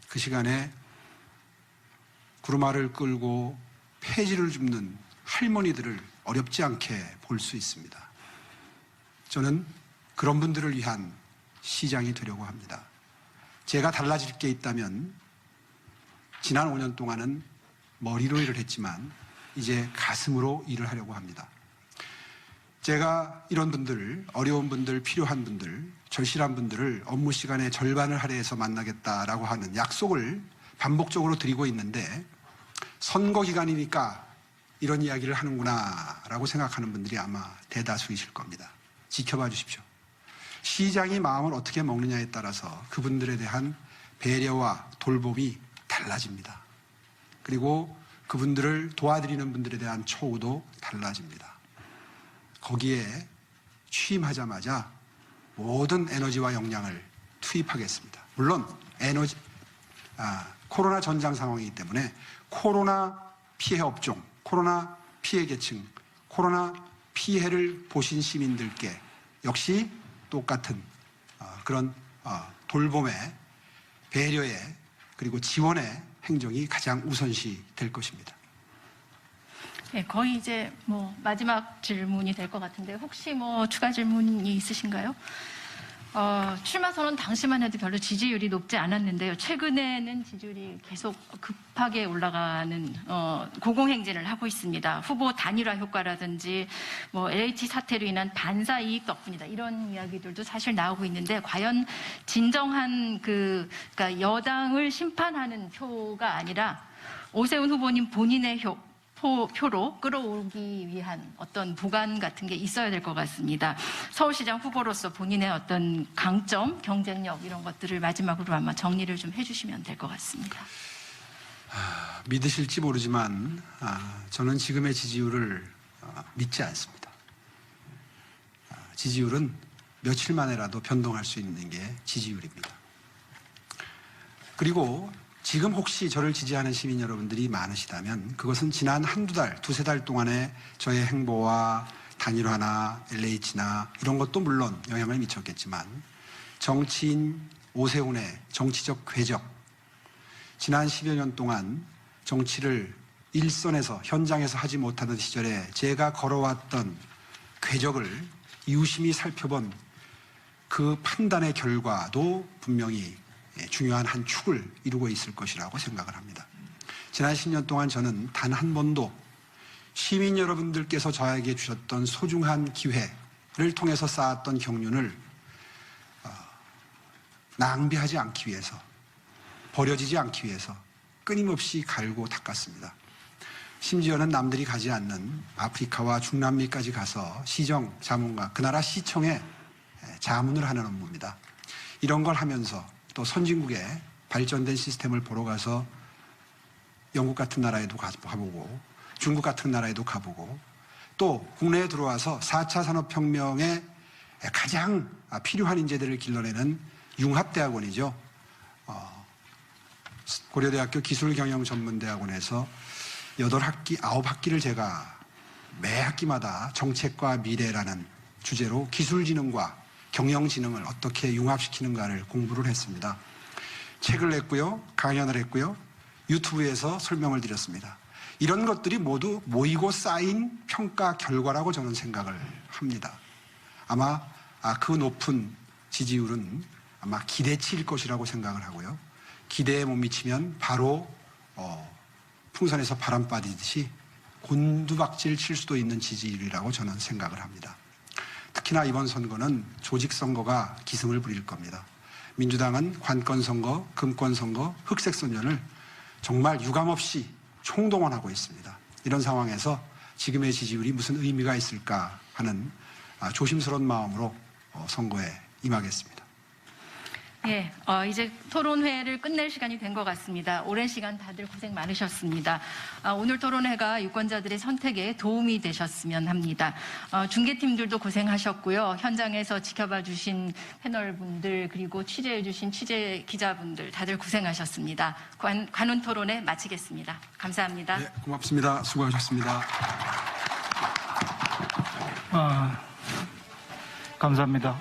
Speaker 2: 그 시간에 구루마를 끌고 폐지를 줍는 할머니들을 어렵지 않게 볼 수 있습니다. 저는 그런 분들을 위한 시장이 되려고 합니다. 제가 달라질 게 있다면 지난 5년 동안은 머리로 일을 했지만 이제 가슴으로 일을 하려고 합니다. 제가 이런 분들, 어려운 분들, 필요한 분들, 절실한 분들을 업무 시간의 절반을 할애해서 만나겠다라고 하는 약속을 반복적으로 드리고 있는데 선거 기간이니까 이런 이야기를 하는구나라고 생각하는 분들이 아마 대다수이실 겁니다. 지켜봐 주십시오. 시장이 마음을 어떻게 먹느냐에 따라서 그분들에 대한 배려와 돌봄이 달라집니다. 그리고 그분들을 도와드리는 분들에 대한 처우도 달라집니다. 거기에 취임하자마자 모든 에너지와 역량을 투입하겠습니다. 물론 코로나 전장 상황이기 때문에 코로나 피해 업종, 코로나 피해 계층, 코로나 피해를 보신 시민들께 역시 똑같은 그런 돌봄의 배려의 그리고 지원의 행정이 가장 우선시 될 것입니다.
Speaker 1: 네, 거의 이제 마지막 질문이 될 것 같은데 혹시 추가 질문이 있으신가요? 출마 선언 당시만 해도 별로 지지율이 높지 않았는데요. 최근에는 지지율이 계속 급하게 올라가는 고공행진을 하고 있습니다. 후보 단일화 효과라든지 LH 사태로 인한 반사 이익 덕분이다. 이런 이야기들도 사실 나오고 있는데 과연 진정한 그러니까 여당을 심판하는 표가 아니라 오세훈 후보님 본인의 표로 끌어오기 위한 어떤 보관 같은 게 있어야 될 것 같습니다. 서울시장 후보로서 본인의 어떤 강점, 경쟁력 이런 것들을 마지막으로 아마 정리를 좀 해주시면 될 것 같습니다.
Speaker 2: 믿으실지 모르지만 저는 지금의 지지율을 믿지 않습니다. 지지율은 며칠 만에라도 변동할 수 있는 게 지지율입니다. 그리고 지금 혹시 저를 지지하는 시민 여러분들이 많으시다면 그것은 지난 한두 달, 두세 달 동안의 저의 행보와 단일화나 LH나 이런 것도 물론 영향을 미쳤겠지만 정치인 오세훈의 정치적 궤적, 지난 10여 년 동안 정치를 일선에서 현장에서 하지 못하던 시절에 제가 걸어왔던 궤적을 유심히 살펴본 그 판단의 결과도 분명히 중요한 한 축을 이루고 있을 것이라고 생각을 합니다. 지난 10년 동안 저는 단 한 번도 시민 여러분들께서 저에게 주셨던 소중한 기회를 통해서 쌓았던 경륜을 낭비하지 않기 위해서, 버려지지 않기 위해서 끊임없이 갈고 닦았습니다. 심지어는 남들이 가지 않는 아프리카와 중남미까지 가서 시정 자문과 그 나라 시청에 자문을 하는 업무입니다. 이런 걸 하면서 또 선진국의 발전된 시스템을 보러 가서 영국 같은 나라에도 가보고 중국 같은 나라에도 가보고 또 국내에 들어와서 4차 산업혁명에 가장 필요한 인재들을 길러내는 융합대학원이죠. 고려대학교 기술경영전문대학원에서 8학기, 9학기를 제가 매 학기마다 정책과 미래라는 주제로 기술지능과 경영지능을 어떻게 융합시키는가를 공부를 했습니다. 책을 냈고요, 강연을 했고요, 유튜브에서 설명을 드렸습니다. 이런 것들이 모두 모이고 쌓인 평가 결과라고 저는 생각을 합니다. 아마 그 높은 지지율은 아마 기대치일 것이라고 생각을 하고요. 기대에 못 미치면 바로 풍선에서 바람 빠지듯이 곤두박질 칠 수도 있는 지지율이라고 저는 생각을 합니다. 특히나 이번 선거는 조직선거가 기승을 부릴 겁니다. 민주당은 관건선거, 금권선거, 흑색선전을 정말 유감없이 총동원하고 있습니다. 이런 상황에서 지금의 지지율이 무슨 의미가 있을까 하는 조심스러운 마음으로 선거에 임하겠습니다.
Speaker 1: 예, 이제 토론회를 끝낼 시간이 된 것 같습니다. 오랜 시간 다들 고생 많으셨습니다. 오늘 토론회가 유권자들의 선택에 도움이 되셨으면 합니다. 중계팀들도 고생하셨고요. 현장에서 지켜봐 주신 패널분들 그리고 취재해 주신 취재 기자분들 다들 고생하셨습니다. 관훈 토론회 마치겠습니다. 감사합니다.
Speaker 2: 네, 고맙습니다. 수고하셨습니다.
Speaker 5: 감사합니다.